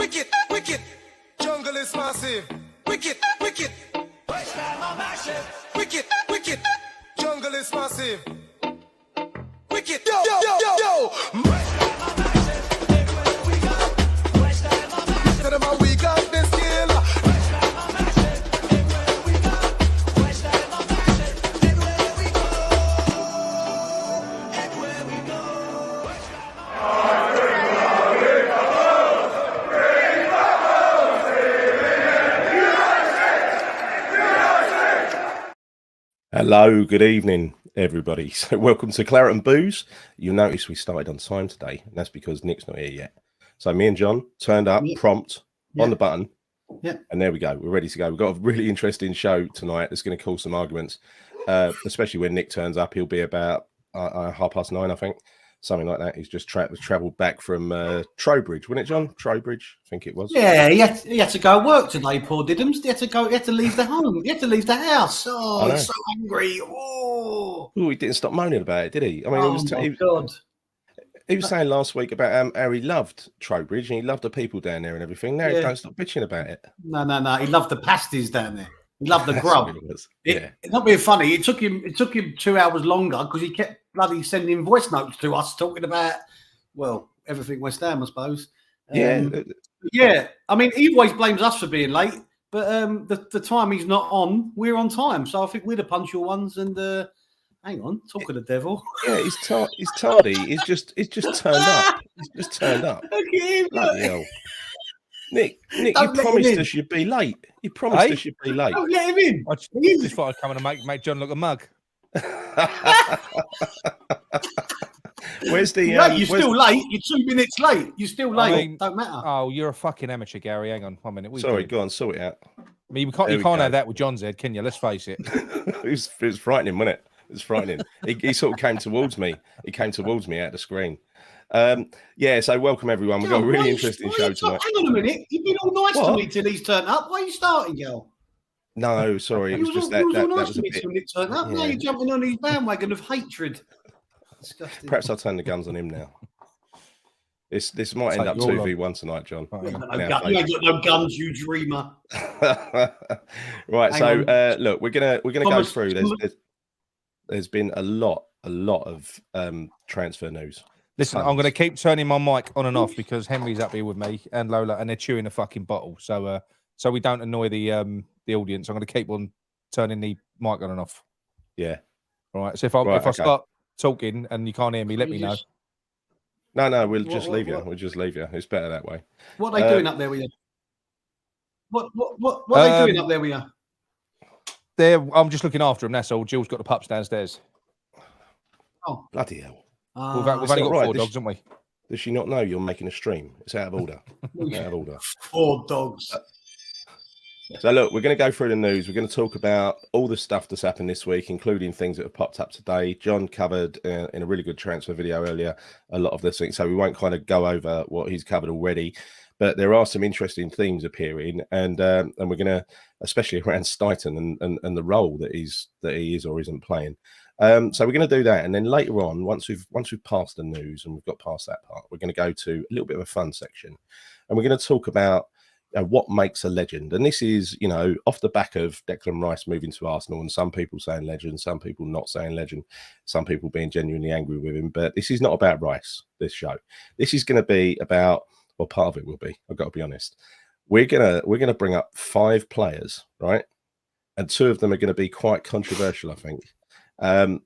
wicked, wicked. Jungle is massive. Wicked, wicked. West Ham are massive. Wicked, wicked. Jungle is massive. Wicked, yo, yo, yo, yo, yo. West Ham are massive. Everywhere we go. West Ham are massive. Tell them how we got this skill. West Ham are massive. Everywhere we go. West Ham are massive. Everywhere we go. Everywhere we go. West Ham are massive. Hello, good evening, everybody. So welcome to Claret and Booze. You'll notice we started on time today, and that's because Nick's not here yet. So me and John turned up, prompt, on the button, and there we go. We're ready to go. We've got a really interesting show tonight that's going to cause some arguments, especially when Nick turns up. He'll be about 9:30, I think, something like that. He's just travelled back from Trowbridge, wasn't it, John? Trowbridge, I think it was. Yeah, he had to go work today, poor Diddums. He had to leave the home. He had to leave the house. Oh, he's so angry. Oh, he didn't stop moaning about it, did he? I mean, God. He was saying last week about how he loved Trowbridge and he loved the people down there and everything. Now he don't stop bitching about it. No. He loved the pasties down there. He loved the grub. It's not being funny. It took him 2 hours longer because he kept bloody sending voice notes to us talking about, well, everything West Ham, I suppose. Yeah. I mean, he always blames us for being late, but the time he's not on, we're on time. So I think we're the punctual ones. And hang on, talk of the devil. Yeah, he's tardy. He's just turned up. He's just turned up. Look at him. Bloody hell. Nick, you promised us you'd be late. You promised us you'd be late. Don't let him in. I just thought I'd come in and make John look a mug. Where's the? You're still late. You're 2 minutes late. You're still late. I mean, don't matter. Oh, you're a fucking amateur, Gary. Hang on 1 minute. Sorry, go on, sort it out. I mean, you can't have that with John's head, can you? Let's face it. It was frightening, wasn't it? It was frightening. He sort of came towards me. He came towards me out the screen. So welcome everyone. We've got a really interesting show tonight. Hang on a minute. You've been all nice to me till he's turned up. Why are you starting, girl? No, sorry. It was just that was a bit. Till he turned up. Now you're jumping on his bandwagon of hatred. Disgusting. Perhaps I'll turn the guns on him now. This might end up 2v1 tonight, John. You ain't got no guns, you dreamer. Right. So look, we're gonna go through. There's been a lot of transfer news. Listen, I'm going to keep turning my mic on and off because Henry's up here with me and Lola, and they're chewing a fucking bottle. So we don't annoy the audience. I'm going to keep on turning the mic on and off. Yeah. All right. So if I start talking and you can't hear me, let me know. No, we'll just leave you. We'll just leave you. It's better that way. What are they doing up there with you? What are they doing up there with you? I'm just looking after them. That's all. Jill's got the pups downstairs. Oh, bloody hell! We've only got 4 dogs, haven't we? Does she not know you're making a stream? It's out of order. Out of order. 4 dogs. So look, we're going to go through the news. We're going to talk about all the stuff that's happened this week, including things that have popped up today. John covered in a really good transfer video earlier a lot of this thing, so we won't kind of go over what he's covered already. But there are some interesting themes appearing, and we're going to, especially around Steidten and the role that he is or isn't playing. So we're going to do that, and then later on, once we've passed the news and we've got past that part, we're going to go to a little bit of a fun section, and we're going to talk about what makes a legend. And this is, off the back of Declan Rice moving to Arsenal, and some people saying legend, some people not saying legend, some people being genuinely angry with him. But this is not about Rice. This show, this is going to be about. Well, part of it will be. I've got to be honest. We're gonna bring up 5 players, right? And 2 of them are going to be quite controversial, I think. I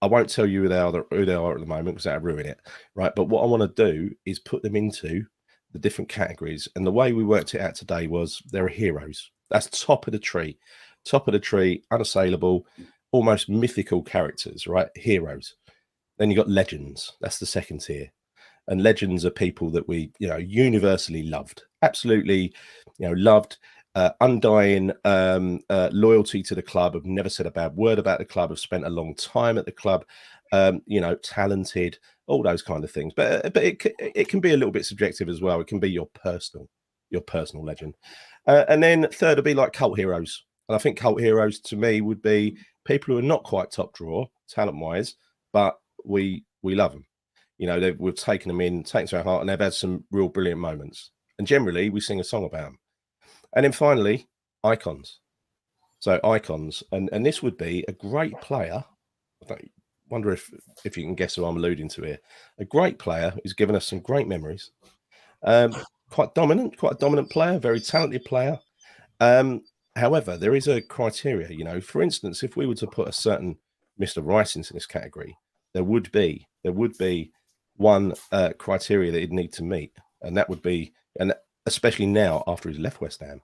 won't tell you who they are at the moment because that'll ruin it, right? But what I want to do is put them into the different categories. And the way we worked it out today was there are heroes. That's top of the tree, unassailable, almost mythical characters, right? Heroes. Then you got legends. That's the second tier. And legends are people that we, universally loved, absolutely, loved, undying loyalty to the club. Have never said a bad word about the club. Have spent a long time at the club. Talented, all those kind of things. But it can be a little bit subjective as well. It can be your personal legend. And then third would be like cult heroes. And I think cult heroes to me would be people who are not quite top drawer talent wise, but we love them. We've taken them in, taken to our heart, and they've had some real brilliant moments. And generally, we sing a song about them. And then finally, icons. So icons, and this would be a great player. I wonder if you can guess who I'm alluding to here. A great player who's given us some great memories. Quite a dominant player, very talented player. However, there is a criteria. You know, for instance, if we were to put a certain Mr. Rice into this category, there would be one criteria that he'd need to meet, and that would be, and especially now after he's left West Ham,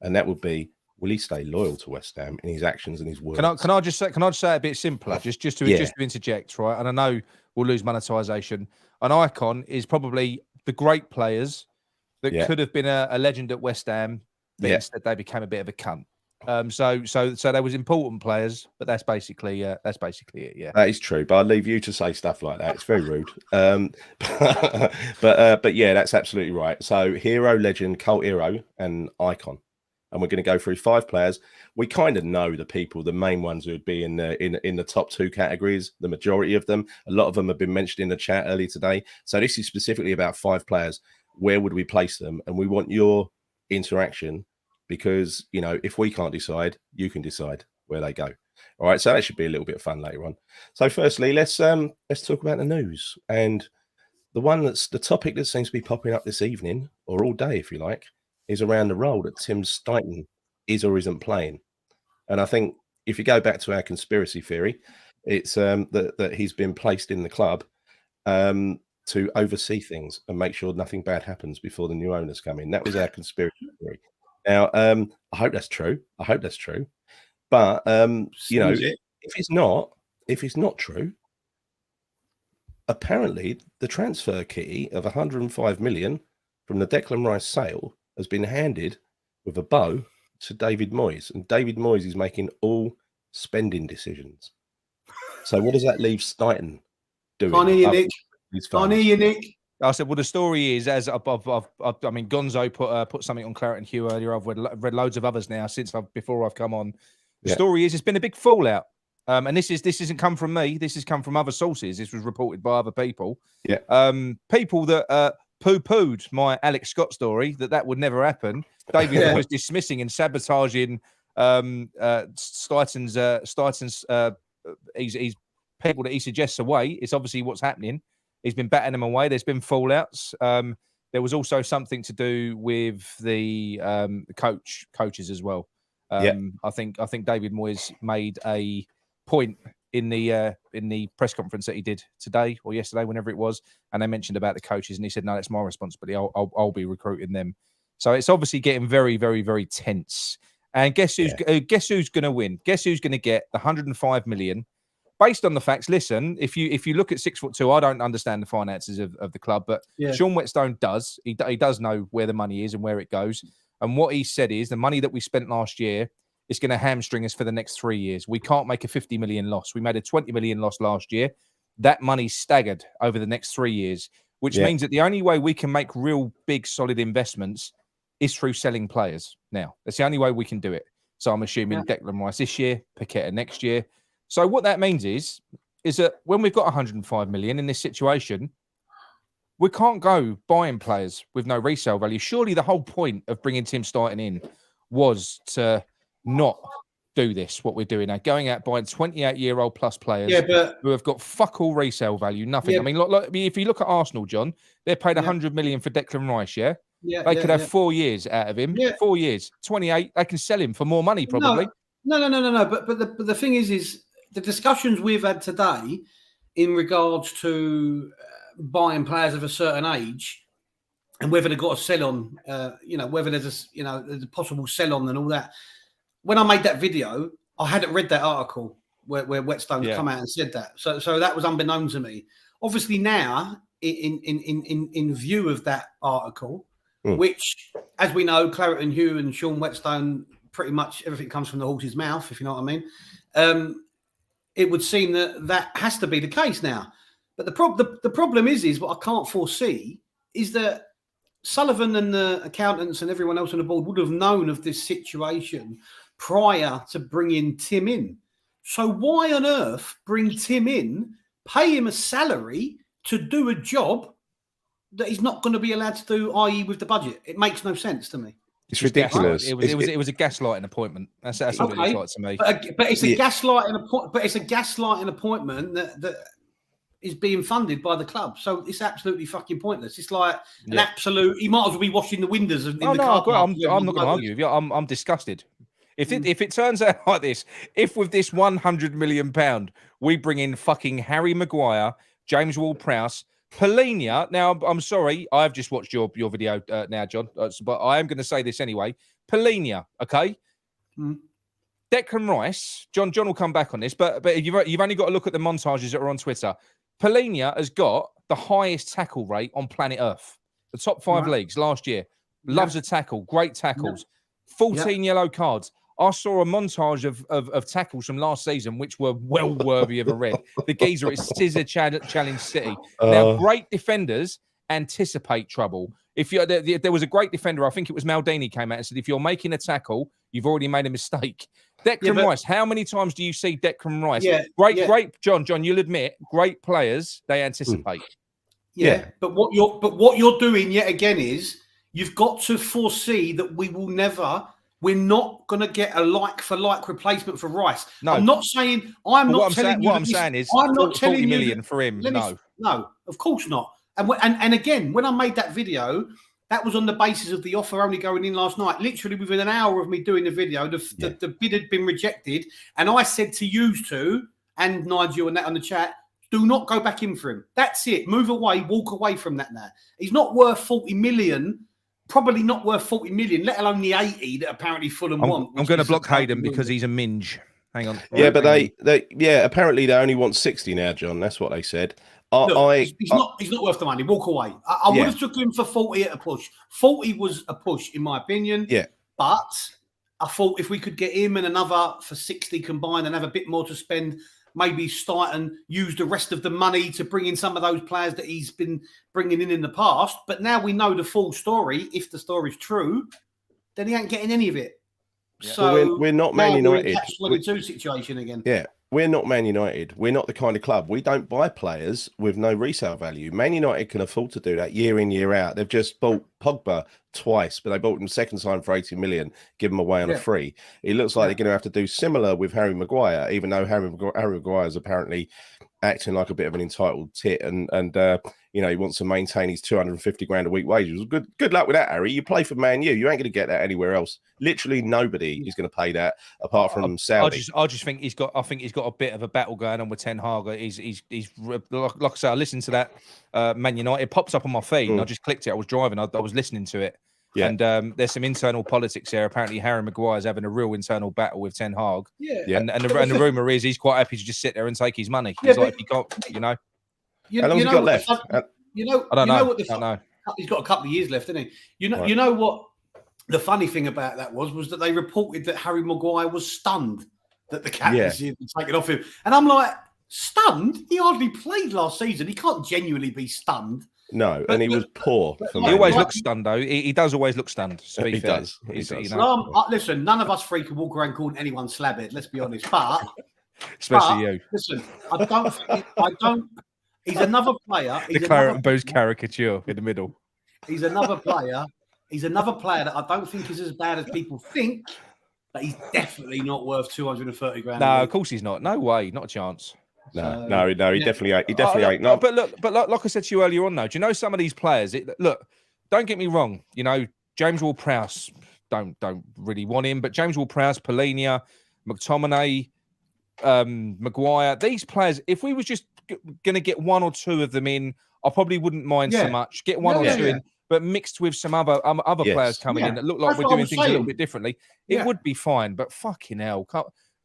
and that would be, will he stay loyal to West Ham in his actions and his words? Can I just say it a bit simpler, just to interject, right? And I know we'll lose monetization. An icon is probably the great players that could have been a legend at West Ham, but instead they became a bit of a cunt. So there was important players, but that's basically it. Yeah, that is true. But I'll leave you to say stuff like that. It's very rude. But yeah, that's absolutely right. So hero, legend, cult hero, and icon. And we're going to go through 5 players. We kind of know the people, the main ones who would be in the top 2 categories, the majority of them. A lot of them have been mentioned in the chat earlier today. So this is specifically about 5 players. Where would we place them? And we want your interaction, because, you know, if we can't decide, you can decide where they go. All right, so that should be a little bit of fun later on. So firstly, let's talk about the news. And the topic that seems to be popping up this evening, or all day, if you like, is around the role that Tim Steidten is or isn't playing. And I think if you go back to our conspiracy theory, it's that he's been placed in the club to oversee things and make sure nothing bad happens before the new owners come in. That was our conspiracy theory. Now, I hope that's true. But you know, if it's not true, apparently the transfer key of 105 million from the Declan Rice sale has been handed with a bow to David Moyes, and David Moyes is making all spending decisions. So what does that leave Steidten doing? Can't hear you, Nick. I said, well, the story is, as I mean, Gonzo put something on Claret and Hugh earlier. I've read loads of others now before I've come on. The story is, it's been a big fallout, and this isn't come from me. This has come from other sources. This was reported by other people. Yeah, people that poo-pooed my Alex Scott story that would never happen. David was dismissing and sabotaging Steidten's he's people that he suggests away. It's obviously what's happening. He's been batting them away. There's been fallouts. There was also something to do with the coaches as well. I think David Moyes made a point in the press conference that he did today or yesterday, whenever it was, and they mentioned about the coaches, and he said, "No, that's my responsibility. I'll be recruiting them." So it's obviously getting very, very, very tense. And guess who's going to win? Guess who's going to get the 105 million? Based on the facts, listen, if you look at 6'2", I don't understand the finances of the club, but Sean Whetstone does. He does know where the money is and where it goes. And what he said is the money that we spent last year is going to hamstring us for the next 3 years. We can't make a 50 million loss. We made a 20 million loss last year. That money's staggered over the next 3 years, which means that the only way we can make real big, solid investments is through selling players now. That's the only way we can do it. So I'm assuming Declan Rice this year, Paqueta next year. So what that means is that when we've got 105 million in this situation, we can't go buying players with no resale value. Surely the whole point of bringing Tim Steidten in was to not do this, what we're doing now, going out buying 28-year-old plus players who have got fuck all resale value, nothing. I mean, if you look at Arsenal, John, they're paid 100 million for Declan Rice, they could have 4 years out of him. 4 years, 28. They can sell him for more money, probably. No. But the thing is the discussions we've had today in regards to buying players of a certain age and whether they've got a sell on, whether there's there's a possible sell on and all that. When I made that video, I hadn't read that article where Whetstone's come out and said that. So that was unbeknown to me. Obviously now, in view of that article, which, as we know, Claret and Hugh and Sean Whetstone, pretty much everything comes from the horse's mouth, if you know what I mean. It would seem that has to be the case now. But the problem is what I can't foresee is that Sullivan and the accountants and everyone else on the board would have known of this situation prior to bringing Tim in. So why on earth bring Tim in, pay him a salary to do a job that he's not going to be allowed to do, i.e., with the budget? It makes no sense to me. It's ridiculous. It was a gaslighting appointment. That's what it looks like to me. But it's a gaslighting appointment. But it's a gaslighting appointment that is being funded by the club. So it's absolutely fucking pointless. It's like an absolute. He might as well be washing the windows in the car. I'm not going to argue with you. I'm disgusted. If it turns out like this, if with this £100 million we bring in fucking Harry Maguire, James Ward-Prowse, Polina. Now, I'm sorry, I've just watched your video now, John, but I am going to say this anyway. Polina, okay? Declan Rice, John will come back on this, but you've only got to look at the montages that are on Twitter. Polina has got the highest tackle rate on planet Earth. The top 5 leagues last year. Loves a tackle, great tackles. 14 yellow cards. I saw a montage of tackles from last season, which were well worthy of a red. The geezer at Scissor Challenge City. Now, great defenders anticipate trouble. If you there was a great defender, I think it was Maldini, came out and said, if you're making a tackle, you've already made a mistake. Declan Rice, how many times do you see Declan Rice? Great, John, you'll admit, great players, they anticipate. But what you're doing yet again is you've got to foresee that we're not going to get a like-for-like replacement for Rice. No. I'm not saying... What I'm saying is I'm not 40 million for him. No, of course not. And again, when I made that video, that was on the basis of the offer only going in last night. Literally within an hour of me doing the video, the bid had been rejected. And I said to you two, and Nigel and that on the chat, do not go back in for him. That's it. Move away, walk away from that now. He's not worth 40 million. Probably not worth 40 million, let alone the 80 that apparently Fulham want. I'm going to block Hayden because he's a minge. Hang on. Yeah, but apparently they only want 60 now, John. That's what they said. He's not worth the money. Walk away. I would have took him for 40 at a push. 40 was a push, in my opinion. Yeah. But I thought if we could get him and another for 60 combined and have a bit more to spend, maybe start and use the rest of the money to bring in some of those players that he's been bringing in the past. But now we know the full story. If the story's true, then he ain't getting any of it. Yeah. So we're not Man United. We're in catch-22 situation again. Yeah, we're not Man United. We're not the kind of club. We don't buy players with no resale value. Man United can afford to do that year in, year out. They've just bought Pogba twice, but they bought him second time for 80 million, give him away on a free. It looks like they're going to have to do similar with Harry Maguire, even though Harry Maguire is apparently acting like a bit of an entitled tit and he wants to maintain his 250 grand a week wages. Good luck with that, Harry. You play for Man U. You ain't going to get that anywhere else. Literally nobody is going to pay that apart from Saudi. I just think he's got a bit of a battle going on with Ten Hag. He's like I say, I listened to that Man United. It pops up on my feed and I just clicked it. I was driving. I was listening to it. Yeah. And there's some internal politics here. Apparently, Harry Maguire's having a real internal battle with Ten Hag. Yeah. And the rumour is he's quite happy to just sit there and take his money. He's like, he got, How long has he got left? I don't know. He's got a couple of years left, isn't he? You know what? The funny thing about that was that they reported that Harry Maguire was stunned that the captaincy had been taken off him. And I'm like, stunned? He hardly played last season. He can't genuinely be stunned. No, and he was poor. He always looks stunned, though. He does always look stunned. He does. Listen, none of us three can walk around calling anyone slabhead. Let's be honest, but especially you. Listen, I don't. He's another player. The Claret and Booze caricature in the middle. He's another player. He's another player that I don't think is as bad as people think. But he's definitely not worth 230 grand. No, of course he's not. No way, not a chance. No, he definitely ain't. He definitely ain't. No. But like I said to you earlier on, though, do you know some of these players? Look, don't get me wrong. James Ward-Prowse, don't really want him, but James Ward-Prowse, Polina, McTominay, Maguire, these players. If we was just going to get one or two of them in, I probably wouldn't mind so much. Get one or two in, but mixed with some other players coming in that look like we're doing things a little bit differently, it would be fine. But fucking hell.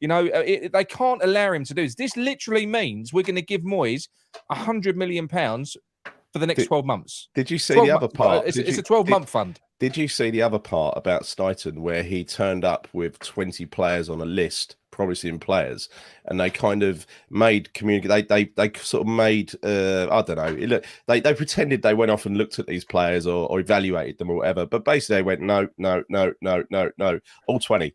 They can't allow him to do this. This literally means we're going to give Moyes £100 million for the next 12 months. Did you see the other part? It's a 12-month fund. Did you see the other part about Steidten where he turned up with 20 players on a list, promising players, and they kind of made they sort of made I don't know. They pretended they went off and looked at these players or evaluated them or whatever, but basically they went no, all 20.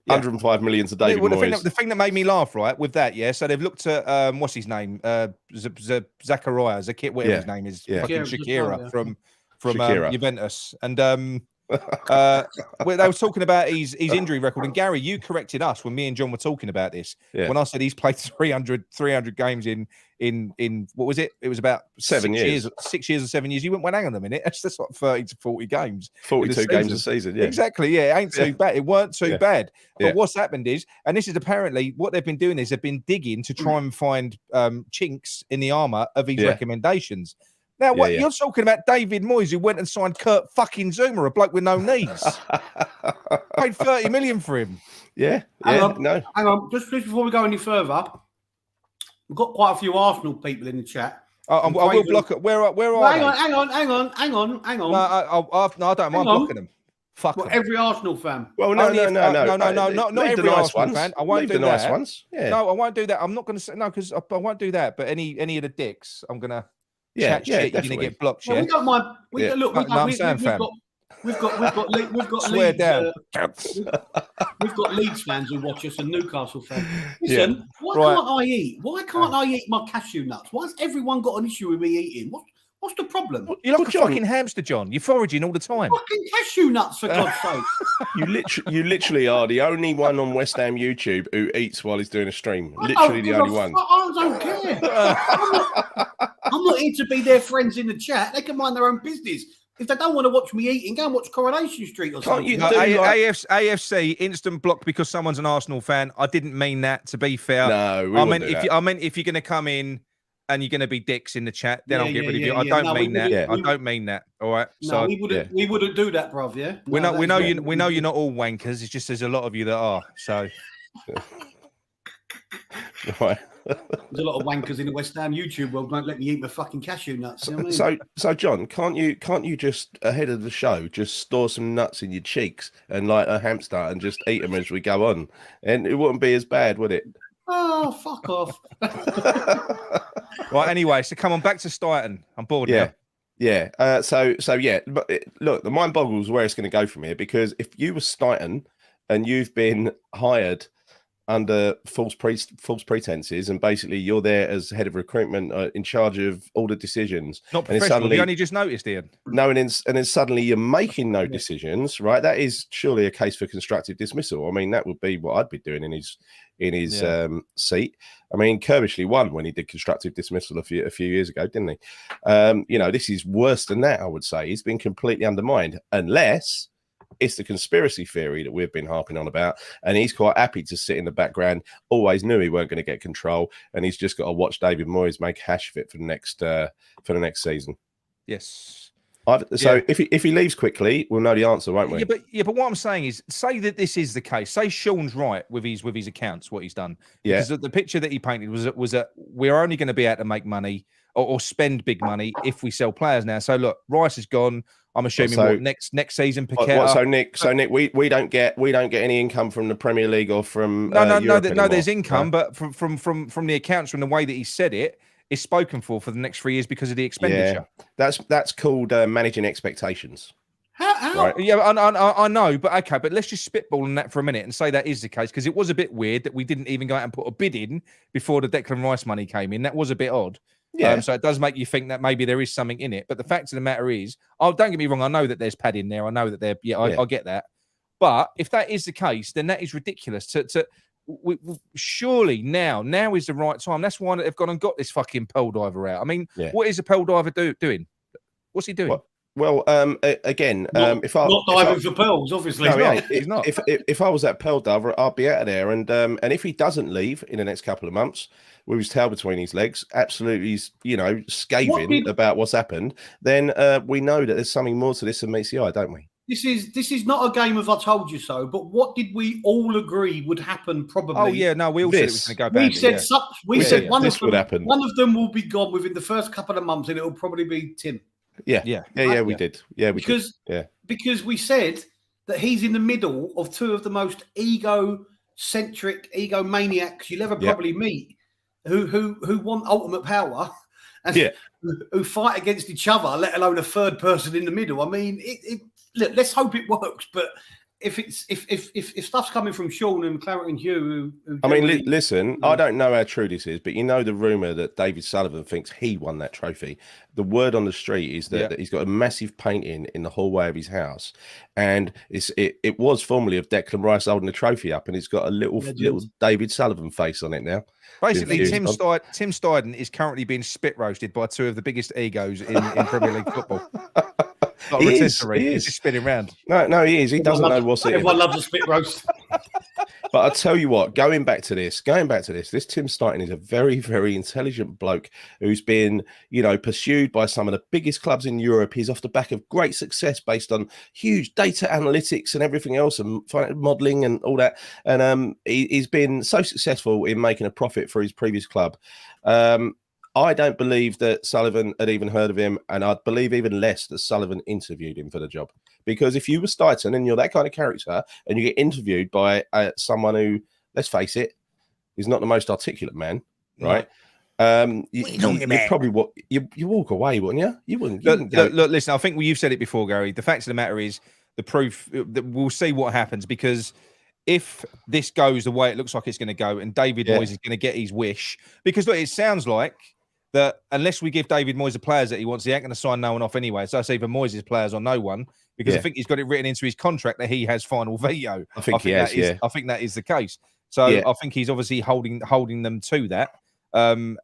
105 million to David Moyes. The thing that made me laugh, right, with that, so they've looked at what's his name, Zachariah, whatever his name is, fucking Shakira from Juventus, and they were talking about his injury record. And Gary, you corrected us when me and John were talking about this. When I said he's played 300 games in what was it? It was about 6 years or 7 years. You went, well, hang on a minute, that's like 30 to 40 games, 42 games a season. Yeah, exactly. Yeah, it ain't too bad. It weren't too bad. But what's happened is, and this is apparently what they've been doing, is they've been digging to try and find chinks in the armor of his recommendations. Now, what you're talking about, David Moyes, who went and signed Kurt fucking Zuma, a bloke with no knees, paid 30 million for him. Hang on. Just before we go any further, we've got quite a few Arsenal people in the chat. I will block it. Where are they? Hang on. No, I don't mind blocking them. Fuck them. Every Arsenal fan. Well, no. Not every Arsenal fan. I won't do that. Nice ones. Yeah. No, I won't do that. I'm not going to say no because I won't do that. But any of the dicks, I'm going to. Chat shit, you're gonna get blocked. Well, we don't mind. Look, we've got Leeds fans who watch us and Newcastle fans. Listen, why can't I eat? Why can't I eat my cashew nuts? Why has everyone got an issue with me eating? What's the problem? You're like a fucking hamster, John. You're foraging all the time. Fucking cashew nuts, for God's sake. You literally are the only one on West Ham YouTube who eats while he's doing a stream. Literally the only one. I don't care. I'm not here to be their friends in the chat. They can mind their own business. If they don't want to watch me eating, go and watch Coronation Street or something. AFC instant block because someone's an Arsenal fan. I didn't mean that. To be fair, no, I meant if you're going to come in and you're going to be dicks in the chat, then I'll get rid of you. I don't mean that. I don't mean that. All right. No, we wouldn't do that, bruv. Yeah. We know you're not all wankers. It's just there's a lot of you that are. So. Right. There's a lot of wankers in the West Ham YouTube world won't let me eat my fucking cashew nuts. You know what I mean? So John, can't you just ahead of the show just store some nuts in your cheeks and like a hamster and just eat them as we go on, and it wouldn't be as bad, would it? Oh, fuck off! Right. Anyway, so come on back to Steidten. I'm bored now. Yeah. But look, the mind boggles where it's going to go from here, because if you were Steidten and you've been hired under false pretenses, and basically you're there as head of recruitment, in charge of all the decisions. Not professional. You only just noticed, Ian. No, and then suddenly you're making no decisions, right? That is surely a case for constructive dismissal. I mean, that would be what I'd be doing in his seat. I mean, Kirbishley won when he did constructive dismissal a few years ago, didn't he? This is worse than that, I would say. He's been completely undermined, unless it's the conspiracy theory that we've been harping on about, and he's quite happy to sit in the background. Always knew he weren't going to get control, and he's just got to watch David Moyes make hash of it for the next season. Yes. If he leaves quickly, we'll know the answer, won't we? But what I'm saying is, say that this is the case. Say Sean's right with his accounts, what he's done. Because the picture that he painted was that we're only going to be able to make money or spend big money if we sell players now. So look, Rice is gone. I'm assuming next season. So Nick, we don't get any income from the Premier League or from no. There's income, but from the accounts, from the way that he said it, is spoken for the next 3 years because of the expenditure. Yeah, that's called managing expectations. How? Right. Yeah, I know, but okay, but let's just spitball on that for a minute and say that is the case, because it was a bit weird that we didn't even go out and put a bid in before the Declan Rice money came in. That was a bit odd. Yeah. So it does make you think that maybe there is something in it. But the fact of the matter is, don't get me wrong, I know that there's pad in there. I know that I get that. But if that is the case, then that is ridiculous. Surely now is the right time. That's why they've gone and got this fucking pearl diver out. I mean, what is a pearl diver doing? What's he doing? Well, again, if I'm not diving for pearls, obviously. No, he's not. If I was that pearl diver, I'd be out of there. And if he doesn't leave in the next couple of months with his tail between his legs, absolutely, scathing about what's happened, then we know that there's something more to this than meets the eye, don't we? This is not a game of I told you so, but what did we all agree would happen probably? Oh yeah, no, we all said it was going to go bad. We said one of them will be gone within the first couple of months, and it will probably be Tim. We did. Yeah, because we said that he's in the middle of two of the most egocentric, egomaniacs you'll ever probably meet, who want ultimate power and who fight against each other, let alone a third person in the middle. I mean, look, let's hope it works, but if stuff's coming from Sean and Clarence and Hugh, I mean, listen, I don't know how true this is, but you know the rumor that David Sullivan thinks he won that trophy. The word on the street is that he's got a massive painting in the hallway of his house, and it was formerly of Declan Rice holding the trophy up, and it's got a little David Sullivan face on it now. Basically, Tim Steidten is currently being spit roasted by two of the biggest egos in Premier League football. He's just spinning around. No, he is. He doesn't know what's it. Everyone loves a spit roast. But I'll tell you what, going back to this, this Tim Steidten is a very, very intelligent bloke who's been, pursued by some of the biggest clubs in Europe. He's off the back of great success based on huge data analytics and everything else and modelling and all that. And he's been so successful in making a profit for his previous club. I don't believe that Sullivan had even heard of him, and I'd believe even less that Sullivan interviewed him for the job. Because if you were Steidten and you're that kind of character and you get interviewed by someone who, let's face it, is not the most articulate man, right? You probably you walk away, wouldn't you? You wouldn't. Look, listen, I think you've said it before, Gary. The fact of the matter is the proof that we'll see what happens, because if this goes the way it looks like it's going to go and David Moyes is going to get his wish, because look, it sounds like that unless we give David Moyes the players that he wants, he ain't going to sign no one off anyway. So that's either Moyes' players or no one, because I think he's got it written into his contract that he has final veto. I think that is the case. So I think he's obviously holding them to that. So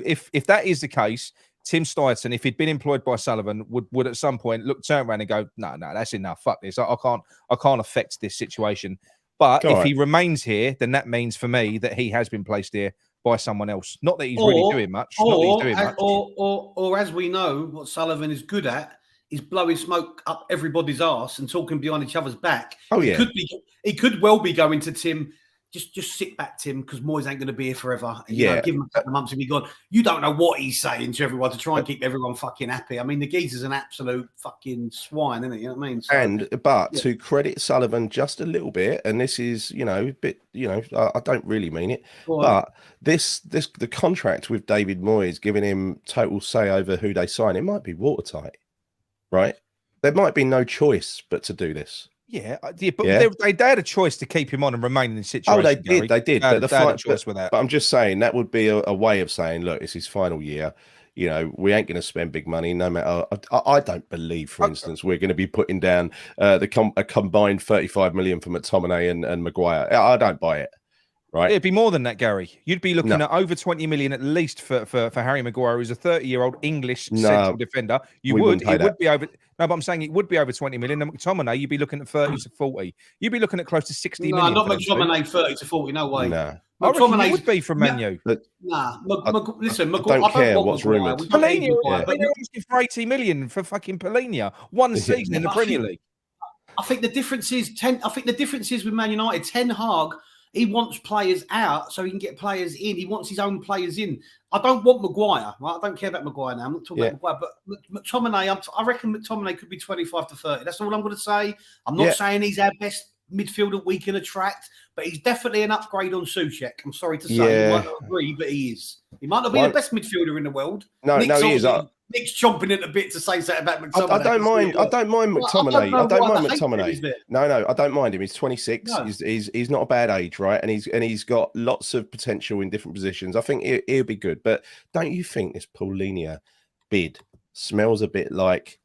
if that is the case, Tim Steidten, if he'd been employed by Sullivan, would at some point turn around and go, no, that's enough. Fuck this. I can't affect this situation. But if he remains here, then that means for me that he has been placed here by someone else. Not that he's really doing much. Or as we know, what Sullivan is good at is blowing smoke up everybody's arse and talking behind each other's back. Oh yeah, he could well be going to Tim. Just sit back, Tim, because Moyes ain't going to be here forever. And, give him a couple of months and be gone. You don't know what he's saying to everyone to try and keep everyone fucking happy. I mean, the geezer's an absolute fucking swine, isn't it? You know what I mean? So, to credit Sullivan just a little bit, and this is, a bit, I don't really mean it, but the contract with David Moyes giving him total say over who they sign, it might be watertight, right? There might be no choice but to do this. Yeah, but they had a choice to keep him on and remain in the situation. Oh, they did. They had a choice with that. But I'm just saying that would be a way of saying, look, it's his final year. We ain't going to spend big money, no matter. I don't believe, for instance, we're going to be putting down a combined 35 million for McTominay and Maguire. I don't buy it. Right, it'd be more than that, Gary. You'd be looking at over 20 million at least for Harry Maguire, who's a 30-year-old English central defender. It would be over. No, but I'm saying it would be over 20 million. And McTominay, you'd be looking at 30 to 40. You'd be looking at close to 60 million. No, not McTominay, 30 to 40. No way. No. McTominay would be from Man U. Listen, I don't care what's rumoured. Polina, they're asking for 80 million for fucking Polina. One season in the Premier League. I think the difference is with Man United. Ten Hag, he wants players out so he can get players in. He wants his own players in. I don't want Maguire. Right? I don't care about Maguire now. I'm not talking about Maguire. But McTominay, I reckon McTominay could be 25 to 30. That's all I'm going to say. I'm not saying he's our best midfielder we can attract, but he's definitely an upgrade on Souček. I'm sorry to say. You might not agree, but he is. He might not be the best midfielder in the world. No, he is. Nick's chomping at the bit to say something about McTominay. I don't mind McTominay. I don't mind McTominay. No, I don't mind him. He's 26. No. He's not a bad age, right? And he's got lots of potential in different positions. I think he'll be good. But don't you think this Paulinho bid smells a bit like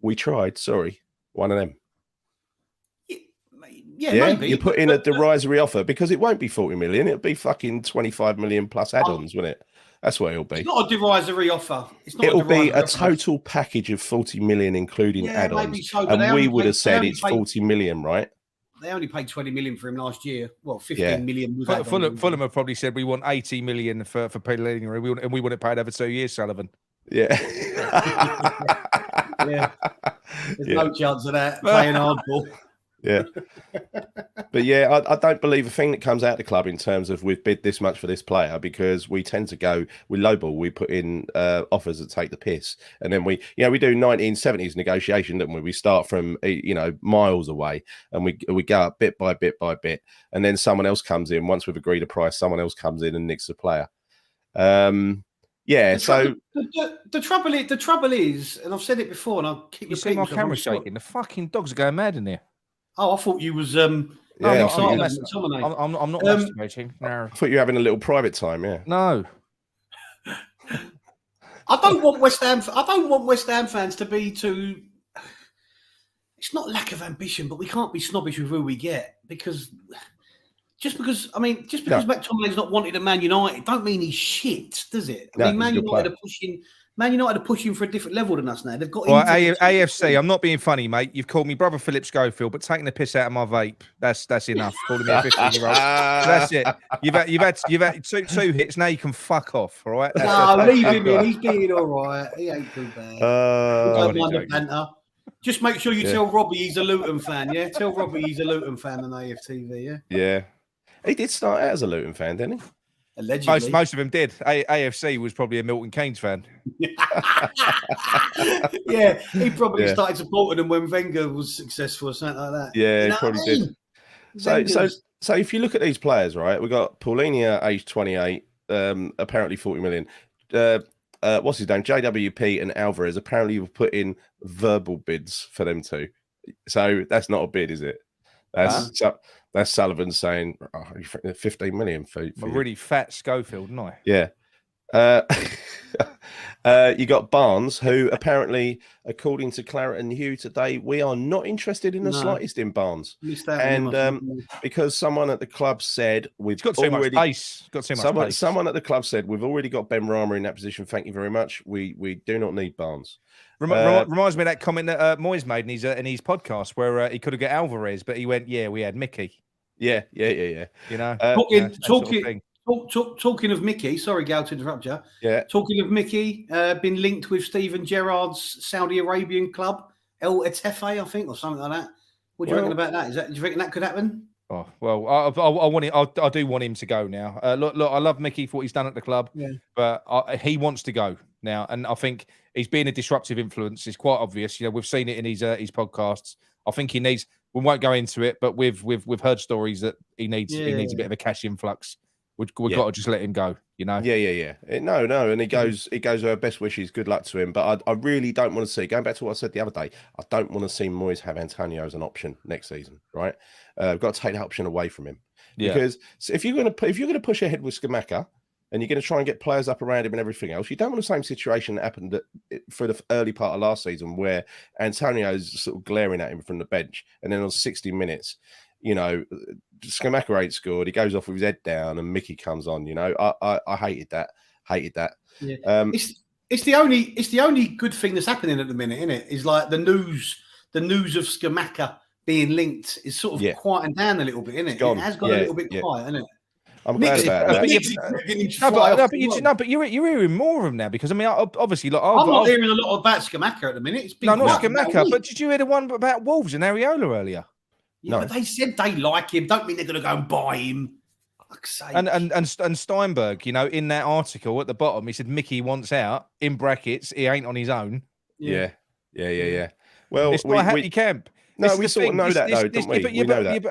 we tried? Sorry, one of them. Yeah, maybe. You put in a derisory offer because it won't be 40 million. It'll be fucking 25 million plus add-ons, won't it? That's what it'll be. It's not a derisory offer. It'll be a total package of 40 million, including add-ons. So, and we would have said it's 40 million, right? They only paid 20 million for him last year. Well, 15 million. Fulham have probably said we want 80 million for Pellegrini, and we want it paid over 2 years, Sullivan. Yeah. There's no chance of that. Playing hardball. Yeah. But yeah, I don't believe a thing that comes out of the club in terms of we've bid this much for this player, because we tend to go, we lowball, we put in offers that take the piss. And then we do 1970s negotiation, don't we? We start from, miles away, and we go up bit by bit by bit. And then someone else comes in. Once we've agreed a price, someone else comes in and nicks the player. Yeah. The trouble is, and I've said it before, and I'll keep You see my camera shaking. The fucking dogs are going mad in there. Oh, I thought you was Yeah, I'm not masturbating. No. I thought you were having a little private time. Yeah. No. I don't want West Ham fans to be too. It's not lack of ambition, but we can't be snobbish with who we get because McTominay's not wanted at Man United, don't mean he's shit, does it? I mean, Man United are pushing for a different level than us now. They've got AFC. I'm not being funny, mate. You've called me brother Philip Schofield, but taking the piss out of my vape, that's enough. Calling me a 15-year-old. That's it. You've had two hits. Now you can fuck off. All right. Leave him in. He's being all right. He ain't too bad. Don't mind the banter. Just make sure you tell Robbie he's a Luton fan. Yeah, tell Robbie he's a Luton fan on AFTV. Yeah. Yeah. He did start out as a Luton fan, didn't he? Allegedly. Most of them did. AFC was probably a Milton Keynes fan. Yeah, he probably started supporting them when Wenger was successful or something like that. Yeah, he probably did. So if you look at these players, right, we got Paulinho, age 28, apparently 40 million. What's his name? JWP and Alvarez apparently have put in verbal bids for them too. So that's not a bid, is it? That's Sullivan saying 15 million for a really fat Schofield, no? Yeah. You got Barnes, who apparently, according to Claret and Hugh today, we are not interested in the slightest in Barnes. And because someone at the club said we've got too much pace. Someone at the club said we've already got Ben Rama in that position. Thank you very much. We do not need Barnes. Reminds me of that comment that Moyes made in his podcast where he could have got Alvarez, but he went, "Yeah, we had Mickey." Yeah. You know, talking of Mickey, sorry, Gal, to interrupt you. Yeah. Talking of Mickey, been linked with Steven Gerrard's Saudi Arabian club, El Etefe, I think, or something like that. What do you reckon about that? Do you reckon that could happen? Oh well, I want it. I do want him to go now. Look, I love Mickey for what he's done at the club, but he wants to go now, and I think he's being a disruptive influence. It's quite obvious. You know, we've seen it in his podcasts. I think he needs. We won't go into it, but we've heard stories that he needs a bit of a cash influx. We've got to just let him go, you know. Yeah. No, and he goes with our best wishes. Good luck to him. But I really don't want to see. Going back to what I said the other day, I don't want to see Moyes have Antonio as an option next season. Right? We've got to take that option away from him because if you're going to push ahead with Scamacca and you're going to try and get players up around him and everything else, you don't want the same situation that happened for the early part of last season where Antonio's sort of glaring at him from the bench, and then on 60 minutes. You know, Scamacca ain't scored. He goes off with his head down, and Mickey comes on. You know, I hated that. Yeah. It's the only good thing that's happening at the minute, isn't it? Is like the news of Scamacca being linked is sort of quieting down a little bit, isn't it? It has got a little bit quiet, isn't it? I'm glad about that. But you're hearing more of them now because I mean, obviously, look, I'm not hearing a lot about Scamacca at the minute. It's been not Scamacca, but did you hear the one about Wolves and Areola earlier? Yeah, but they said they like him. Don't mean they're going to go and buy him. And Steinberg, you know, in that article at the bottom, he said Mickey wants out. In brackets, he ain't on his own. Yeah. Well, it's not a happy camp. No, we sort of know that, though, don't we? We know that.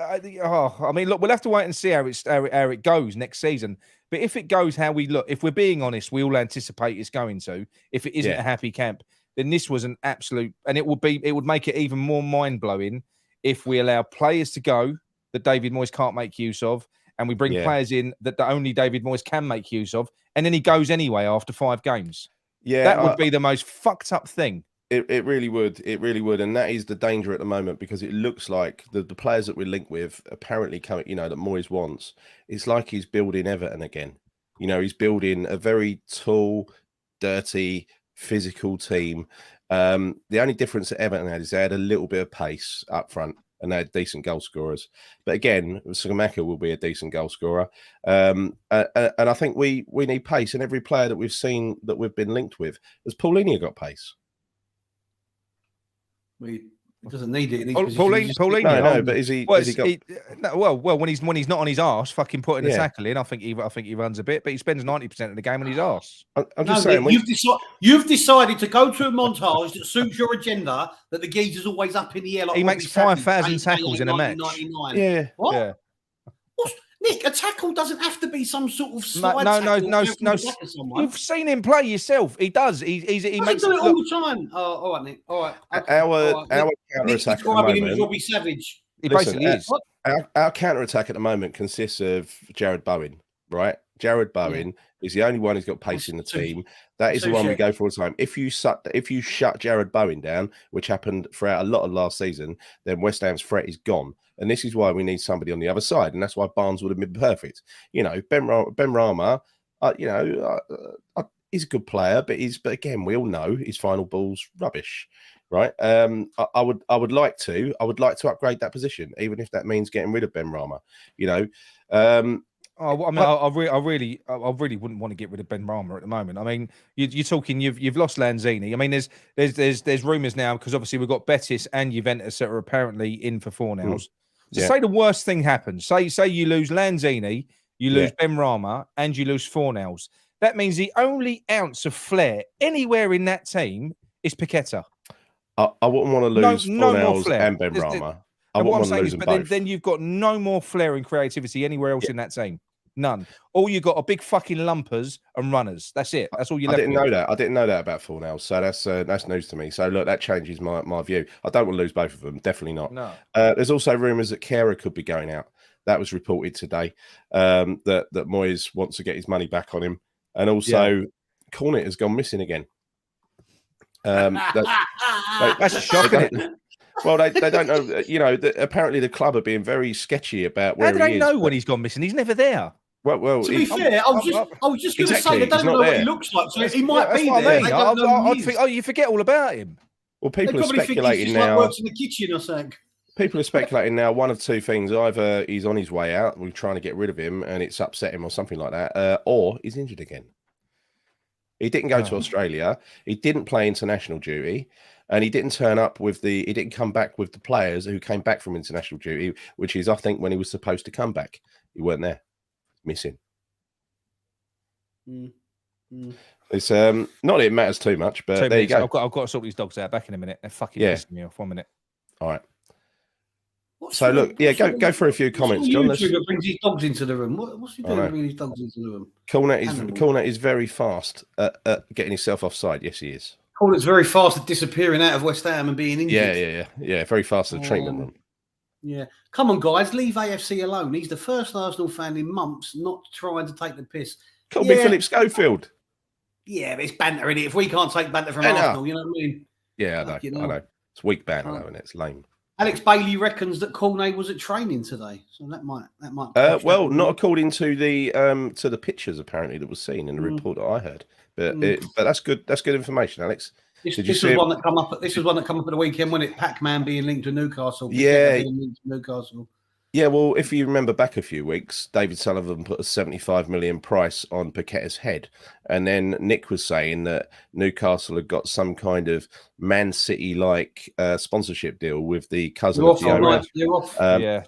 I mean, look, we'll have to wait and see how it goes next season. But if it goes how we look, if we're being honest, we all anticipate it's going to. If it isn't a happy camp, then this was an absolute, and it would make it even more mind blowing. If we allow players to go that David Moyes can't make use of, and we bring players in that only David Moyes can make use of, and then he goes anyway after 5 games. Yeah, that would be the most fucked up thing. It really would. It really would. And that is the danger at the moment because it looks like the players that we're linked with apparently coming, you know, that Moyes wants. It's like he's building Everton again. You know, he's building a very tall, dirty, physical team. The only difference that Everton had is they had a little bit of pace up front and they had decent goal scorers. But again, Scamacca will be a decent goal scorer. And I think we need pace. And every player that we've seen that we've been linked with, has Paulinho got pace? He doesn't need it. Paulinho. No, but is he? Well, when he's not on his arse, fucking putting a tackle in, I think he runs a bit, but he spends 90% of the game on his arse. I'm just saying, you've decided to go to a montage that suits your agenda. That the geezer's always up in the air. Like he makes 5,000 tackles in a match. Yeah. What? Yeah. Nick, a tackle doesn't have to be some sort of slide No. You've seen him play yourself. He does. He makes it all the time. Oh, all right, Nick. All right. Okay. Our counter attack at the moment. Him as Robbie Savage. He basically is. Our counter attack at the moment consists of Jared Bowen, right? Jared Bowen is the only one who's got pace in the team. That is the one we go for all the time. If you shut Jared Bowen down, which happened throughout a lot of last season, then West Ham's threat is gone. And this is why we need somebody on the other side, and that's why Barnes would have been perfect. You know, Ben Rama, he's a good player, but again, we all know his final ball's rubbish, right? I would like to upgrade that position, even if that means getting rid of Ben Rama. You know, I really wouldn't want to get rid of Ben Rama at the moment. I mean, you're talking you've lost Lanzini. I mean, there's rumours now because obviously we've got Betis and Juventus that are apparently in for Fornals. So say the worst thing happens. Say you lose Lanzini, you lose Ben Rama, and you lose Fornals. That means the only ounce of flair anywhere in that team is Paqueta. I wouldn't want to lose Fornals and Ben Rama. I wouldn't want to lose them both. Then you've got no more flair and creativity anywhere else in that team. None. All you got are big fucking lumpers and runners. That's it. That's all you left. I didn't know that about Fornals. So that's news to me. So look, that changes my view. I don't want to lose both of them. Definitely not. No. There's also rumours that Kehrer could be going out. That was reported today. That Moyes wants to get his money back on him, and also Cornet has gone missing again. That's shocking. Well, they don't know. You know, apparently the club are being very sketchy about where he is. How do they know when he's gone missing? He's never there. Well, to be fair, I was just going to say they don't know what he looks like, so he might be there. I think, you forget all about him. Well, people are speculating now. Works in the kitchen or something. People are speculating now. One of two things: either he's on his way out, we're trying to get rid of him, and it's upset him, or something like that, or he's injured again. He didn't go to Australia. He didn't play international duty. And he didn't turn up he didn't come back with the players who came back from international duty, which is, I think, when he was supposed to come back. He weren't there. Missing. It's not that it matters too much, but there you go. I've got to sort these dogs out. Back in a minute. They're fucking pissing me off. 1 minute. All right. Go for a few comments, John. YouTuber brings his dogs into the room. What's he doing bringing his dogs into the room? Cornet is very fast at getting himself offside. Yes, he is. Cornet's very fast at disappearing out of West Ham and being injured. Yeah. Very fast at the treatment room. Yeah. Come on, guys. Leave AFC alone. He's the first Arsenal fan in months not trying to take the piss. Could be Philip Schofield. Yeah, but it's banter, isn't it? If we can't take banter from Arsenal, you know what I mean? Yeah, I know. It's weak banter, though, and it's lame. Alex Bailey reckons that Cornet was at training today, so that might. Well, not according to the pictures apparently that was seen in the report that I heard. But that's good. That's good information, Alex. This was one that come up. This was one that come up at the weekend when Pac-Man being linked to Newcastle. Newcastle. Yeah, well, if you remember back a few weeks, David Sullivan put a 75 million price on Paqueta's head, and then Nick was saying that Newcastle had got some kind of Man City-like sponsorship deal with the cousin of the owner.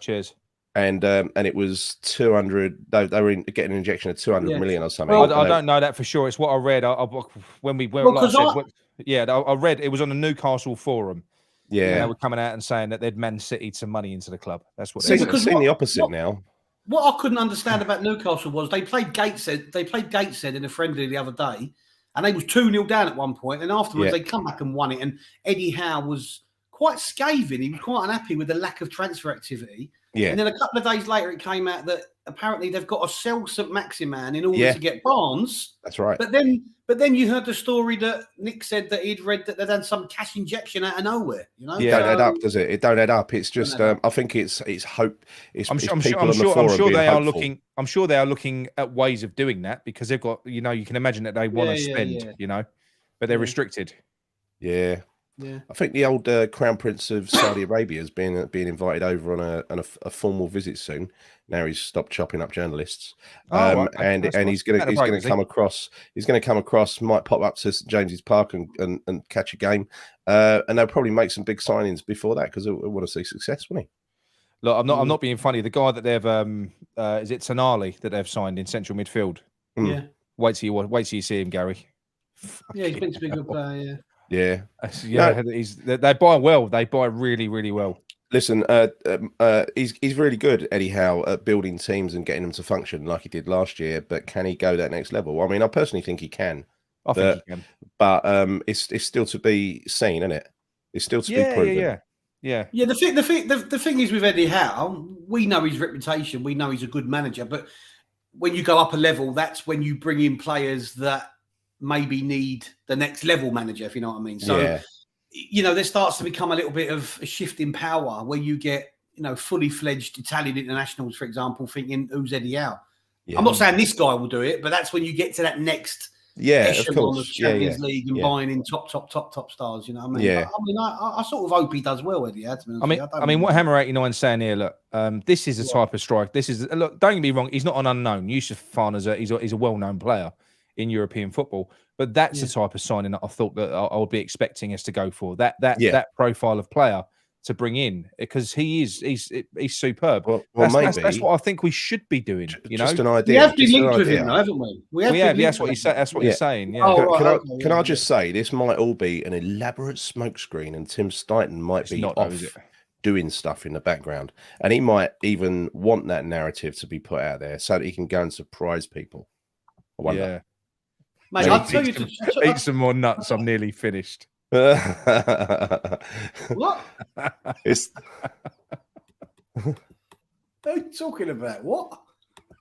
Cheers. And it was 200. They were getting an injection of 200 million or something. Well, I don't know that for sure. It's what I read. I read it was on the Newcastle forum. Yeah, and they were coming out and saying that they'd Man City some money into the club. That's what. Seeing the opposite now. What I couldn't understand about Newcastle was they played Gateshead. They played Gateshead in a friendly the other day, and they was 2-0 down at one point, and afterwards they come back and won it. And Eddie Howe was quite scathing. He was quite unhappy with the lack of transfer activity. Yeah. And then a couple of days later, it came out that apparently they've got to sell St. Maximan in order to get Barnes. That's right. But then you heard the story that Nick said that he'd read that they'd had some cash injection out of nowhere. You know, it don't add up, does it? It don't add up. It's just I think it's hope. I'm sure they are looking. I'm sure they are looking at ways of doing that because they've got. You know, you can imagine that they want to spend. You know, but they're restricted. Yeah. Yeah, I think the old Crown Prince of Saudi Arabia is being invited over on a formal visit soon. Now he's stopped chopping up journalists, and he's going to come across. He's going to come across. Might pop up to St James's Park and catch a game, and they'll probably make some big signings before that because they want to see success, won't he? Look, I'm not being funny. The guy that they've is it Tonali that they've signed in central midfield? Yeah. Wait till you see him, Gary. Yeah, he's meant to be a good player. Yeah. Yeah, They buy well. They buy really, really well. Listen, he's really good, Eddie Howe, at building teams and getting them to function like he did last year. But can he go that next level? I mean, I personally think he can. I think he can. But it's still to be seen, isn't it? It's still to be proven. Yeah. The thing is with Eddie Howe, we know his reputation. We know he's a good manager. But when you go up a level, that's when you bring in players that maybe need the next level manager, if you know what I mean. So, there starts to become a little bit of a shift in power where you get, fully fledged Italian internationals, for example, thinking, who's Eddie Howe? Yeah. I'm not saying this guy will do it, but that's when you get to that next echelon of Champions League and buying in top stars. You know what I mean? Yeah. I sort of hope he does well, Eddie. I mean, what Hammer 89 is saying here, look, this is a type of strike. Look, don't get me wrong, he's not an unknown. Yusuf Farner's he's a well-known player in European football, but that's the type of signing that I thought that I would be expecting us to go for. That profile of player to bring in, because he's superb. Well, that's what I think we should be doing. Just an idea. We have been linked with him, haven't we? We have. That's what you're saying. Yeah. Can I just say this might all be an elaborate smokescreen, and Tim Steidten might be off doing stuff in the background, and he might even want that narrative to be put out there so that he can go and surprise people. I wonder. Yeah. Mate, I'll tell you to eat some more nuts. I'm nearly finished. What? What are you talking about? What?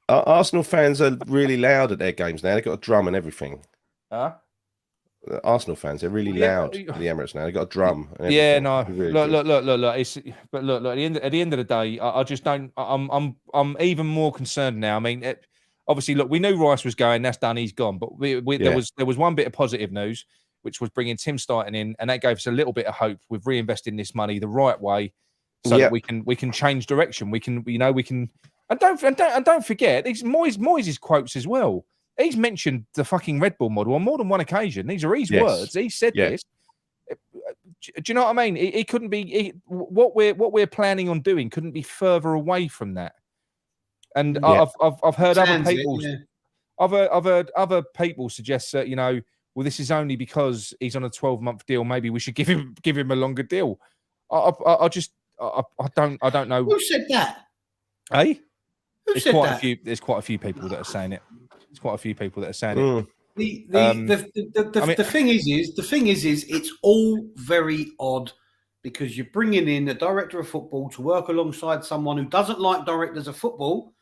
Arsenal fans are really loud at their games now. They've got a drum and everything. Arsenal fans, they're really loud at the Emirates now. They've got a drum. And yeah, no. Really look. Look. At the end of the day, I just don't. I'm even more concerned now. I mean, obviously, look, we knew Rice was going. That's done. He's gone. But there was one bit of positive news, which was bringing Tim Steidten in, and that gave us a little bit of hope with reinvesting this money the right way, so that we can change direction. We can, and don't forget these Moyes' quotes as well. He's mentioned the fucking Red Bull model on more than one occasion. These are his words. He said this. Do you know what I mean? It couldn't be what we're planning on doing couldn't be further away from that. And I've heard other people. I've heard other people suggest that well, this is only because he's on a 12-month deal. Maybe we should give him a longer deal. I don't know. Who said that? Hey, there's quite a few people that are saying it. There's quite a few people that are saying it. The thing is, it's all very odd because you're bringing in a director of football to work alongside someone who doesn't like directors of football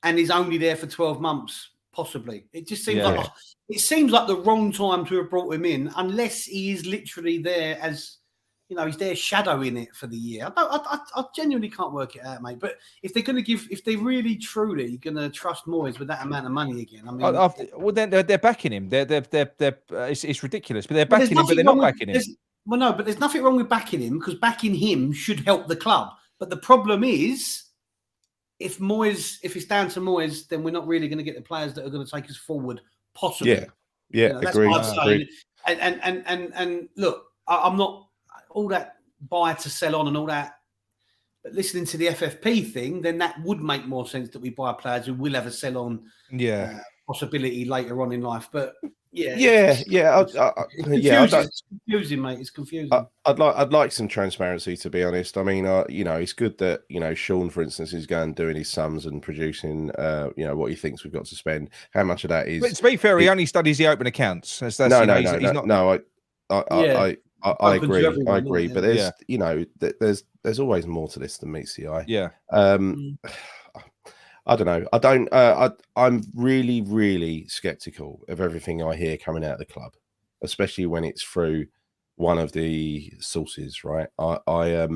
and is only there for 12 months, possibly. It just seems like the wrong time to have brought him in, unless he is literally there as, he's there shadowing it for the year. I genuinely can't work it out, mate. But if they're really truly going to trust Moyes with that amount of money again, I mean, well, then they're backing him. It's ridiculous, but they're backing him, but they're not backing him. Well, no, but there's nothing wrong with backing him because backing him should help the club. But the problem is, if it's down to Moyes, then we're not really going to get the players that are going to take us forward. Possibly, that's what I'm saying. And look, I'm not all that buy to sell on and all that. But listening to the FFP thing, then that would make more sense that we buy players who will have a sell on possibility later on in life. But it's confusing, mate. It's confusing. I'd like some transparency, to be honest. I mean, it's good that Sean, for instance, is going doing his sums and producing, what he thinks we've got to spend. How much of that is? But to be fair, he only studies the open accounts. I agree. But there's always more to this than meets the eye. Yeah. I don't know. I'm really, really skeptical of everything I hear coming out of the club, especially when it's through one of the sources, right? I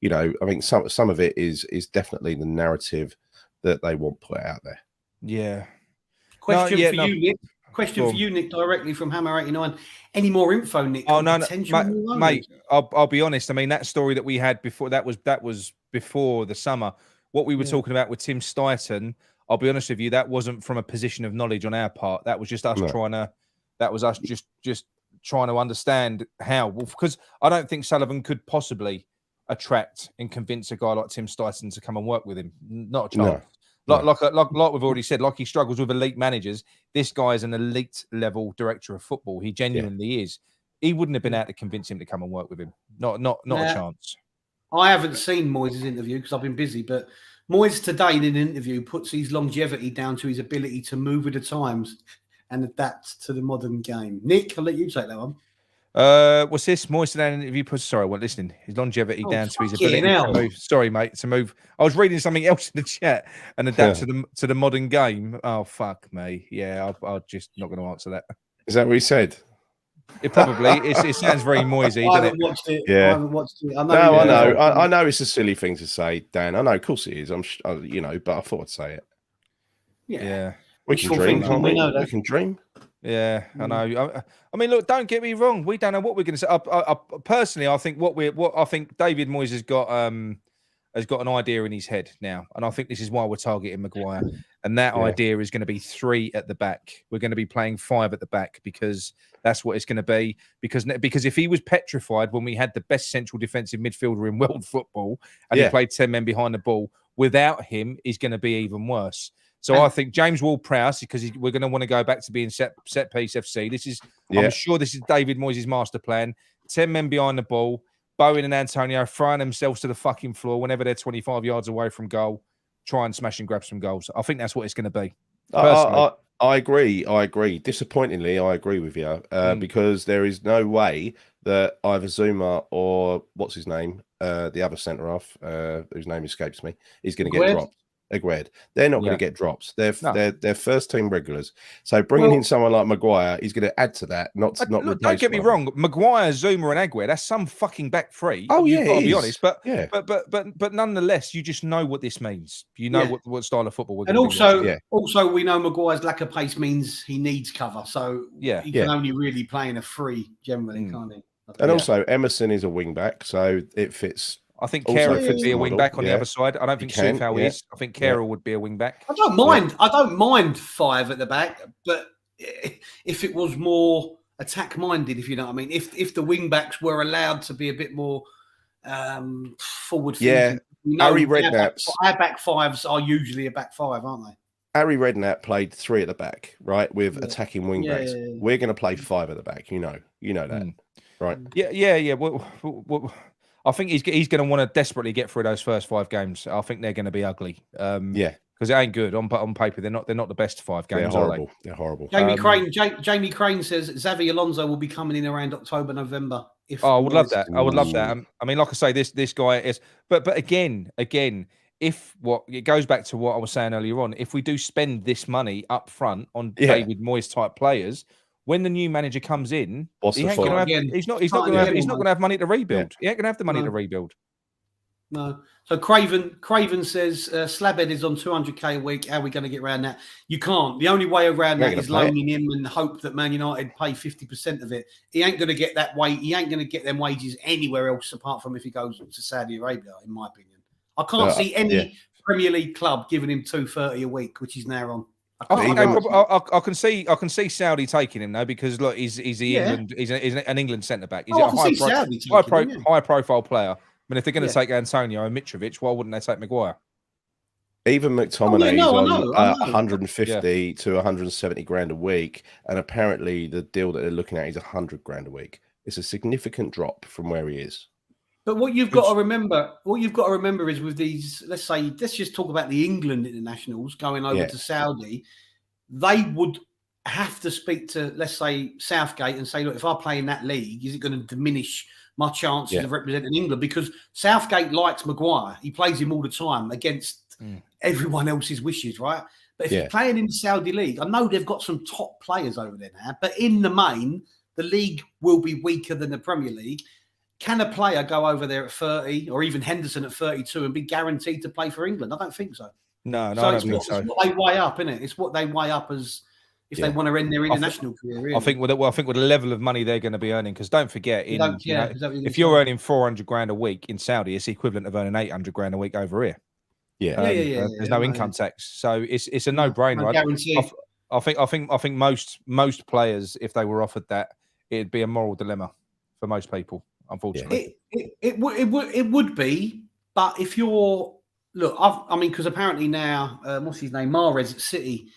think some of it is definitely the narrative that they want put out there. Yeah. Question for you, Nick. For you, Nick, directly from Hammer 89. Any more info, Nick? Oh no, mate. I'll be honest. I mean, that story that we had before that was before the summer. What we were talking about with Tim Steidten, I'll be honest with you, that wasn't from a position of knowledge on our part. That was just us trying to. That was us just trying to understand how. Well, because I don't think Sullivan could possibly attract and convince a guy like Tim Steidten to come and work with him. Not a chance. Like we've already said, like he struggles with elite managers. This guy is an elite level director of football. He genuinely is. He wouldn't have been able to convince him to come and work with him. Not a chance. I haven't seen Moyes' interview because I've been busy, but Moyes today in an interview puts his longevity down to his ability to move with the times and adapt to the modern game. Nick, I'll let you take that one. What's this? Moyes today in an interview. Sorry, I wasn't listening. His longevity down to his ability hell. to move. Sorry, mate, to move. I was reading something else in the chat and adapt to the modern game. Oh fuck me. Yeah, I'm just not going to answer that. Is that what he said? It probably. It sounds very Moisey, doesn't it? Watched it. Yeah. I haven't watched it. I know. I know it's a silly thing to say, Dan. I know, of course it is. But I thought I'd say it. Yeah. We can dream, can't we? We can dream. Yeah, I know. I mean, look, don't get me wrong. We don't know what we're going to say. I personally, I think I think David Moyes has got an idea in his head now, and I think this is why we're targeting Maguire. And that idea is going to be 3 at the back. We're going to be playing 5 at the back because that's what it's going to be. Because if he was petrified when we had the best central defensive midfielder in world football and he played 10 men behind the ball, without him, he's going to be even worse. So I think James Ward-Prowse, because we're going to want to go back to being set piece FC. This is, I'm sure this is David Moyes' master plan. 10 men behind the ball, Bowen and Antonio throwing themselves to the fucking floor whenever they're 25 yards away from goal, try and smash and grab some goals. I think that's what it's going to be. I agree. Disappointingly, I agree with you because there is no way that either Zuma or what's his name, the other centre half, whose name escapes me, is going to get dropped. Aguerd. They're not going to get drops. They're first team regulars. So bringing in someone like Maguire, he's going to add to that. Not replace. Don't get me wrong. Maguire, Zuma, and Aguerd. That's some fucking back three. Oh yeah, I'll be honest. But nonetheless, you just know what this means. You know what style of football we're going to be. And also, we know Maguire's lack of pace means he needs cover. So he can only really play in a free generally, can't he? And also, Emerson is a wing back, so it fits. I think Kara could be a wing back on the other side. I don't think Soufal is. I think Kara would be a wing back. I don't mind. I don't mind 5 at the back, but if it was more attack minded, if you know what I mean, if the wing backs were allowed to be a bit more forward thinking. Harry Redknapp. Our back 5s are usually a back 5, aren't they? Harry Redknapp played 3 at the back, right, with attacking wing backs. We're going to play 5 at the back. You know that, right? Yeah. Well, I think he's going to want to desperately get through those first 5 games. I think they're going to be ugly. Because it ain't good on paper. They're not the best 5 games. They're horrible. They're horrible. Jamie Crane says Xavi Alonso will be coming in around October, November. I would love that. I would love that. I mean, like I say, this guy is. But again, it goes back to what I was saying earlier on. If we do spend this money up front on David Moyes type players, when the new manager comes in, he's not going to have money to rebuild. He ain't going to have the money to rebuild. No. So Craven says Slabhead is on 200k a week. How are we going to get around that? You can't. The only way around that is loaning him and hope that Man United pay 50% of it. He ain't going to get that way. He ain't going to get them wages anywhere else apart from if he goes to Saudi Arabia, in my opinion. I can't see any Premier League club giving him $230 a week, which he's now on. I can see Saudi taking him though, because look, he's an England centre back. He's a high profile player. I mean, if they're going to take Antonio and Mitrovic, why wouldn't they take Maguire? Even McTominay's on 150 to 170 grand a week, and apparently the deal that they're looking at is 100 grand a week. It's a significant drop from where he is. But what you've got to remember is with these, let's just talk about the England internationals going over to Saudi, they would have to speak to, let's say, Southgate and say, look, if I play in that league, is it going to diminish my chances of representing England? Because Southgate likes Maguire. He plays him all the time against everyone else's wishes, right? But if you're playing in the Saudi league, I know they've got some top players over there now, but in the main, the league will be weaker than the Premier League. Can a player go over there at 30 or even Henderson at 32 and be guaranteed to play for England? I don't think so. No, I don't think so. It's what they weigh up, isn't it? It's what they weigh up as if they want to end their international career. Really. I think with the level of money they're going to be earning, because don't forget, if you're earning 400 grand a week in Saudi, it's the equivalent of earning 800 grand a week over here. There's no income tax, so it's a no-brainer. I think most players, if they were offered that, it'd be a moral dilemma for most people. Unfortunately, it would be, but if you're because apparently now, what's his name, Mahrez at City,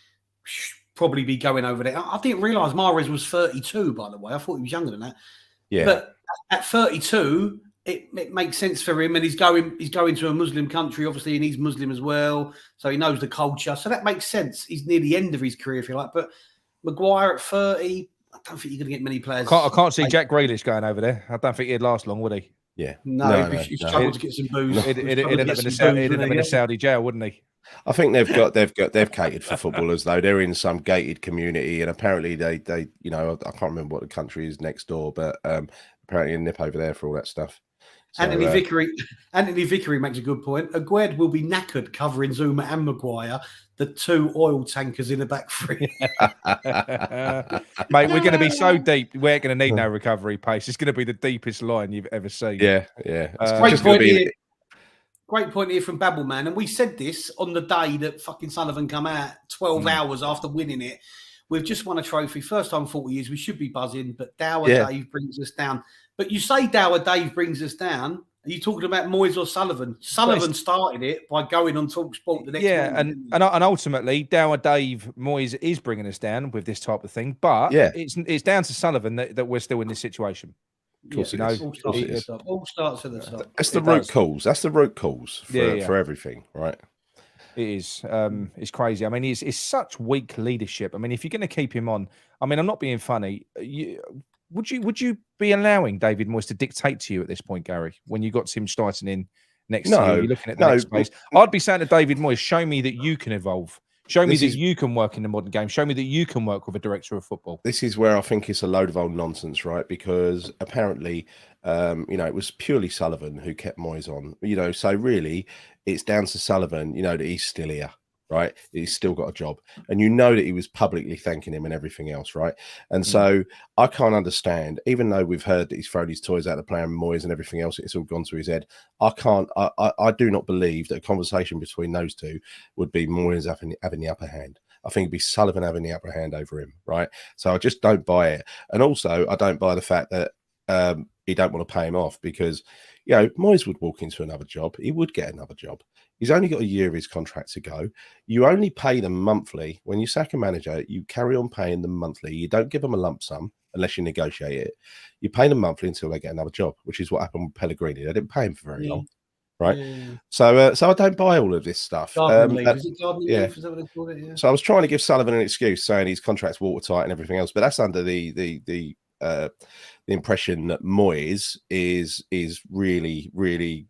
should probably be going over there. I didn't realise Mahrez was 32, by the way. I thought he was younger than that. Yeah, but at 32, it makes sense for him, and he's going to a Muslim country, obviously, and he's Muslim as well, so he knows the culture. So that makes sense. He's near the end of his career, if you like. But Maguire at 30, I don't think you're going to get many players. I can't see Jack Grealish going over there. I don't think he'd last long, would he? Yeah. No. He'd struggle to get some booze. He'd end up in a Saudi jail, wouldn't he? I think they've catered for footballers though. They're in some gated community, and apparently they I can't remember what the country is next door, but apparently they nip over there for all that stuff. So, Anthony Vickery makes a good point. Aguerd will be knackered covering Zuma and Maguire, the two oil tankers in the back three. Mate, we're going to be so deep. We're going to need no recovery pace. It's going to be the deepest line you've ever seen. Yeah. Great point here from Babbleman. And we said this on the day that fucking Sullivan come out, 12 hours after winning it. We've just won a trophy. First time in 40 years. We should be buzzing, but Dower Dave brings us down. But you say Dower Dave brings us down. Are you talking about Moyes or Sullivan? Sullivan started it by going on TalkSport the next morning. And ultimately, Dower Dave Moyes is bringing us down with this type of thing. But it's down to Sullivan that we're still in this situation. Of course, all starts at the top. That's the root cause. That's the root cause for everything, right? It is. It's crazy. I mean, it's such weak leadership. I mean, if you're going to keep him on, I mean, I'm not being funny. Would you be allowing David Moyes to dictate to you at this point, Gary, when you got Tim Steidten in next to you? You're looking at the next space. I'd be saying to David Moyes, show me that you can evolve. Show me that you can work in the modern game. Show me that you can work with a director of football. This is where I think it's a load of old nonsense, right? Because apparently, it was purely Sullivan who kept Moyes on. So really, it's down to Sullivan. That he's still here, right? He's still got a job, and that he was publicly thanking him and everything else, right? And so I can't understand, even though we've heard that he's thrown his toys out of the plan, Moyes and everything else, it's all gone to his head. I do not believe that a conversation between those two would be Moyes having the upper hand. I think it'd be Sullivan having the upper hand over him, right? So I just don't buy it. And also, I don't buy the fact that he don't want to pay him off, because Moyes would walk into another job. He would get another job. He's only got a year of his contract to go. You only pay them monthly. When you sack a manager, you carry on paying them monthly. You don't give them a lump sum unless you negotiate it. You pay them monthly until they get another job, which is what happened with Pellegrini. They didn't pay him for very long, right? Yeah. So I don't buy all of this stuff. So I was trying to give Sullivan an excuse, saying his contract's watertight and everything else, but that's under the impression that Moyes is really, really,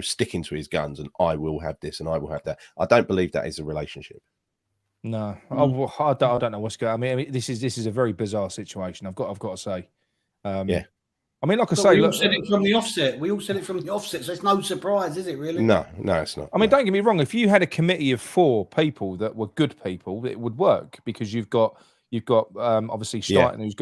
sticking to his guns, and I will have this and I will have that. I don't believe that is a relationship. No, I don't know what's going on. I mean, this is a very bizarre situation. I've got to say. I mean, like I say, we all said it from the offset. So it's no surprise, is it really? No, it's not. I mean, don't get me wrong. If you had a committee of 4 people that were good people, it would work, because you've got obviously Steidten, who's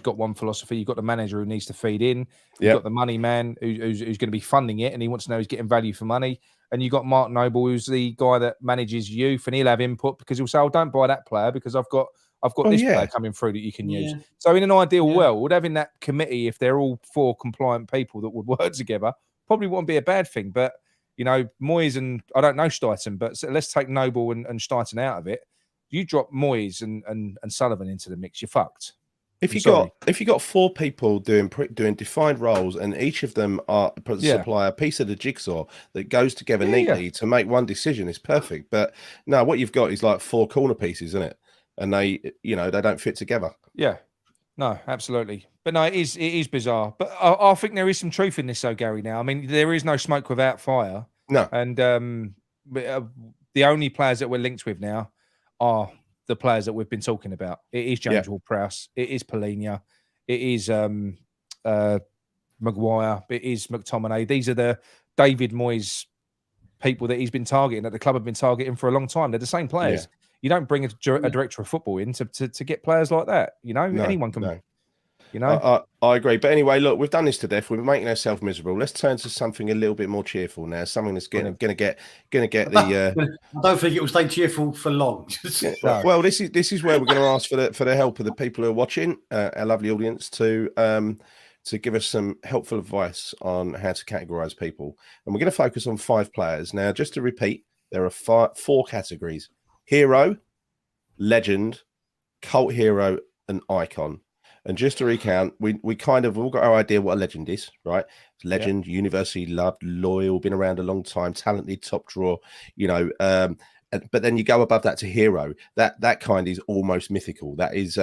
got one philosophy. You've got the manager who needs to feed in. You've got the money man who's going to be funding it, and he wants to know he's getting value for money. And you've got Mark Noble, who's the guy that manages youth, and he'll have input, because he'll say, "Oh, don't buy that player because I've got this player coming through that you can use." So in an ideal world, having that committee, if they're all 4 compliant people that would work together, probably wouldn't be a bad thing. But Moyes and I don't know Steidten, but let's take Noble and Steidten out of it. You drop Moyes and Sullivan into the mix, you're fucked. If you got 4 people doing defined roles, and each of them supply a piece of the jigsaw that goes together neatly to make one decision, it's perfect. But no, what you've got is like 4 corner pieces, isn't it? And they don't fit together. Yeah, no, absolutely. But no, it is bizarre. But I think there is some truth in this, though, Gary. Now, I mean, there is no smoke without fire. No, and the only players that we're linked with now are the players that we've been talking about. It is James Ward-Prowse. It is Polina. It is Maguire. It is McTominay. These are the David Moyes people that he's been targeting, that the club have been targeting for a long time. They're the same players. Yeah. You don't bring a director of football in to get players like that. Anyone can. I agree. But anyway, look, we've done this to death. We're making ourselves miserable. Let's turn to something a little bit more cheerful now. Something that's going to get the. I don't think it will stay cheerful for long. Well, this is where we're going to ask for the help of the people who are watching, our lovely audience, to give us some helpful advice on how to categorize people. And we're going to focus on 5 players. Now, just to repeat, there are 4 categories: hero, legend, cult hero, and icon. And just to recount, we kind of all got our idea what a legend is, right? Legend, university loved, loyal, been around a long time, talented, top drawer, you know. But then you go above that to hero. That kind is almost mythical. That is,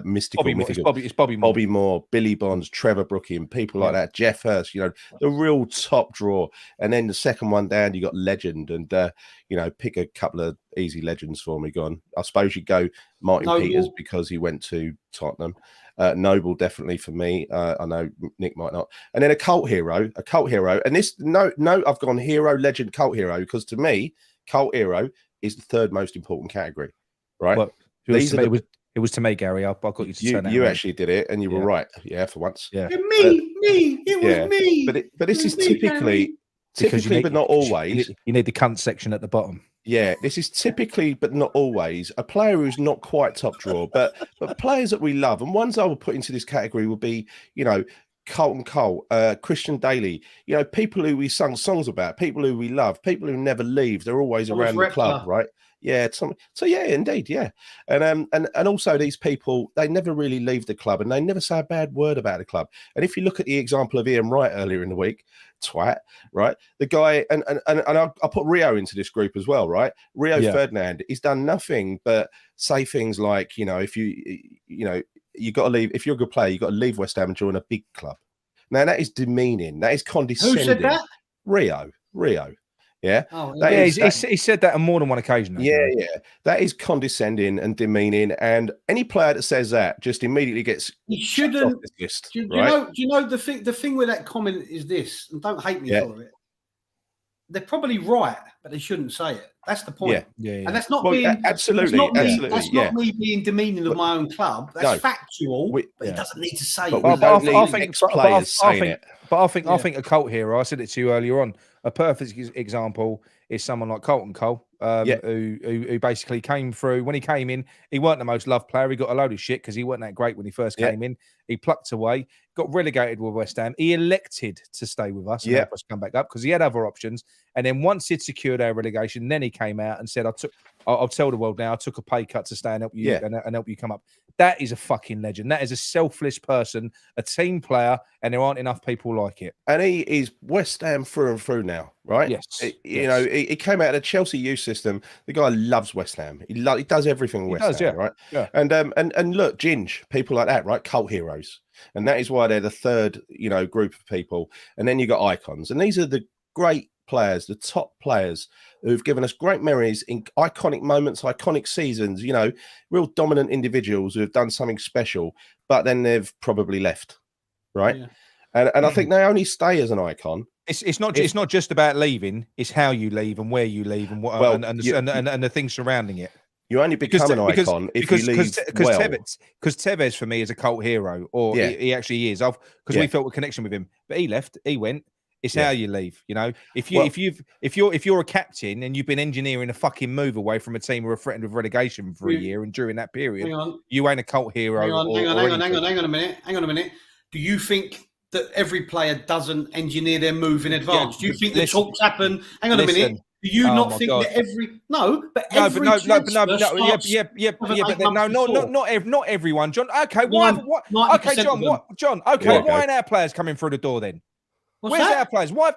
mystical. Mythical. It's Bobby Moore, Billy Bonds, Trevor Brooking, people like that. Jeff Hurst, you know, the real top draw. And then the second one down, you got legend, and pick a couple of easy legends for me. Go on. I suppose you go Martin Peters because he went to Tottenham. Noble definitely for me. I know Nick might not. And then a cult hero. And this I've gone hero, legend, cult hero, because to me, cult hero is the third most important category, right? Well, it was to me, Gary. I got you to turn that. You actually did it, and you were right. Yeah, for once. Yeah, it was me. But this is typically, but not always. You need the cunt section at the bottom. Yeah, this is typically, but not always, a player who's not quite top draw, but players that we love, and ones I would put into this category would be, Carlton Cole, Christian Daly, people who we sung songs about, people who we love, people who never leave. They're always around the club, right? Yeah. So yeah, indeed, yeah. And also these people, they never really leave the club, and they never say a bad word about the club. And if you look at the example of Ian Wright earlier in the week, twat, right? The guy, and I put Rio into this group as well, right? Rio Ferdinand, he's done nothing but say things like, if you got to leave. If you're a good player, you got to leave West Ham and join a big club. Now that is demeaning. That is condescending. Who said that? Rio. Yeah. Oh, he said that on more than one occasion. Yeah. That is condescending and demeaning. And any player that says that just immediately gets. He shouldn't. Off this list, do right? you know the thing with that comment is this, and don't hate me for it. They're probably right, but they shouldn't say it. That's the point. Yeah. And that's not being absolutely. That's not me being demeaning of my own club. That's factual, but he doesn't need to say it. But I think a cult hero. I said it to you earlier on. A perfect example is someone like Carlton Cole, who basically came through. When he came in, he weren't the most loved player. He got a load of shit because he weren't that great when he first came in. He plucked away, got relegated with West Ham. He elected to stay with us and help us come back up because he had other options. And then once he'd secured our relegation, then he came out and said, I'll tell the world now, I took a pay cut to stay and help you and help you come up. That is a fucking legend. That is a selfless person, a team player, and there aren't enough people like it. And he is West Ham through and through now, right? Yes. He came out of the Chelsea youth system. The guy loves West Ham. He does everything with West Ham, right? Yeah. And look, Ginge, people like that, right? Cult heroes. And that is why they're the third, group of people. And then you got icons. And these are the great players, the top players who've given us great memories in iconic moments, iconic seasons, real dominant individuals who have done something special, but then they've probably left, right? Yeah. And I think they only stay as an icon. It's not just about leaving, it's how you leave and where you leave and what and the things surrounding it. You only become an icon if you leave well. Because Tevez for me is a cult hero, or he actually is. Because we felt a connection with him, but he left, he went. It's how you leave, If you're a captain and you've been engineering a fucking move away from a team who are threatened with relegation for a year, and during that period, you ain't a cult hero. Hang on a minute. Do you think that every player doesn't engineer their move in advance? Do you think the talks happen? Hang on a minute. Do you not think that every not everyone, John. Okay, why aren't our players coming through the door then? Where's our players? Why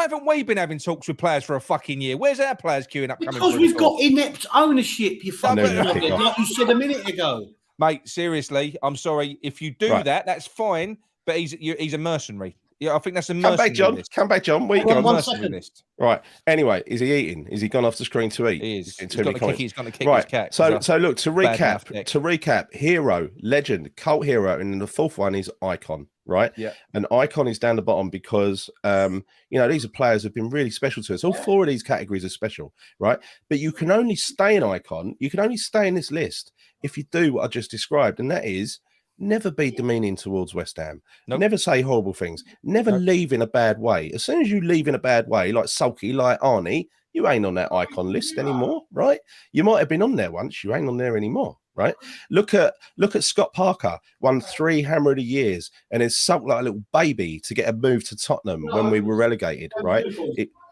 haven't we been having talks with players for a fucking year? Where's our players queuing up? Because we've got inept ownership, you fucking like you said a minute ago. Mate, seriously, I'm sorry. If you do that, that's fine. But he's a mercenary. Yeah, I think that's a mercenary. Come back, John. Where you going? List. Right. Anyway, is he eating? Is he gone off the screen to eat? He is. He's going to kick right. his cat. So look, to recap, hero, legend, cult hero, and then the fourth one is icon. Right. Yeah. And icon is down the bottom because these are players who've been really special to us. All four of these categories are special, right? But you can only stay an icon. You can only stay in this list if you do what I just described, and that is never be demeaning towards West Ham. Nope. Never say horrible things. Never leave in a bad way. As soon as you leave in a bad way, like sulky, like Arnie, you ain't on that icon list anymore, right? You might have been on there once. You ain't on there anymore. Right, look at Scott Parker, won 3 Hammer of the Years, and is sulked like a little baby to get a move to Tottenham when we were relegated. Right,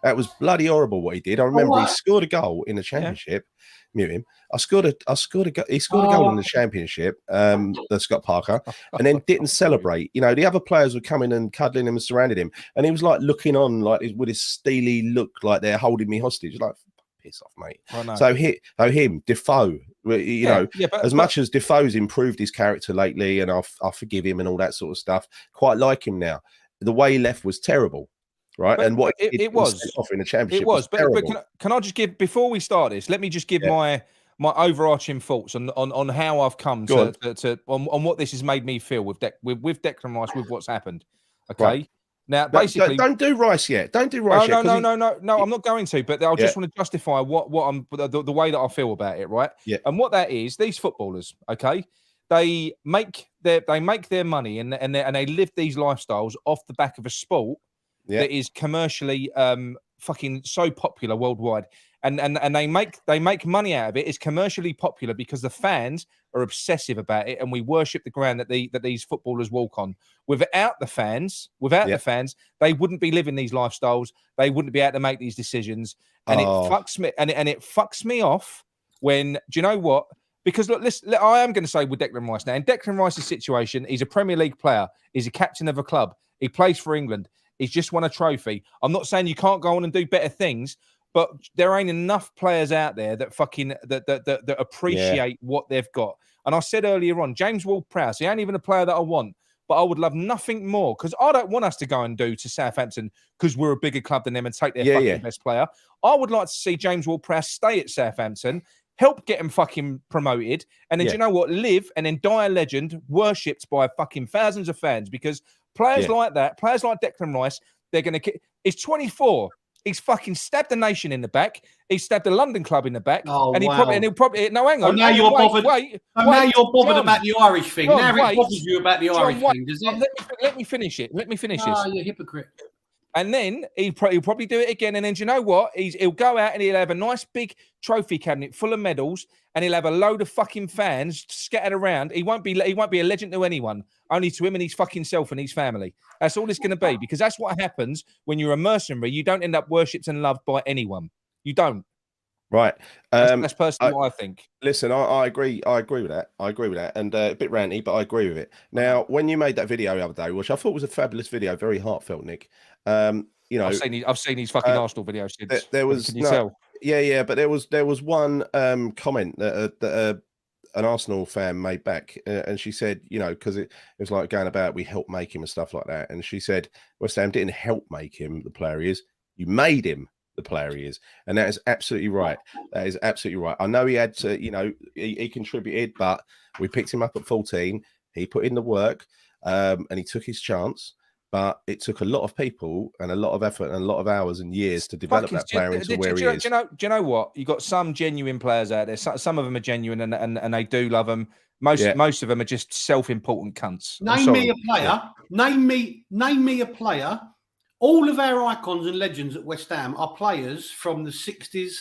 that was bloody horrible what he did. I remember he scored a goal in the Championship, Mute him. He scored a goal in the championship, Scott Parker, and then didn't celebrate. You know, the other players were coming and cuddling him and surrounding him, and he was like looking on, like with his steely look, like they're holding me hostage. Like, piss off, mate. So him, Defoe. You know, much as Defoe's improved his character lately, and I forgive him and all that sort of stuff. Quite like him now. The way he left was terrible. Right, and what it was off in the championship. It was, but can I just give, before we start this? Let me just give my overarching thoughts on how I've come to what this has made me feel with Declan Rice, with what's happened. Okay, right. Now basically, don't do Rice yet. Don't do Rice yet. No. I'm not going to, but I just want to justify what I'm the way that I feel about it. Right, and what that is, these footballers, okay. They make their money and they live these lifestyles off the back of a sport that is commercially fucking so popular worldwide, and they make money out of it. It's commercially popular because the fans are obsessive about it, and we worship the ground that these footballers walk on. Without the fans, they wouldn't be living these lifestyles. They wouldn't be able to make these decisions, and it fucks me. And it fucks me off when, do you know what? Because look, I am going to say with Declan Rice now. In Declan Rice's situation, he's a Premier League player. He's a captain of a club. He plays for England. He's just won a trophy. I'm not saying you can't go on and do better things, but there ain't enough players out there that that appreciate what they've got. And I said earlier on, James Ward-Prowse, he ain't even a player that I want, but I would love nothing more, because I don't want us to go and do to Southampton because we're a bigger club than them and take their fucking best player. I would like to see James Ward-Prowse stay at Southampton, help get him fucking promoted, and then do you know what? Live and then die a legend, worshipped by fucking thousands of fans, because players like that, players like Declan Rice, they're going to... He's 24. He's fucking stabbed the nation in the back. He stabbed the London club in the back. Oh, and he'll probably... No, hang on. Now you're bothered. Now you're bothered about the Irish thing. John, now it bothers you about the Irish thing, does it? Let me finish it. Let me finish this. Oh, you're a hypocrite. And then he'll probably do it again. And then do you know what? He'll go out and he'll have a nice big trophy cabinet full of medals, and he'll have a load of fucking fans scattered around. He won't be a legend to anyone, only to him and his fucking self and his family. That's all it's going to be, because that's what happens when you're a mercenary. You don't end up worshipped and loved by anyone. You don't. Right. That's personally what I think. Listen, I agree. I agree with that. And a bit ranty, but I agree with it. Now, when you made that video the other day, which I thought was a fabulous video, very heartfelt, Nick. You know, I've seen his fucking Arsenal videos since. There was Can you tell? Yeah, but there was one comment that an Arsenal fan made back, and she said, you know, because it was like going about we helped make him and stuff like that, and she said West Ham didn't help make him the player he is. You made him the player he is, and that is absolutely right. That is absolutely right. I know he had to, you know, he contributed, but we picked him up at 14. He put in the work, and he took his chance. But it took a lot of people and a lot of effort and a lot of hours and years to develop that player into where he is. Do you know what? You got some genuine players out there. Some of them are genuine and they do love them. Most of them are just self-important cunts. Name me a player. Name me a player. All of our icons and legends at West Ham are players from the 60s,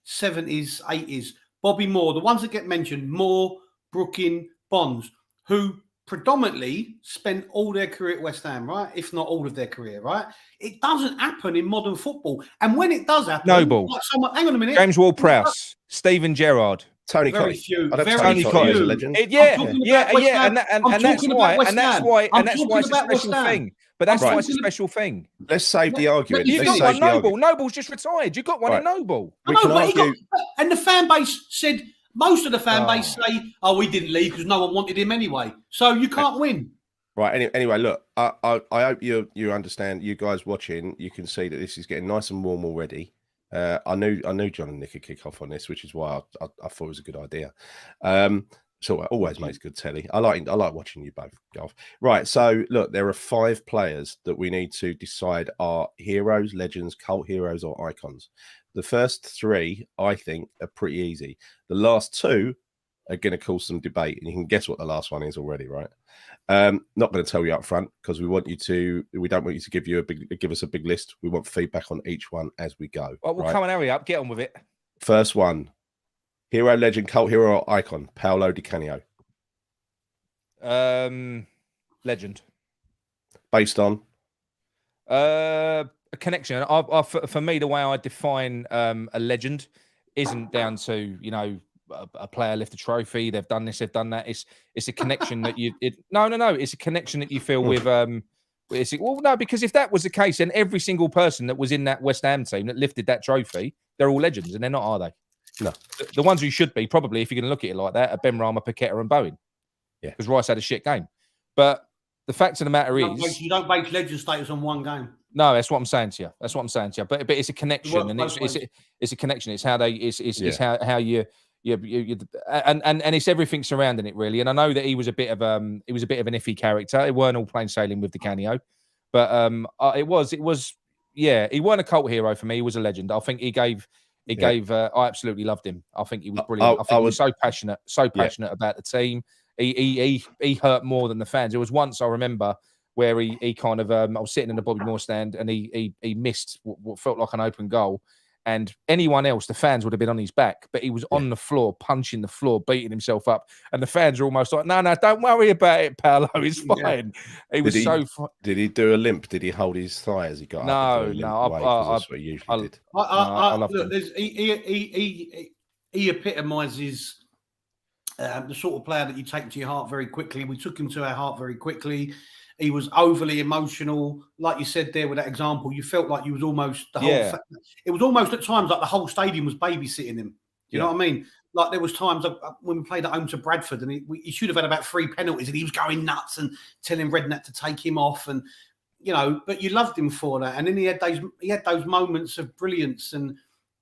70s, 80s. Bobby Moore, the ones that get mentioned, Moore, Brooking, Bonds, who predominantly spent all their career at West Ham, right? If not all of their career, right? It doesn't happen in modern football. And when it does happen... Noble. Like hang on a minute. James Ward-Prowse, Steven Gerrard. Tony very Cotty. Few, Tony Cotty is a legend. And that's why it's a special thing. But that's why it's a special thing. Let's save the argument. You've got one Noble. Noble's just retired. You've got one in Noble. And the fan base said... Most of the fan base say, "Oh, we didn't leave because no one wanted him anyway." So you can't win. Right. Anyway, look, I hope you understand. You guys watching, you can see that this is getting nice and warm already. I knew John and Nick would kick off on this, which is why I thought it was a good idea. So it always makes good telly. I like watching you both go off. Right. So look, there are 5 players that we need to decide are heroes, legends, cult heroes, or icons. The first 3, I think, are pretty easy. The last 2 are going to cause some debate, and you can guess what the last one is already, right? Not going to tell you up front because we don't want you to give us a big list. We want feedback on each one as we go. Well, we'll come and hurry up. Get on with it. First one: hero, legend, cult hero, or icon. Paolo Di Canio. Legend. Based on. A connection. For me, the way I define a legend isn't down to, you know, a player lift a trophy, they've done this, they've done that. It's a connection that you. No. It's a connection that you feel with. No, because if that was the case, then every single person that was in that West Ham team that lifted that trophy, they're all legends, and they're not, are they? No. The ones who should be, probably, if you're going to look at it like that, are Benrahma, Paqueta, and Bowen. Yeah, because Rice had a shit game. But the fact of the matter is, you don't base legend status on one game. No, that's what I'm saying to you. But it's a connection, and it's a connection. It's how they it's how you and it's everything surrounding it, really. And I know that he was a bit of an iffy character. It weren't all plain sailing with Di Canio, but it was he weren't a cult hero for me. He was a legend. I think he gave. I absolutely loved him. I think he was brilliant. I think he was so passionate about the team. He hurt more than the fans. There was once I remember where he kind of I was sitting in the Bobby Moore stand and he missed what felt like an open goal. And anyone else, the fans would have been on his back, but he was on the floor, punching the floor, beating himself up. And the fans are almost like, no, don't worry about it, Paolo. It's fine. Did he do a limp? Did he hold his thigh as he got up? That's what he usually did. Look, he epitomises the sort of player that you take to your heart very quickly. We took him to our heart very quickly. He was overly emotional, like you said there with that example. You felt like you was almost it was almost at times like the whole stadium was babysitting him. You know what I mean? Like there was times when we played at home to Bradford, and he should have had about 3 penalties, and he was going nuts and telling Redknapp to take him off, and but you loved him for that. And then he had those moments of brilliance, and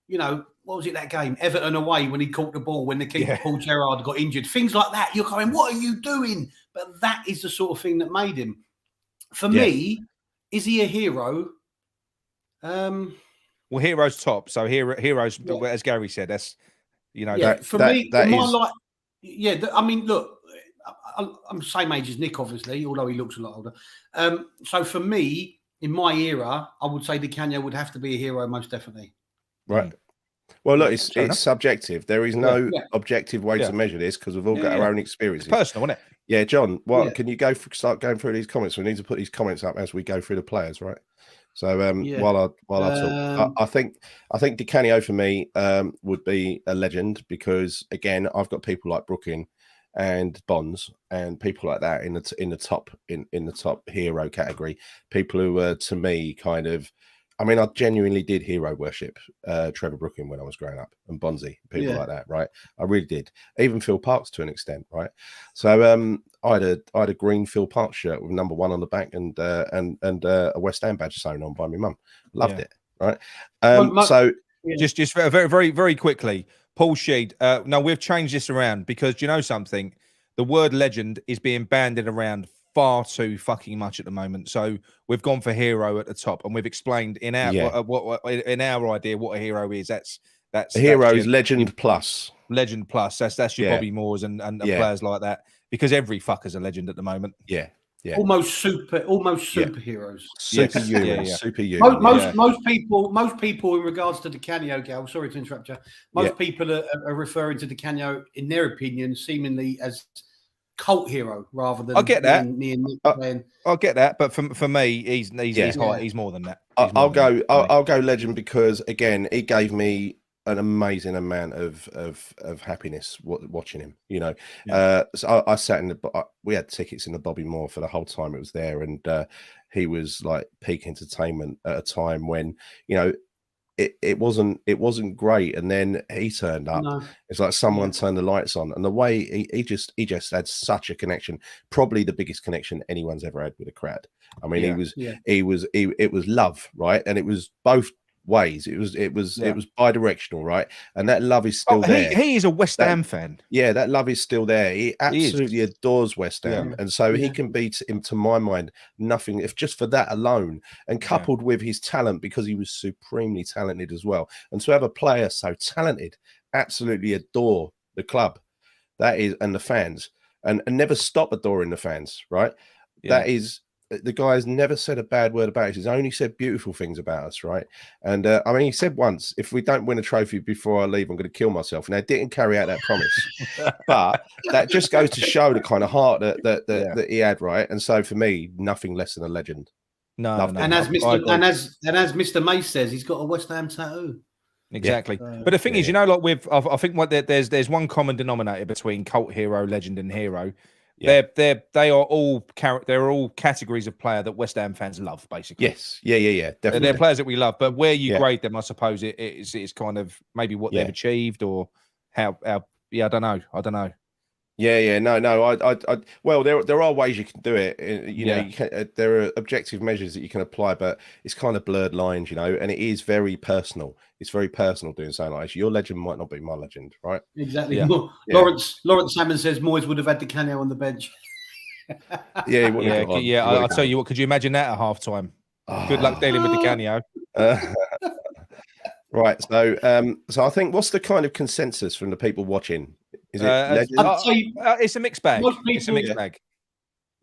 what was it, that game Everton away when he caught the ball when the keeper Paul Gerrard got injured, things like that. You're going, what are you doing? But that is the sort of thing that made him. For me, is he a hero? Well, hero's top. So heroes, as Gary said, that's I mean, look, I'm the same age as Nick, obviously, although he looks a lot older. So for me, in my era, I would say Di Canio would have to be a hero, most definitely. Right. Well, look, it's subjective. There is no objective way to measure this because we've all got our own experiences. It's personal, isn't it? Yeah, John. Can you start going through these comments? We need to put these comments up as we go through the players, right? So while I talk, I think Di Canio for me would be a legend because again, I've got people like Brooking and Bonds and people like that in the top hero category. People who were to me kind of. I mean, I genuinely did hero worship Trevor Brooking when I was growing up, and Bonzi, people like that, right? I really did. Even Phil Parkes to an extent, right? So I had a green Phil Parkes shirt with number 1 on the back and a West Ham badge sewn on by my mum. Loved it, right? Just very, very, very quickly, Paul Sheed. No, we've changed this around because do you know something? The word legend is being banded around far too fucking much at the moment. So we've gone for hero at the top, and we've explained in our in our idea what a hero is. That's a hero is legend plus. Legend plus. That's your Bobby Moores and players like that. Because every fucker's a legend at the moment. Yeah. Yeah. Almost superheroes. Superhuman. Most people in regards to Di Canio, Gal, sorry to interrupt you. Most people are referring to Di Canio, in their opinion, seemingly as cult hero rather than. I get that. I get that, but for me, he's more than that. I'll go legend because again, he gave me an amazing amount of happiness watching him. So I sat we had tickets in the Bobby Moore for the whole time it was there, and he was like peak entertainment at a time when it wasn't great, and then he turned up. No. It's like someone turned the lights on, and the way he just had such a connection, probably the biggest connection anyone's ever had with a crowd. I mean, it was love, right? And it was both ways. It was bi-directional, right? And that love is still there. He is a West Ham fan. Yeah, that love is still there. He absolutely adores West Ham, and so he can be, to my mind, nothing if just for that alone, and coupled with his talent, because he was supremely talented as well. And to have a player so talented, absolutely adore the club, that is, and the fans, and never stop adoring the fans, right? That is. The guy has never said a bad word about us. He's only said beautiful things about us, right? And I mean, he said once, if we don't win a trophy before I leave, I'm going to kill myself. And I didn't carry out that promise. But that just goes to show the kind of heart that he had, right? And so for me, nothing less than a legend. And as Mr. Mace says, he's got a West Ham tattoo. Exactly. But the thing is, like I think there's one common denominator between cult hero, legend, and hero. Yeah. They are all categories of player that West Ham fans love, basically. Yes. Yeah. Definitely. They're players that we love. But where you grade them, I suppose it's kind of maybe what they've achieved or how. Yeah, I don't know. Yeah. No. Well, there are ways you can do it. You know, there are objective measures that you can apply, but it's kind of blurred lines, you know, and it is very personal. It's very personal doing something like this. Your legend might not be my legend, right? Exactly. Yeah. Lawrence Salmon says Moyes would have had Di Canio on the bench. I'll tell you what. Could you imagine that at halftime? Good luck dealing with Di Canio. Right. So I think what's the kind of consensus from the people watching? Is it legend? It's a mixed bag. It's a mixed bag.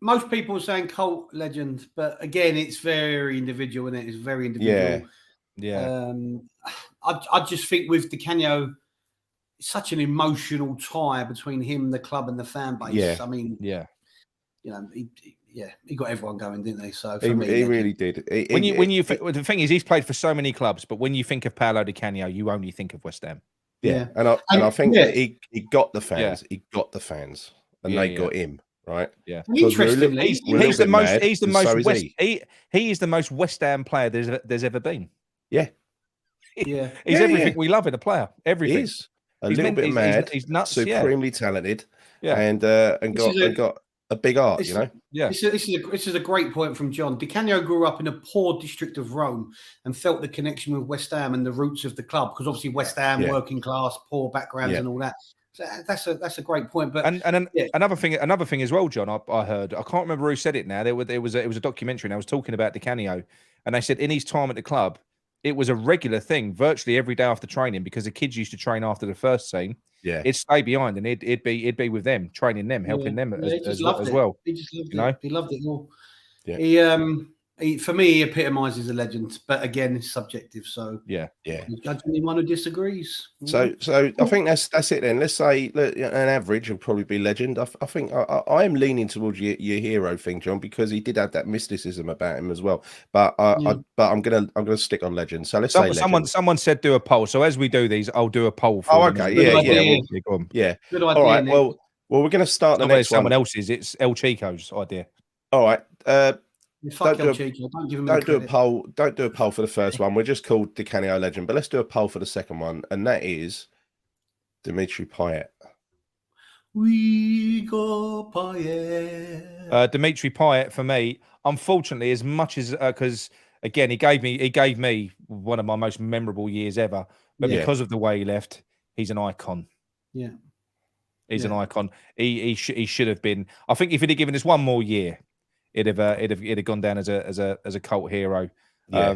Most people are saying cult legend, but again, it's very individual, and it's very individual. Yeah. I just think with Di Canio, it's such an emotional tie between him, the club, and the fan base. Yeah. I mean, you know, he got everyone going, didn't he? So for he me, really did. The thing is, he's played for so many clubs, but when you think of Paolo Di Canio, you only think of West Ham. Yeah. And I think that he got the fans. He got the fans, and they got him. Right. Yeah. Interestingly, he's the most West Ham player there's ever been. Yeah. He's everything we love in a player. Everything. He's a little bit mad. He's nuts. Supremely talented. Yeah. And got a big heart. You know. Yeah. This is a great point from John. Di Canio grew up in a poor district of Rome and felt the connection with West Ham and the roots of the club, because obviously West Ham, working class, poor backgrounds, and all that. So that's a great point. But another thing as well, John. I heard, I can't remember who said it now. It was a documentary, and I was talking about Di Canio, and they said in his time at the club, it was a regular thing, virtually every day after training, because the kids used to train after the first team. Yeah, it'd stay behind, and it'd be with them, training them, helping them as well. He just loved it. He loved it all. Yeah. He, for me, he epitomises a legend, but again, it's subjective. So yeah, judge anyone who disagrees. So I think that's it then. Let's say an average will probably be legend. I think I am leaning towards your hero thing, John, because he did have that mysticism about him as well. But I'm gonna stick on legend. So let's say someone said do a poll. So as we do these, I'll do a poll. For okay, yeah. Good idea. All right. Well, we're gonna start the next one. Someone else's. It's El Chico's idea. All right. Don't do a poll. Don't do a poll for the first one. We're just called Di Canio legend, but let's do a poll for the second one, and that is Dimitri Payet. We got Payet. Dimitri Payet for me, unfortunately, as much as because again he gave me one of my most memorable years ever, but because of the way he left, he's an icon. Yeah, he's an icon. He should have been. I think if he'd have given us one more year, it'd have gone down as a cult hero. Yeah.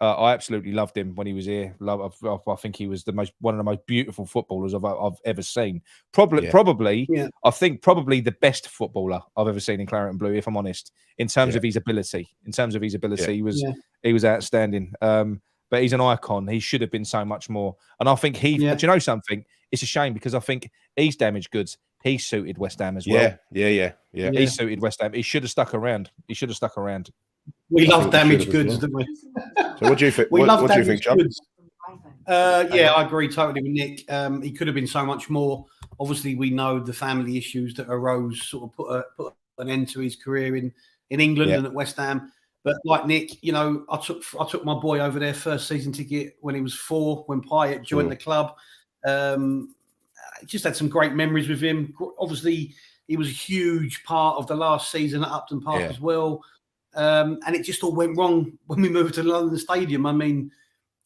I absolutely loved him when he was here. I think he was one of the most beautiful footballers I've ever seen. Probably, I think probably the best footballer I've ever seen in Claret and Blue, if I'm honest, in terms of his ability. He was outstanding. But he's an icon. He should have been so much more. And I think do you know something? It's a shame because I think he's damaged goods. He suited West Ham as well. Yeah. He suited West Ham. He should have stuck around. We love damaged goods, don't we? So what do you think? What do you think, John? I agree totally with Nick. He could have been so much more. Obviously, we know the family issues that arose sort of put an end to his career in England and at West Ham. But like Nick, you know, I took my boy over there first season ticket when he was 4, when Payet joined the club. Just had some great memories with him. Obviously, he was a huge part of the last season at Upton Park as well. And it just all went wrong when we moved to London Stadium. I mean,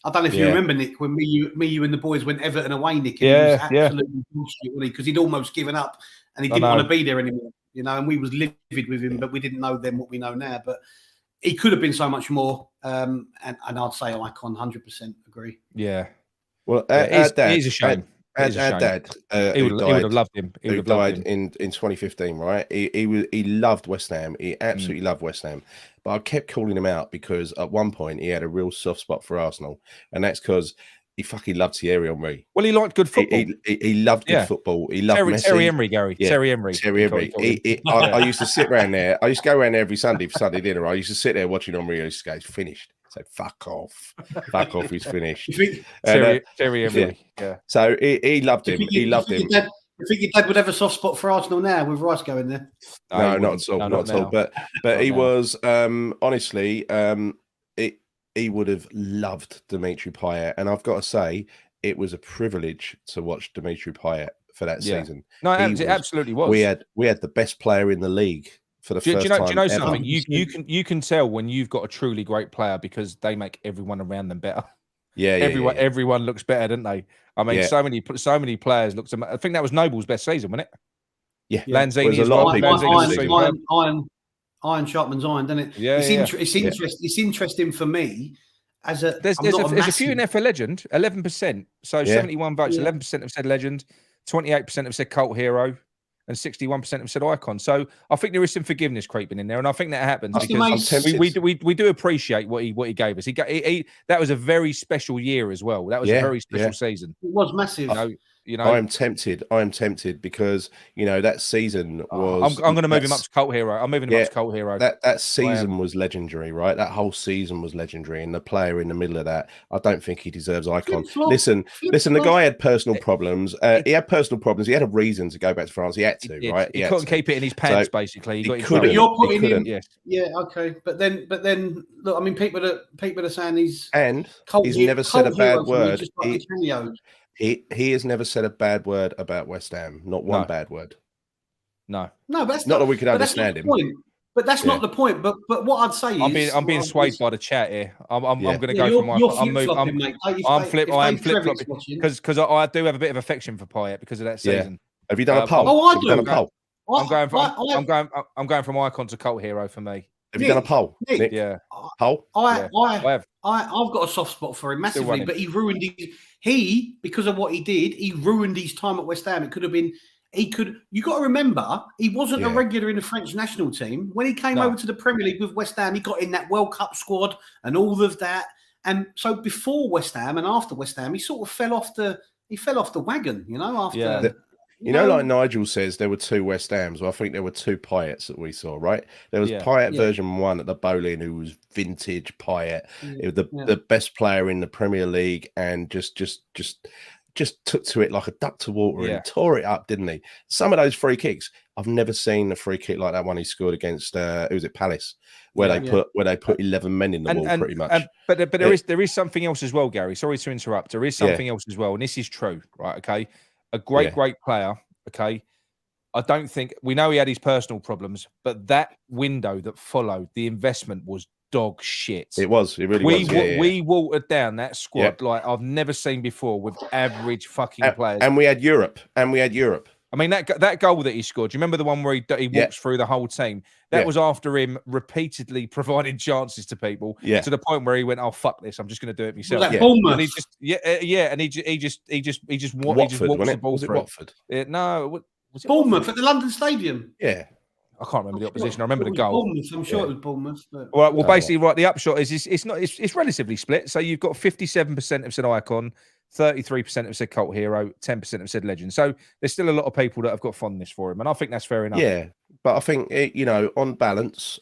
I don't know if you remember, Nick, when me, you and the boys went Everton away, Nick. And he was absolutely bullshit, because he'd almost given up and he didn't want to be there anymore. You know, and we was livid with him, but we didn't know then what we know now. But he could have been so much more. And I'd say icon, 100% agree. Yeah. Well, it is a shame. Our dad, he would have loved him. He died in 2015, right? He loved West Ham. He absolutely loved West Ham. But I kept calling him out because at one point he had a real soft spot for Arsenal, and that's because he fucking loved Thierry Henry. Well, he liked good football. He loved good football. He loved Messi. Thierry Henry, Gary. Yeah. Thierry Henry. I used to sit around there. I used to go around there every Sunday for Sunday dinner. I used to sit there watching Henry. I used to go, "It's finished. So fuck off. Fuck off, he's finished. Terry Emery. Yeah. So he loved him. He loved him. You think your dad would have a soft spot for Arsenal now with Rice going there? No, not at all. No, not at all. But he was honestly, he would have loved Dimitri Payet, and I've got to say, it was a privilege to watch Dimitri Payet for that season. No, it absolutely was. We had the best player in the league for the first time. Do you know ever. something? You can tell when you've got a truly great player because they make everyone around them better. Yeah, everyone looks better, don't they? I mean, so many players looked. I think that was Noble's best season, wasn't it? Yeah, Lanzini. A lot of people. Iron sharpens iron, doesn't it? Yeah, it's interesting for me. There's a few in there for legend, 11%. So 71 votes, 11% have said legend, 28% have said cult hero, and 61% have said icon. So I think there is some forgiveness creeping in there, and I think that happens because we do appreciate what he gave us. That was a very special year as well. That was a very special season. It was massive. You know, I am tempted because that season was. I'm going to move him up to cult hero. I'm moving him up to cult hero. That season was legendary, right? That whole season was legendary, and the player in the middle of that, I don't think he deserves icon. Listen. The guy had personal problems. He had personal problems. He had a reason to go back to France. He had to, right? He couldn't keep it in his pants. Basically, he couldn't. You're putting him. Yeah, okay, but then, look. I mean, people are saying he's never said a bad word. He has never said a bad word about West Ham. Not one bad word. No, but that's not that we could understand him. But that's not the point. But what I'd say is, I'm being swayed by the chat here. I'm going to go for my. I'm flip flopping because I do have a bit of affection for Payet because of that season. Have you done a poll? Oh, I do. I'm going from icon to cult hero for me. Have you done a poll? Nick, yeah. Poll? I've got a soft spot for him massively, but he ruined because of what he did, he ruined his time at West Ham. It could have been, you got to remember, he wasn't a regular in the French national team. When he came over to the Premier League with West Ham, he got in that World Cup squad and all of that. And so before West Ham and after West Ham, he sort of fell off the wagon, after... like Nigel says, there were two West Hams. Well, I think there were two Payets that we saw, right? There was Payet version 1 at the Bowling, who was vintage Payet. It was the best player in the Premier League, and just took to it like a duck to water and tore it up, didn't he? Some of those free kicks, I've never seen a free kick like that one he scored against who was it, Palace, where they put 11 men in the wall, pretty much. But there is something else as well, Gary. Sorry to interrupt. There is something else as well, and this is true, right? Okay. A great player, okay? I don't think... We know he had his personal problems, but that window that followed, the investment was dog shit. It was. It really was. We watered down that squad like I've never seen before with average fucking players. And we had Europe. I mean, that goal that he scored, do you remember the one where he walks through the whole team? That was after him repeatedly providing chances to people to the point where he went, "Oh fuck this! I'm just going to do it myself." Was that Bournemouth? And he just walks the ball through. Watford? No, was it Bournemouth at the London Stadium? Yeah, I can't remember the opposition. I remember the goal. Bournemouth. I'm sure it was Bournemouth. But... Well, basically, right. The upshot is it's relatively split. So you've got 57% have said icon, 33% have said cult hero, 10% have said legend. So there's still a lot of people that have got fondness for him, and I think that's fair enough. Yeah, but I think on balance,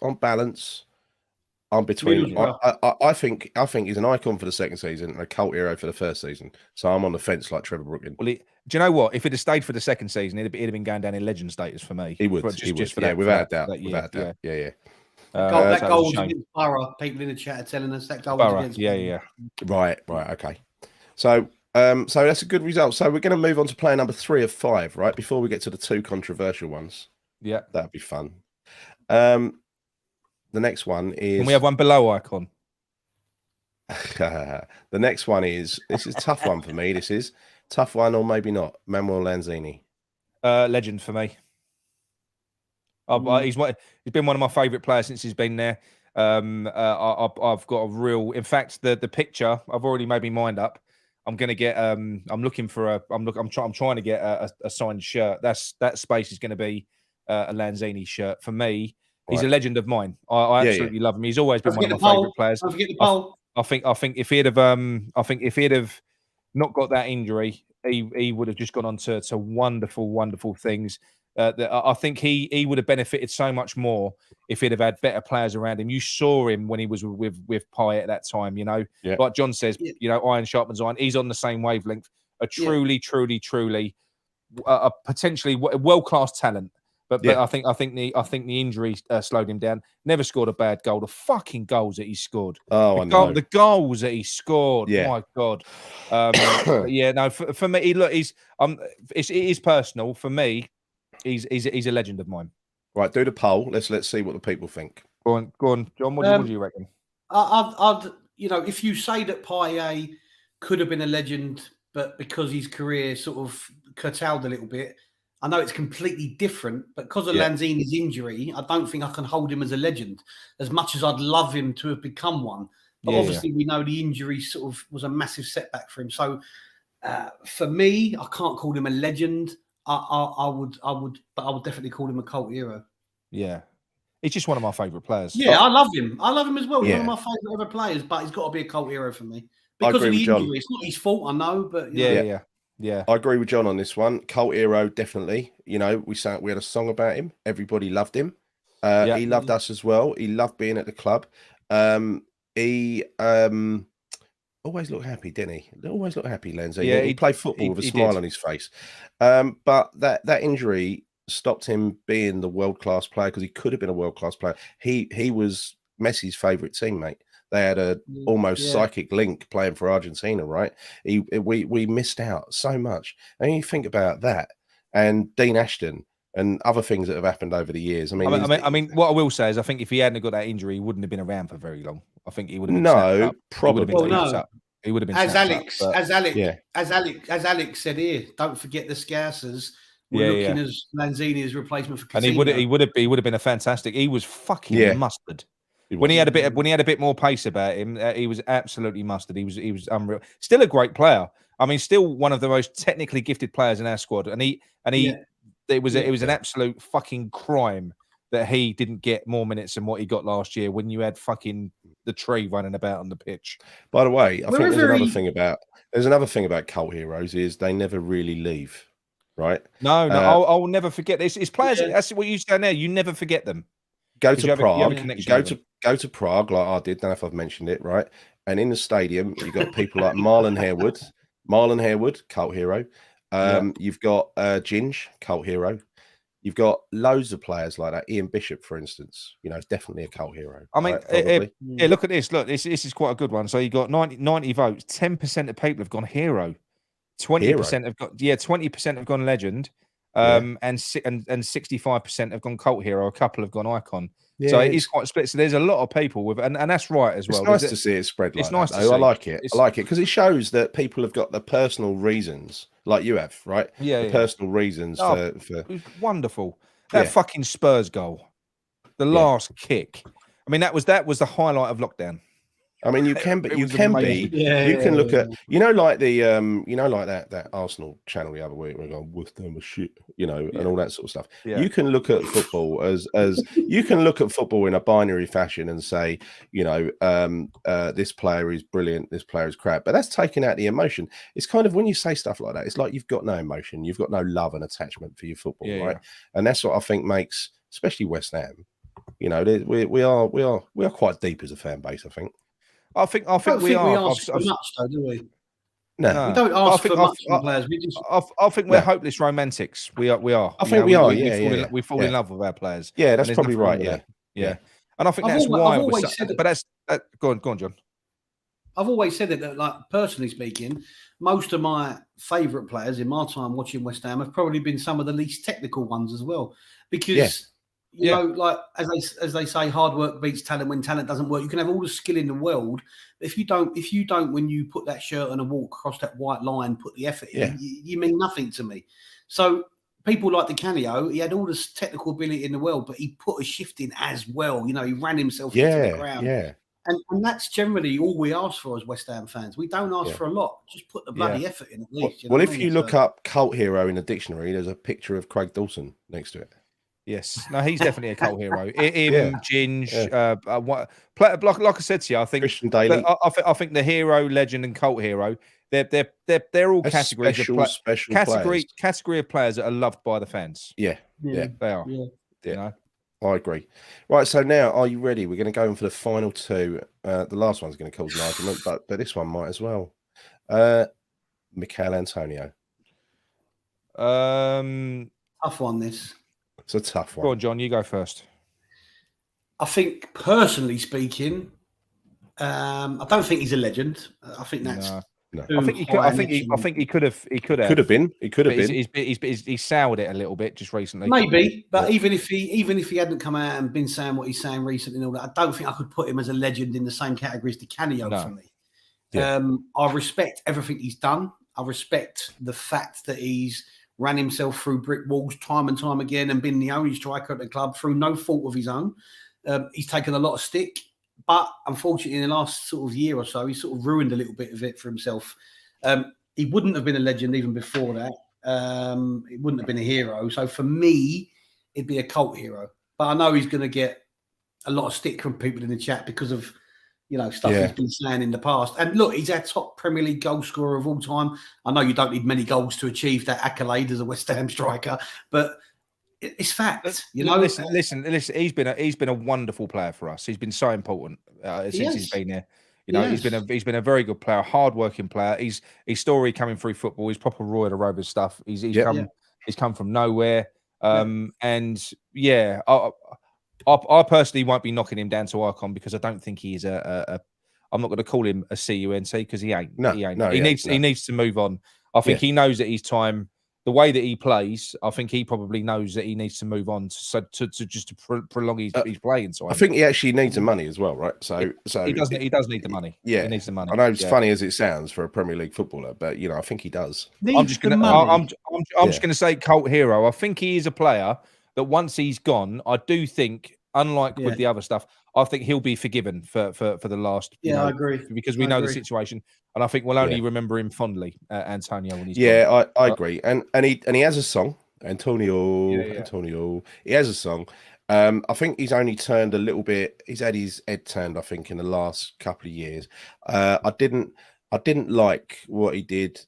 I'm between. I think he's an icon for the second season and a cult hero for the first season. So I'm on the fence like Trevor Brooklyn. Well, do you know what? If it had stayed for the second season, it'd have been going down in legend status for me. He would. Just for that, without doubt. Without doubt. Yeah. That goal was against Borough. People in the chat are telling us that goal was against Borough. Right. Okay. So that's a good result. So we're going to move on to player number 3 of 5, right? Before we get to the 2 controversial ones. Yeah, that'd be fun. The next one is... Can we have one below icon? The next one is... This is a tough one for me. This is tough one, or maybe not. Manuel Lanzini. Legend for me. He's been one of my favourite players since he's been there. I've got a real... In fact, the picture, I've already made my mind up. I'm going to get... I'm looking for a... I'm trying to get a signed shirt. That space is going to be a Lanzini shirt. For me... He's a legend of mine. I absolutely love him. He's always been one of my favourite players. Don't forget the poll. I think if he'd have not got that injury, he would have just gone on to wonderful, wonderful things. I think he would have benefited so much more if he'd have had better players around him. You saw him when he was with Payet at that time, you know. Yeah. Like John says, you know, iron sharpens iron. He's on the same wavelength. A truly potentially world-class talent. But I think the injury slowed him down. Never scored a bad goal. The fucking goals that he scored. Oh, I know. The goals that he scored. Yeah. My God. Yeah. No. For me, look, it is personal. For me, he's a legend of mine. Right. Do the poll. Let's see what the people think. Go on, John. What do you reckon? I'd if you say that Payet could have been a legend, but because his career sort of curtailed a little bit. I know it's completely different, but because of Lanzini's injury, I don't think I can hold him as a legend as much as I'd love him to have become one. But obviously, we know the injury sort of was a massive setback for him. So for me, I can't call him a legend. I would definitely call him a cult hero. Yeah, he's just one of my favourite players. Yeah, I love him. I love him as well. He's one of my favourite ever players, but he's got to be a cult hero for me because of the injury. It's not his fault, I know, but Yeah, I agree with John on this one. Cult hero, definitely. You know, we had a song about him. Everybody loved him. He loved us as well. He loved being at the club. He always looked happy, didn't he? Always looked happy, Lanzini. Yeah, he played football with a smile on his face. But that injury stopped him being the world-class player because he could have been a world-class player. He was Messi's favourite teammate. They had a almost psychic link playing for Argentina, right? We missed out so much. And you think about that, and Dean Ashton and other things that have happened over the years. I mean, what I will say is, I think if he hadn't got that injury, he wouldn't have been around for very long. I think he would have been probably he would have been as Alex said here. Don't forget the Scousers. We're looking as Lanzini's replacement for Coutinho. And he would have been a fantastic. He was fucking mustard. When he had a bit more pace about him, he was absolutely mustard. He was unreal. Still a great player. I mean, still one of the most technically gifted players in our squad. It was an absolute fucking crime that he didn't get more minutes than what he got last year when you had fucking the tree running about on the pitch. By the way, I think there's another thing about cult heroes is they never really leave, right? No, I'll never forget this. It's players. That's what you say now. You never forget them. Go to Prague. Go to Prague, like I did. Don't know if I've mentioned it, right? And in the stadium, you've got people like Marlon Harewood, cult hero. You've got Ginge, cult hero. You've got loads of players like that. Ian Bishop, for instance, definitely a cult hero. I mean, look at this. Look, this is quite a good one. So you got 90 votes. 10% of people have gone hero. 20% have got 20% have gone legend. And 65% have gone cult hero. A couple have gone icon. Yeah, so it is quite split. So there's a lot of people with, and that's right as well. It's nice to see it spread like that. I like it. I like it because it shows that people have got the personal reasons, like you have, right? Yeah, personal reasons for. It was wonderful. That fucking Spurs goal, the last kick. I mean, that was the highlight of lockdown. I mean, you can look at, like that Arsenal channel the other week, we're going, West Ham was shit, and all that sort of stuff. Yeah. You can look at football as you can look at football in a binary fashion and say, this player is brilliant, this player is crap, but that's taking out the emotion. It's kind of when you say stuff like that, it's like you've got no emotion, you've got no love and attachment for your football, right? And that's what I think makes, especially West Ham, we are quite deep as a fan base, I think. I think we ask for much, though, do we? No, we don't ask for much from players. We just. I think we're hopeless romantics. We are. I think we are. We fall in love with our players. Yeah, that's probably right. Yeah. And I think that's why. But that's go on, John. I've always said that, like, personally speaking, most of my favourite players in my time watching West Ham have probably been some of the least technical ones as well, because. You know, like as they say, hard work beats talent when talent doesn't work. You can have all the skill in the world, but if you don't, when you put that shirt on and walk across that white line, put the effort in, you mean nothing to me. So people like Di Canio, he had all this technical ability in the world, but he put a shift in as well. He ran himself into the ground. Yeah. And that's generally all we ask for as West Ham fans. We don't ask for a lot. Just put the bloody effort in at least. Well, if you look up cult hero in the dictionary, there's a picture of Craig Dawson next to it. Yes, no, he's definitely a cult hero. Ginge, like I said to you, I think Christian Daly. I think the hero, legend, and cult hero, they're all categories special category of players that are loved by the fans. Yeah, Yeah, they are. Yeah. You know? I agree. Right, so now, are you ready? We're going to go in for the final two. The last one's going to cause an argument, but this one might as well. Michail Antonio. Tough one, this. It's a tough one. Go on, John, you go first. I think, personally speaking, I don't think he's a legend. I think that's... No. I think he could. I think he could have. He could have been. He could have been. He's soured it a little bit just recently. Maybe, but even if he hadn't come out and been saying what he's saying recently and all that, I don't think I could put him as a legend in the same category as Di Canio for me. Yeah. I respect everything he's done. I respect the fact that he's ran himself through brick walls time and time again and been the only striker at the club through no fault of his own. He's taken a lot of stick. But unfortunately, in the last sort of year or so, he sort of ruined a little bit of it for himself. He wouldn't have been a legend even before that. He wouldn't have been a hero. So for me, it'd be a cult hero. But I know he's going to get a lot of stick from people in the chat because of, stuff he's been saying in the past. And look, he's our top Premier League goal scorer of all time. I know you don't need many goals to achieve that accolade as a West Ham striker, but it's fact, Listen. He's been a wonderful player for us. He's been so important since he's been here. He's been a very good player, hard-working player. His story coming through football, his proper Roy de Rover stuff. He's come from nowhere. I personally won't be knocking him down to icon because I don't think he is I'm not going to call him a CUNT because he ain't. He ain't. He needs to move on. I think he knows that his time. The way that he plays, I think he probably knows that he needs to move on to prolong his playing time. I think he actually needs the money as well, right? So he does need the money. Yeah, he needs the money. I know it's funny as it sounds for a Premier League footballer, but I think he does. I'm just gonna say cult hero. I think he is a player that once he's gone, I do think, unlike with the other stuff, I think he'll be forgiven for the last. I agree because we know the situation, and I think we'll only remember him fondly, Antonio, when he's gone. I agree, and he has a song, Antonio. He has a song. I think he's only turned a little bit. He's had his head turned, I think, in the last couple of years. I didn't like what he did.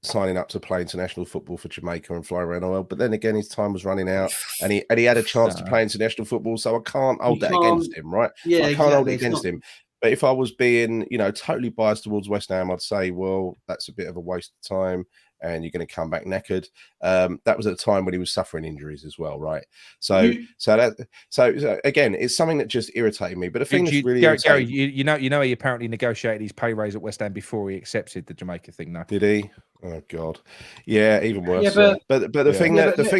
Signing up to play international football for Jamaica and fly around the world, but then again his time was running out, and he had a chance to play international football, so I can't hold that against him, right? I can't hold it against him. But if I was being, totally biased towards West Ham, I'd say, well, that's a bit of a waste of time, and you're going to come back knackered. That was at a time when he was suffering injuries as well, right? So again, it's something that just irritated me. But the thing that's really Gary, you know, he apparently negotiated his pay raise at West Ham before he accepted the Jamaica thing. No, did he? Oh God, yeah, even worse. Yeah, but the thing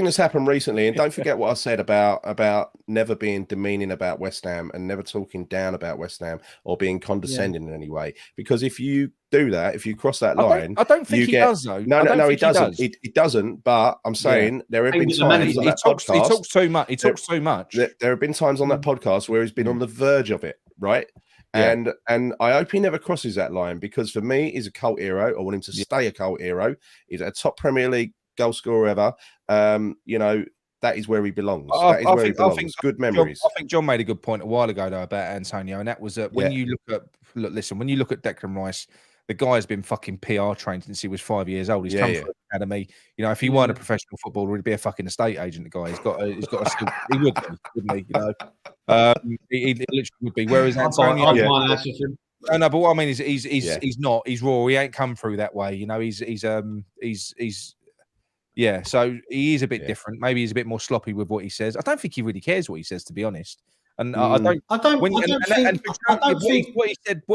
that's happened recently, and don't forget what I said about never being demeaning about West Ham and never talking down about West Ham or being condescending in any way. Because if you do that, if you cross that line, I don't think he does though. No, he doesn't. He doesn't. But I'm saying there have been times on that podcast. He talks too much. He talks too much. There have been times on that podcast where he's been on the verge of it, right? And I hope he never crosses that line, because for me, he's a cult hero. I want him to stay a cult hero. He's a top Premier League goal scorer ever. That is where he belongs. Good memories. I think John made a good point a while ago though about Antonio, and that was that when you when you look at Declan Rice, the guy has been fucking PR trained since he was 5 years old. He's come from the academy. If he weren't a professional footballer, he'd be a fucking estate agent. The guy, he's got a skill. He would be, wouldn't he? He literally would be. Whereas Antonio, no, but what I mean is, he's not. He's raw. He ain't come through that way. So he is a bit different. Maybe he's a bit more sloppy with what he says. I don't think he really cares what he says, to be honest. And what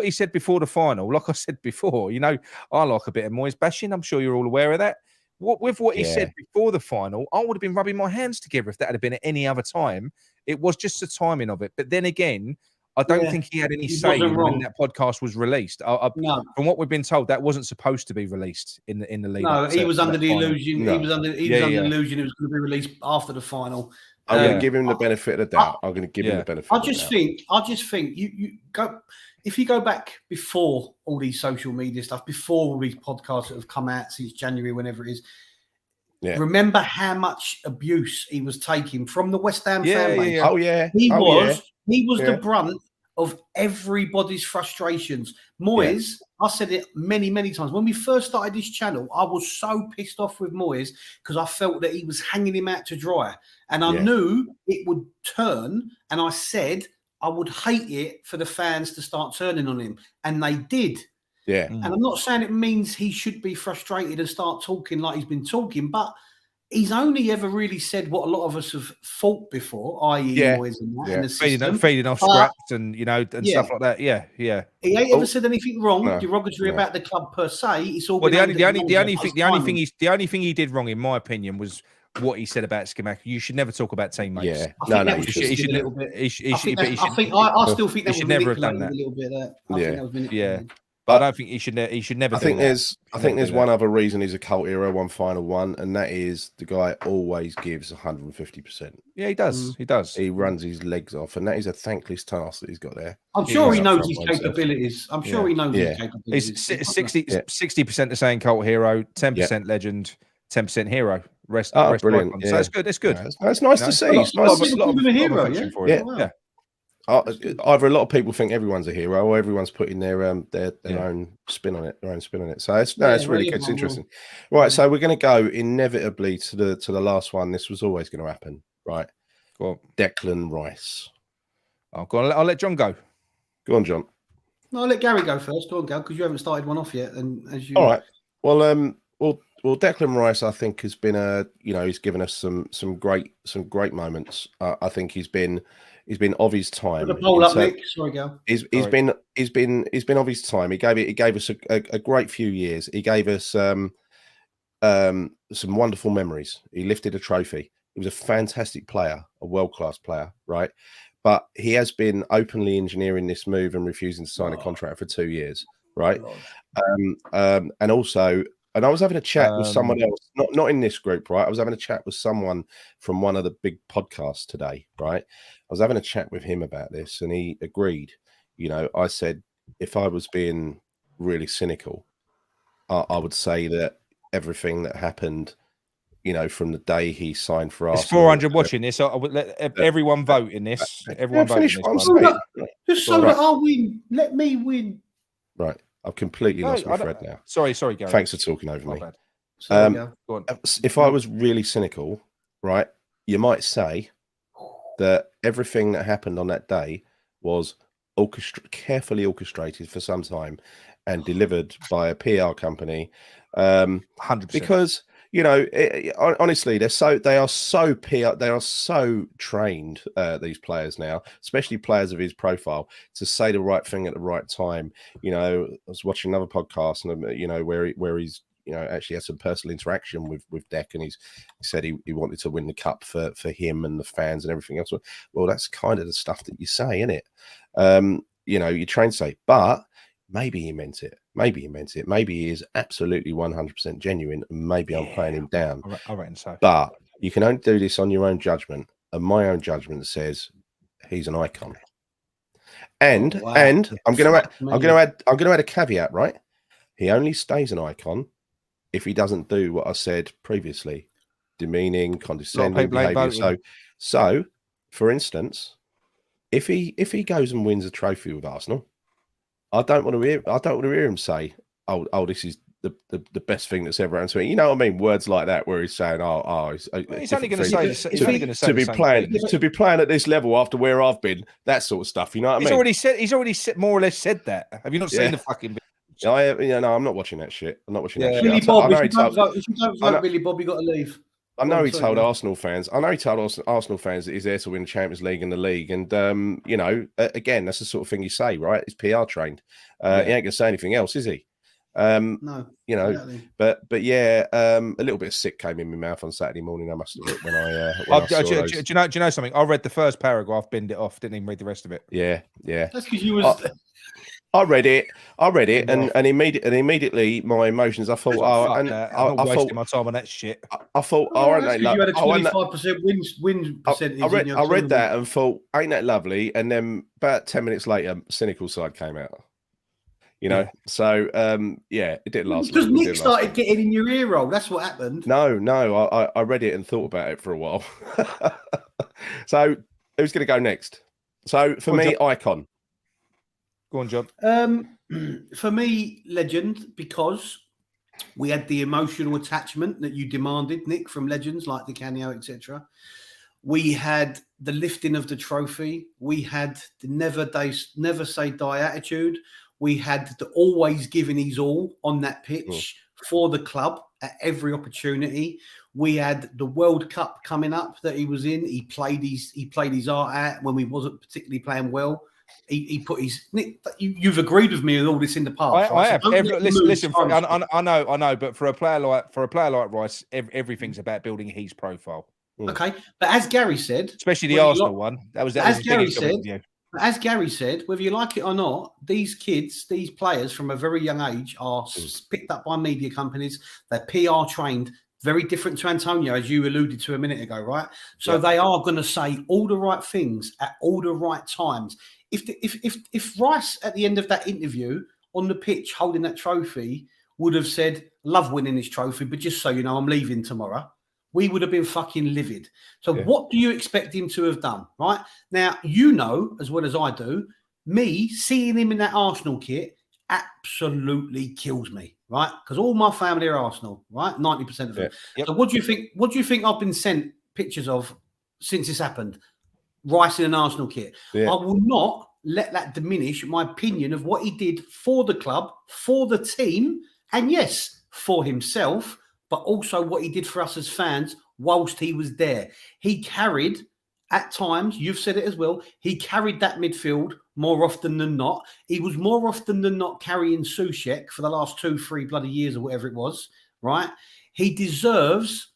he said before the final, like I said before, I like a bit of Moyes bashing. I'm sure you're all aware of that. What he said before the final, I would have been rubbing my hands together if that had been at any other time. It was just the timing of it. But then again, I don't think he had any say when that podcast was released. No. From what we've been told, that wasn't supposed to be released in the lead. No, he was under the illusion. He was under the illusion it was going to be released after the final. I'm going to give him the benefit of the doubt. I'm going to give him the benefit. I just think you go, if you go back before all these social media stuff, before all these podcasts that have come out since January, whenever it is. Yeah. Remember how much abuse he was taking from the West Ham fan base. Oh yeah, he was the brunt of everybody's frustrations. Moyes I said it many, many times. When we first started this channel, I was so pissed off with Moyes because I felt that he was hanging him out to dry. And I knew it would turn. And I said I would hate it for the fans to start turning on him. And they did. Yeah. And I'm not saying it means he should be frustrated and start talking like he's been talking, but he's only ever really said what a lot of us have thought before, i.e. Moyes and that. And the system. Feeding off scraps and, stuff like that. Yeah, yeah. He ain't ever said anything wrong, derogatory about the club per se. It's all the only thing he did wrong, in my opinion, was what he said about Skamaka. You should never talk about teammates. Yeah, he should never. I still think he should never have done that. A little bit of that. I think that was manipulated. But I don't think he should never. I think there's one other reason he's a cult hero, one final one, and that is the guy always gives 150%. Yeah, he does. He does. He runs his legs off, and that is a thankless task that he's got there. I'm sure he knows his capabilities. I'm sure he knows his capabilities. He's 60% the same cult hero, 10% legend, 10% hero. Rest brilliant. So it's good. It's good. Yeah, it's nice to see. It's nice to see a hero. Yeah. Either a lot of people think everyone's a hero, or everyone's putting their own spin on it. So it's really good. It's interesting. Right, so we're going to go inevitably to the last one. This was always going to happen, right? Go on. Declan Rice. I'll let John go. Go on, John. No, I'll let Gary go first. Go on, Gal, because you haven't started one off yet. And as you, all right. Well, Declan Rice, I think, has been he's given us some great moments. I think he's been of his time. Put the poll up, Nick. Sorry, Gal. He's been of his time. He gave us a great few years. He gave us some wonderful memories. He lifted a trophy. He was a fantastic player, a world-class player, right? But he has been openly engineering this move and refusing to sign a contract for 2 years, right? And also. And I was having a chat with someone else, not in this group, right? I was having a chat with someone from one of the big podcasts today, right? I was having a chat with him about this, and he agreed. I said, if I was being really cynical, I would say that everything that happened, from the day he signed for Arsenal. It's 400 watching this. I would let everyone vote in this. Everyone vote in this. Just so that I'll win. Let me win. Right. I've completely lost my thread now. Sorry, Gary. Thanks for talking over me. Sorry, go on. If I was really cynical, right, you might say that everything that happened on that day was carefully orchestrated for some time and delivered by a PR company. 100%. Because honestly, they are so trained, these players now, especially players of his profile, to say the right thing at the right time. I was watching another podcast, and where he's actually had some personal interaction with Dec, and he said he wanted to win the cup for him and the fans and everything else. Well, that's kind of the stuff that you say, isn't it? You train to say, but maybe he meant it. Maybe he is absolutely 100% genuine, and maybe I'm playing him down. I reckon so. But you can only do this on your own judgment, and my own judgment says he's an icon. And I'm going to add a caveat, right? He only stays an icon if he doesn't do what I said previously, demeaning, condescending behavior. So, for instance, if he goes and wins a trophy with Arsenal, I don't want to hear him say, "Oh, this is the best thing that's ever happened to me." You know what I mean? Words like that, where he's saying, he's only going to say to be playing at this level after where I've been, that sort of stuff. You know what I mean? He's already more or less said that. Have you not seen the fucking? No, I'm not watching that shit. I'm not watching that shit. Billy Bob, if you don't vote Billy Bob, you got to leave. I know he told Arsenal fans. That he's there to win the Champions League and the league. And again, that's the sort of thing you say, right? He's PR trained. He ain't gonna say anything else, is he? No. Exactly. But a little bit of sick came in my mouth on Saturday morning. I must admit, when I saw those. Do you know something? I read the first paragraph, binned it off, didn't even read the rest of it. Yeah. That's because you was. I read it, and immediately my emotions. I thought, I'm not wasting my time on that shit. I thought, aren't they? You had a 25% win percentage. I read that and thought, ain't that lovely? And then about 10 minutes later, cynical side came out. So it didn't last. Because Nick started getting in your ear roll. That's what happened. No, I read it and thought about it for a while. So who's going to go next? So for me, icon. Go on, John. For me, legend, because we had the emotional attachment that you demanded, Nick, from legends like Di Canio, etc. We had the lifting of the trophy. We had the never say die attitude. We had the always giving his all on that pitch for the club at every opportunity. We had the World Cup coming up that he was in. He played his art at when we wasn't particularly playing well. He put his. Nick, you've agreed with me with all this in the past. I have. So Listen. I know, but for a player like Rice, everything's about building his profile. Okay, but as Gary said, especially the Arsenal one, that was as Gary said. As Gary said, whether you like it or not, these kids, these players from a very young age are picked up by media companies. They're PR trained, very different to Antonio, as you alluded to a minute ago, right? So they are going to say all the right things at all the right times. If Rice at the end of that interview on the pitch holding that trophy would have said, "Love winning this trophy, but just so you know, I'm leaving tomorrow," we would have been fucking livid. So what do you expect him to have done, right? Now, you know, as well as I do, me seeing him in that Arsenal kit absolutely kills me, right? Because all my family are Arsenal, right? 90% of them. So what do you think? What do you think I've been sent pictures of since this happened? Rice in an Arsenal kit. I will not let that diminish my opinion of what he did for the club, for the team, and yes, for himself, but also what he did for us as fans whilst he was there. He carried, at times, you've said it as well, he carried that midfield more often than not. He was more often than not carrying Soucek for the last 2-3 bloody years or whatever it was, right? He deserves,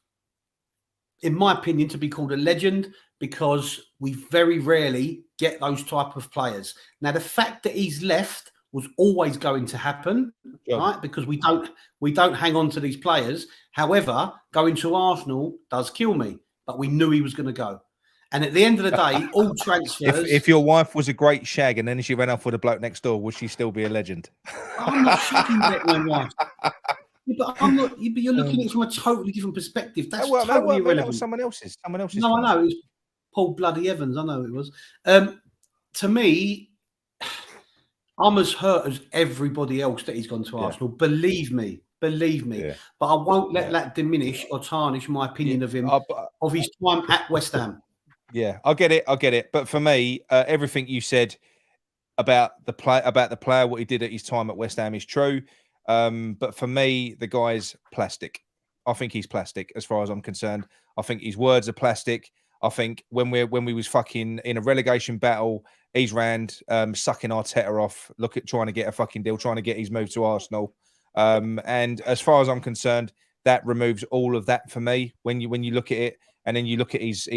in my opinion, to be called a legend because we very rarely get those type of players. Now, the fact that he's left was always going to happen, right? Because we don't hang on to these players. However, going to Arsenal does kill me, but we knew he was going to go. And at the end of the day, all transfers. If your wife was a great shag and then she ran off with a bloke next door, would she still be a legend? I'm not shagging my wife. But I'm not. But you're looking at it from a totally different perspective. That's totally irrelevant. That was someone else's. No, I know. It was Paul Bloody Evans. I know it was. To me, I'm as hurt as everybody else that he's gone to Arsenal. Believe me. Yeah. But I won't let that diminish or tarnish my opinion of him, of his time at West Ham. Yeah, I get it. But for me, everything you said about the player, what he did at his time at West Ham is true. But for me, the guy's plastic. I think he's plastic as far as I'm concerned. I think his words are plastic. I think when we was fucking in a relegation battle, he's sucking Arteta off, trying to get a fucking deal, trying to get his move to Arsenal. And as far as I'm concerned, that removes all of that for me. When you look at it, and then you look at his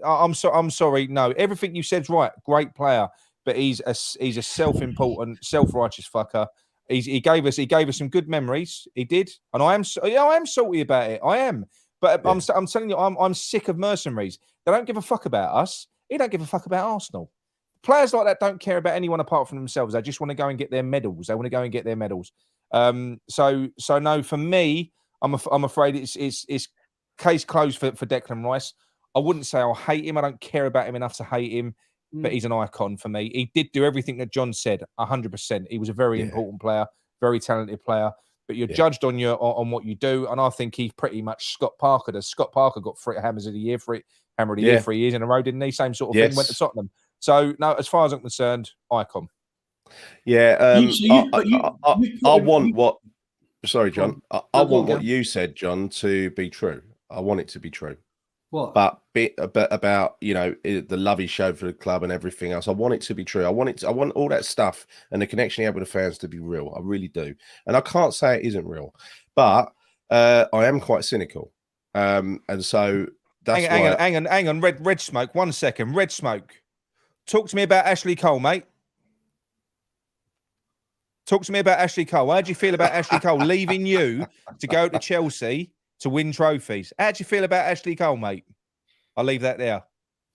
I'm sorry, no, everything you said's right. Great player, but he's a self-important, self-righteous fucker. He gave us some good memories. He did, and I am salty about it. I am, but I'm telling you, I'm sick of mercenaries. They don't give a fuck about us. He don't give a fuck about Arsenal. Players like that don't care about anyone apart from themselves. They just want to go and get their medals. They want to go and get their medals. So no, for me, I'm afraid it's case closed for Declan Rice. I wouldn't say I'll hate him. I don't care about him enough to hate him, but he's an icon for me. He did do everything that John said, 100%. He was a very important player, very talented player. But you're judged on what you do, and I think he's pretty much Scott Parker does. Scott Parker got Hammer of the Year 3 years in a row, didn't he? Same sort of thing. Went to Tottenham. So no, as far as I'm concerned, icon. Yeah, I want what. Sorry, John. I want what you said, John, to be true. I want it to be true. What? But about the love he showed for the club and everything else. I want it to be true. I want all that stuff and the connection he had with the fans to be real. I really do. And I can't say it isn't real, but I am quite cynical. And so that's hang on. Red smoke. 1 second. Red smoke. Talk to me about Ashley Cole, mate. Talk to me about Ashley Cole. How do you feel about Ashley Cole leaving you to go to Chelsea to win trophies? How do you feel about Ashley Cole, mate? I'll leave that there.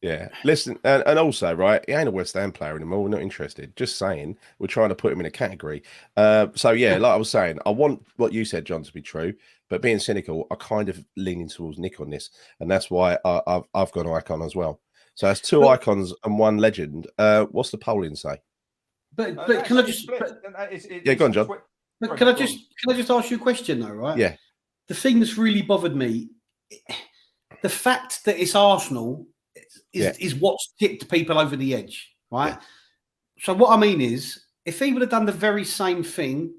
Yeah. Listen, and also, right, he ain't a West Ham player anymore. We're not interested. Just saying, we're trying to put him in a category. So, yeah, like I was saying, I want what you said, John, to be true. But being cynical, I kind of leaning towards Nick on this. And that's why I've got an icon as well. So that's 2 icons and 1 legend. What's the polling say? But can I just? Go on, John. But can I just ask you a question though, right? Yeah. The thing that's really bothered me, the fact that it's Arsenal is what's tipped people over the edge, right? Yeah. So what I mean is, if he would have done the very same thing,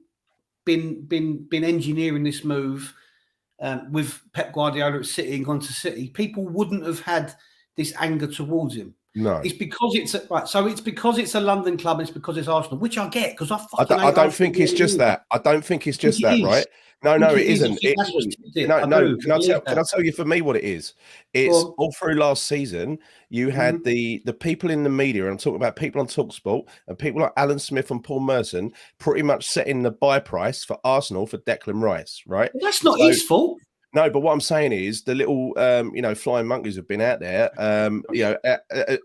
been engineering this move with Pep Guardiola at City and gone to City, people wouldn't have had this anger towards him. No, it's because it's right. So it's because it's a London club. And it's because it's Arsenal, which I get because I don't think it's just that. I don't think it's just that, right? No, it isn't. No. Can I tell you for me what it is? It's all through last season. You had the people in the media, and I'm talking about people on TalkSport and people like Alan Smith and Paul Merson, pretty much setting the buy price for Arsenal for Declan Rice, right? Well, that's not his fault. No, but what I'm saying is the little, flying monkeys have been out there.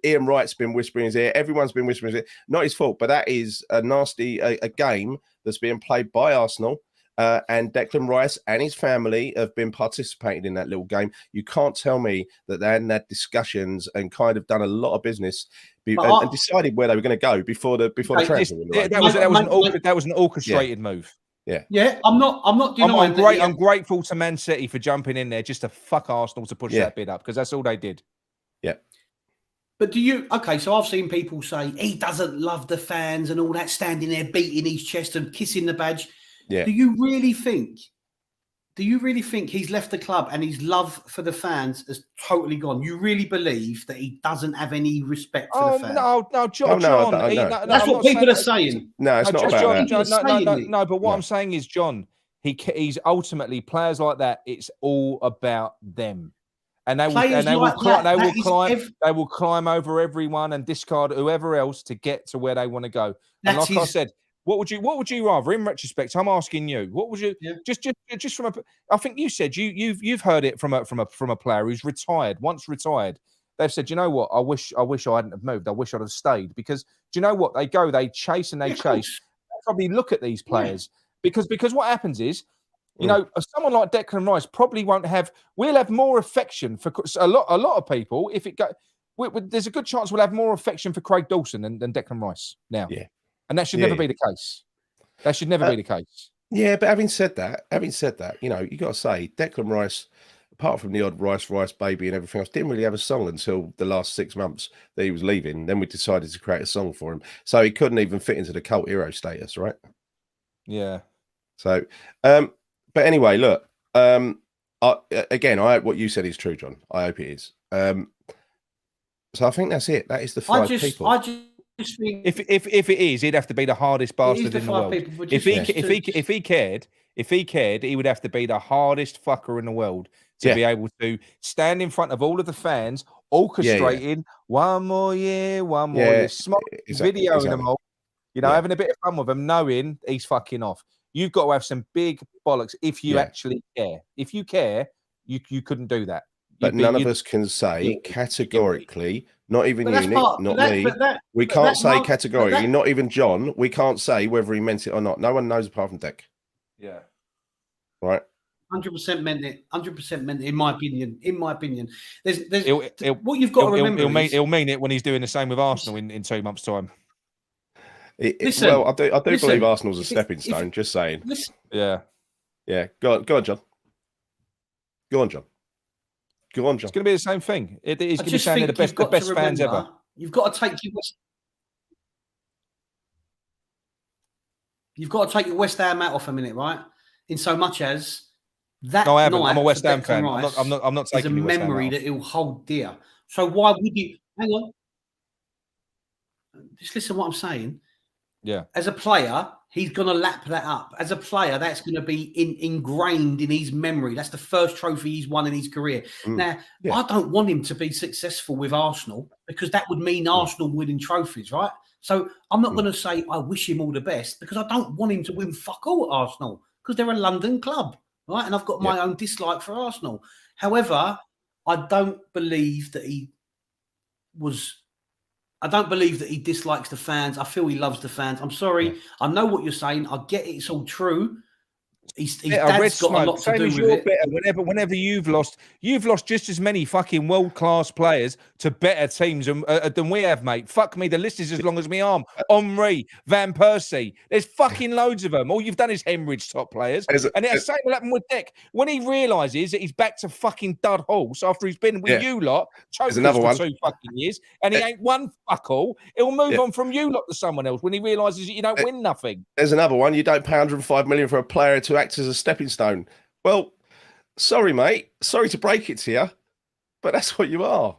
Ian Wright's been whispering his ear. Everyone's been whispering his ear. Not his fault, but that is a nasty a game that's being played by Arsenal. And Declan Rice and his family have been participating in that little game. You can't tell me that they hadn't had discussions and kind of done a lot of business and decided where they were going to go before the transfer. That was an orchestrated move. Yeah. I'm not denying. I'm grateful to Man City for jumping in there just to fuck Arsenal to push that bid up because that's all they did. Yeah. But so I've seen people say he doesn't love the fans and all that, standing there beating his chest and kissing the badge. Yeah. Do you really think he's left the club and his love for the fans has totally gone? You really believe that he doesn't have any respect for the fans? No, John. That's what people are saying. No, it's not about that. No, but what I'm saying is, John, he's ultimately players like that. It's all about them. And they will climb over everyone and discard whoever else to get to where they want to go. And I said, what would you rather? In retrospect, I'm asking you. What would you just from a? I think you said you've heard it from a player who's once retired. They've said, you know what? I wish I hadn't have moved. I wish I'd have stayed because do you know what? They chase. They probably look at these players because what happens is. Someone like Declan Rice probably won't have. We'll have more affection for a lot of people. If it go, there's a good chance we'll have more affection for Craig Dawson than Declan Rice now. Yeah, and that should never be the case. That should never be the case. Yeah, but having said that, you got to say Declan Rice, apart from the odd Rice baby and everything else, didn't really have a song until the last 6 months that he was leaving. Then we decided to create a song for him, so he couldn't even fit into the cult hero status, right? Yeah. So, but anyway, look. I hope what you said is true, John. I hope it is. So I think that's it. That is the five people. I just think if it is, he'd have to be the hardest bastard in the world. If he cared, he would have to be the hardest fucker in the world to be able to stand in front of all of the fans, orchestrating one more year, videoing them all, having a bit of fun with them, knowing he's fucking off. You've got to have some big bollocks if you actually care. If you care, you couldn't do that. But none of us can say categorically, not even you, Nick, not me. We can't say categorically, not even John. We can't say whether he meant it or not. No one knows apart from Dick. Yeah. Right. 100% meant it. 100% meant it. In my opinion. There's what you've got to remember. He'll mean it when he's doing the same with Arsenal in 2 months' time. I do believe Arsenal's a stepping stone. Just saying. Yeah. Go on, John. It's going to be the same thing. It is going to be saying they're the best fans ever. You've got to take your West Ham hat off a minute, right? In so much as that. No, I haven't. I'm a West Ham fan. I'm not taking the West Ham memory that he'll hold dear. So why would you? Hang on. Just listen to what I'm saying. Yeah. As a player, he's going to lap that up. As a player, that's going to be ingrained in his memory. That's the first trophy he's won in his career. Now, I don't want him to be successful with Arsenal because that would mean Arsenal winning trophies, right? So I'm not going to say I wish him all the best because I don't want him to win fuck all at Arsenal because they're a London club, right? And I've got my own dislike for Arsenal. However, I don't believe that he dislikes the fans. I feel he loves the fans. I'm sorry. I know what you're saying. I get it. It's all true. His dad's got a lot to do with it. Whenever you've lost just as many fucking world-class players to better teams than we have, mate. Fuck me, the list is as long as my arm. Henry, Van Persie. There's fucking loads of them. All you've done is hemorrhage top players. And the same will happen with Deck. When he realises that he's back to fucking dud horse after he's been with you lot, chokers for 2 fucking years, and he ain't won fuck all, he'll move on from you lot to someone else when he realises that you don't win nothing. There's another one. You don't pay 105 million for a player to act as a stepping stone. Well, sorry, mate. Sorry to break it to you, but that's what you are.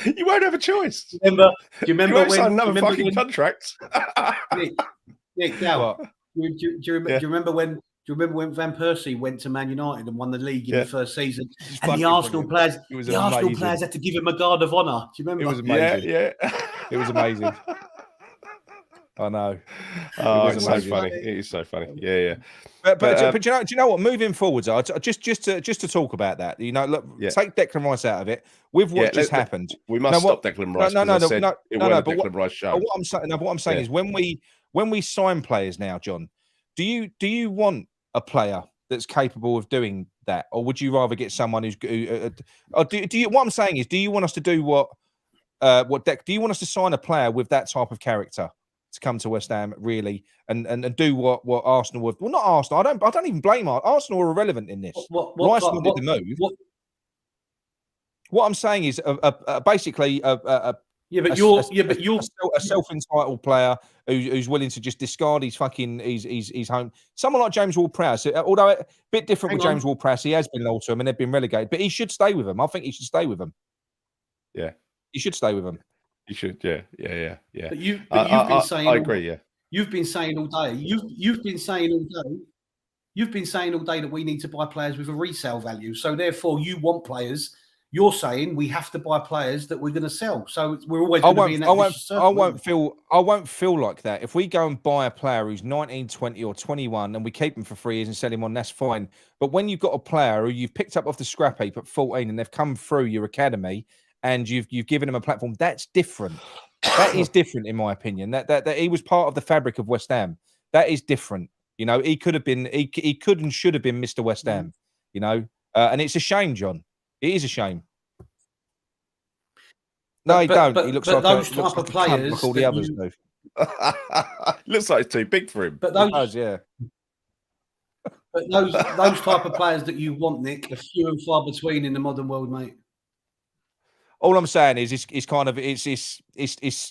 You won't have a choice. Do you remember when another fucking contract? Nick, do you remember when Van Persie went to Man United and won the league in the first season, and the Arsenal players had to give him a guard of honour? Do you remember? It was amazing. Yeah. It was amazing. I know. Oh, it's so funny. It is so funny. Yeah. But do you know what? Moving forwards, just to talk about that. You know, look, take Declan Rice out of it. With what just happened, we must stop Declan Rice. No. But Declan Rice show. What I'm saying is when we sign players now, John, do you want a player that's capable of doing that, or would you rather get someone who's? Or do you? What I'm saying is, do you want us to do what do you want us to sign a player with that type of character to come to West Ham, really, and do what Arsenal would? Well, not Arsenal. I don't even blame Arsenal. Are irrelevant in this. Rice wanted the move. What I'm saying is, basically, a self-entitled player who's willing to just discard his home. Someone like James Ward-Prowse, although a bit different with James Ward-Prowse, he has been loyal to him and they've been relegated, but he should stay with them. I think he should stay with them. Yeah, he should stay with them. You should, yeah. But you've been saying, I agree. Yeah, you've been saying all day. You've been saying all day that we need to buy players with a resale value. So therefore, you want players. You're saying we have to buy players that we're going to sell. So we're always going to be in that vicious circle. I won't feel like that. If we go and buy a player who's 19, 20 or 21 and we keep him for 3 years and sell him on, that's fine. But when you've got a player who you've picked up off the scrap heap at 14 and they've come through your academy and you've given him a platform, that's different. That is different, in my opinion. That he was part of the fabric of West Ham. That is different. You know, he could have been, he could and should have been Mr. West Ham. You know, and it's a shame, John. It is a shame. No, he don't. He looks like those type of players, like all the others do. Looks like it's too big for him. But those, does, yeah. But those type of players that you want, Nick, are few and far between in the modern world, mate. All I'm saying is, it's kind of it's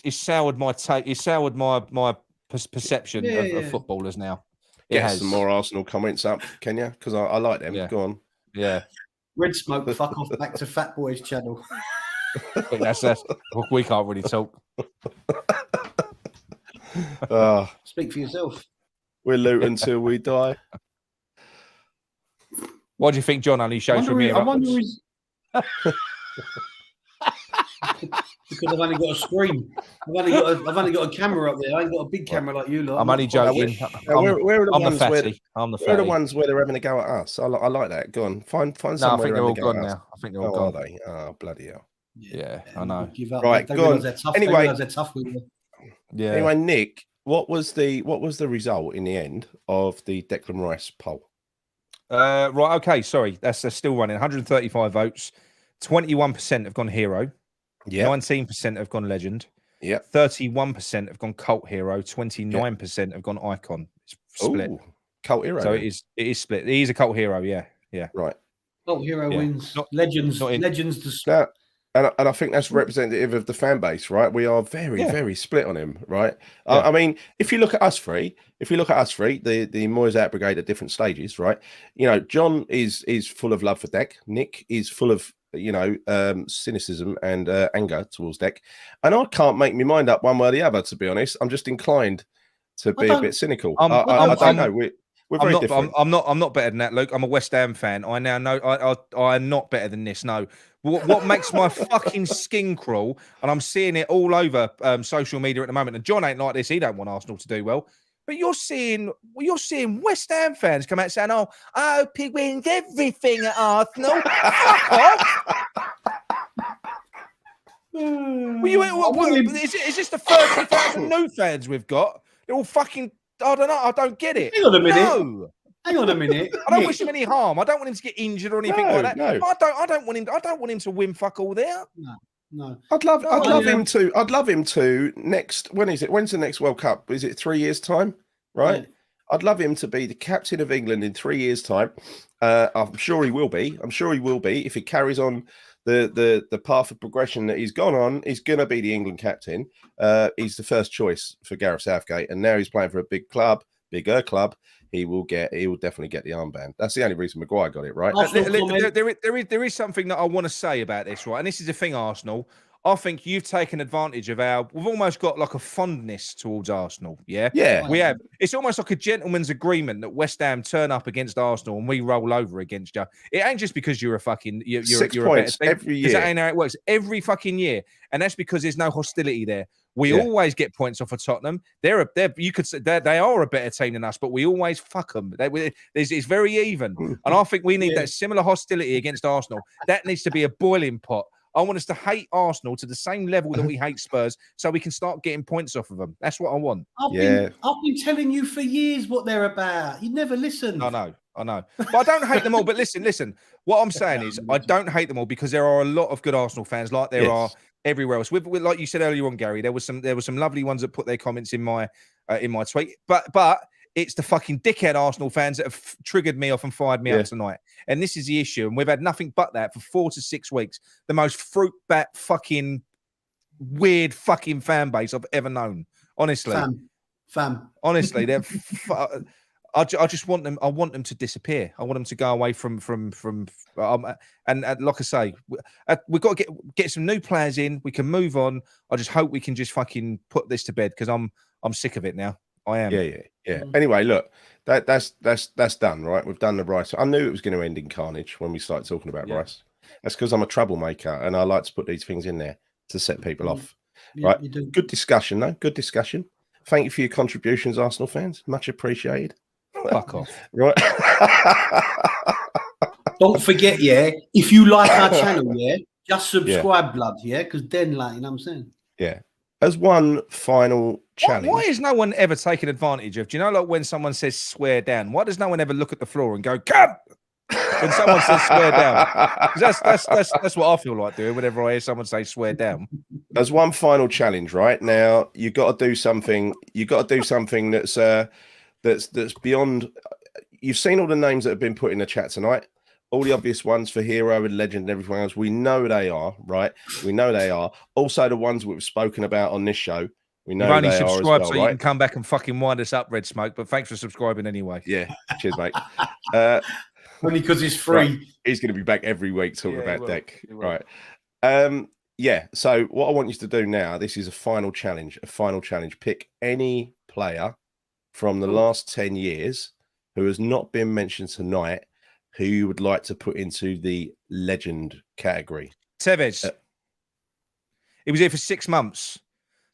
soured my take. It's soured my perception of footballers now. Get some more Arsenal comments up, can you? Because I like them. Yeah. Go on. Yeah. Red Smoke, fuck off back to Fat Boy's channel. That's we can't really talk. Speak for yourself. We're Luton until we die. What do you think, John? Only shows from here. I wonder because I've only got a screen. I've only got a camera up there. I ain't got a big camera like you lot. I'm only joking. Where are the fatty. Where are the ones where they're having a go at us? I like that. Go on, find somewhere. I think they're all gone now. I think they're all gone. Are they? Oh, bloody hell! Yeah, I know. Give up. Right, go on. Anyway, they're tough with you. Yeah. Anyway, Nick, what was the result in the end of the Declan Rice poll? Right. Okay. Sorry, that's still running. 135 votes. 21% have gone hero. Yeah. 19% have gone legend. Yeah. 31% have gone cult hero. 29% have gone icon. It's split. Ooh, cult hero. So it is split. He is a cult hero. Yeah. Right. Cult hero wins. Legends. And I think that's representative of the fan base, right? We are very split on him, right? Yeah. I mean, if you look at us three, the Moyes out brigade at different stages, right? You know, John is full of love for Deck. Nick is full of cynicism and anger towards Deck, and I can't make my mind up one way or the other. To be honest, I'm just inclined to be a bit cynical. I don't know. We're very different. I'm not better than that, Luke. I'm a West Ham fan. I now know I am not better than this. No, what makes my fucking skin crawl, and I'm seeing it all over social media at the moment. And John ain't like this. He don't want Arsenal to do well. But you're seeing West Ham fans come out saying, "Oh, I hope he wins everything at Arsenal." Fuck off. Is this the 30,000 new fans we've got? They're all fucking. I don't know. I don't get it. Hang on a minute. No. Hang on a minute. I don't wish him any harm. I don't want him to get injured or anything like that. No. I don't want him to win fuck all there. No. I'd love him to. I'd love him to next. When is it? When's the next World Cup? Is it 3 years' time? Right. Yeah. I'd love him to be the captain of England in 3 years' time. I'm sure he will be. If he carries on the path of progression that he's gone on, he's going to be the England captain. He's the first choice for Gareth Southgate, and now he's playing for a bigger club. He will definitely get the armband. That's the only reason Maguire got it, right? There is something that I want to say about this, right? And this is the thing, Arsenal. I think you've taken advantage of we've almost got like a fondness towards Arsenal. Yeah. Yeah. We have. It's almost like a gentleman's agreement that West Ham turn up against Arsenal and we roll over against you. It ain't just because you're a fucking, you're 6 you're points a better team, every year. That ain't how it works. Every fucking year. And that's because there's no hostility there. We always get points off of Tottenham. You could say they are a better team than us, but we always fuck them. It's very even. And I think we need that similar hostility against Arsenal. That needs to be a boiling pot. I want us to hate Arsenal to the same level that we hate Spurs, so we can start getting points off of them. That's what I want. I've been telling you for years what they're about. You never listen. I know. But I don't hate them all. But listen. What I'm saying is I don't hate them all because there are a lot of good Arsenal fans, like there are everywhere else. With like you said earlier on, Gary, there were some lovely ones that put their comments in my tweet. But it's the fucking dickhead Arsenal fans that have triggered me off and fired me up tonight. And this is the issue. And we've had nothing but that for 4 to 6 weeks. The most fruit bat fucking weird fucking fan base I've ever known. Honestly. Fam. Honestly, they're I just want them. I want them to disappear. I want them to go away from. And like I say, we've got to get some new players in. We can move on. I just hope we can just fucking put this to bed because I'm sick of it now. I am. Yeah. Anyway, look, that's done, right? We've done the Rice. I knew it was going to end in carnage when we started talking about Rice. That's because I'm a troublemaker and I like to put these things in there to set people off. Right? You do. Good discussion, though. Good discussion. Thank you for your contributions, Arsenal fans. Much appreciated. Fuck off. Right. Don't forget, if you like our channel, just subscribe, blood, because then, you know what I'm saying? Yeah. As one final challenge. Why is no one ever taken advantage of? Do you know, like when someone says swear down, why does no one ever look at the floor and go, come? When someone says swear down. That's what I feel like doing whenever I hear someone say swear down. As one final challenge, right? Now, you've got to do something. You've got to do something that's beyond. You've seen all the names that have been put in the chat tonight. All the obvious ones for hero and legend and everything else. We know they are, right? We know they are. Also, the ones we've spoken about on this show. We know only they are as well, so right? You can come back and fucking wind us up, Red Smoke. But thanks for subscribing anyway. Yeah. Cheers, mate. Only because it's free. Right. He's going to be back every week talking about Deck. Right. So what I want you to do now, this is a final challenge. Pick any player from the last 10 years who has not been mentioned tonight who you would like to put into the legend category. Tevez. He was here for 6 months.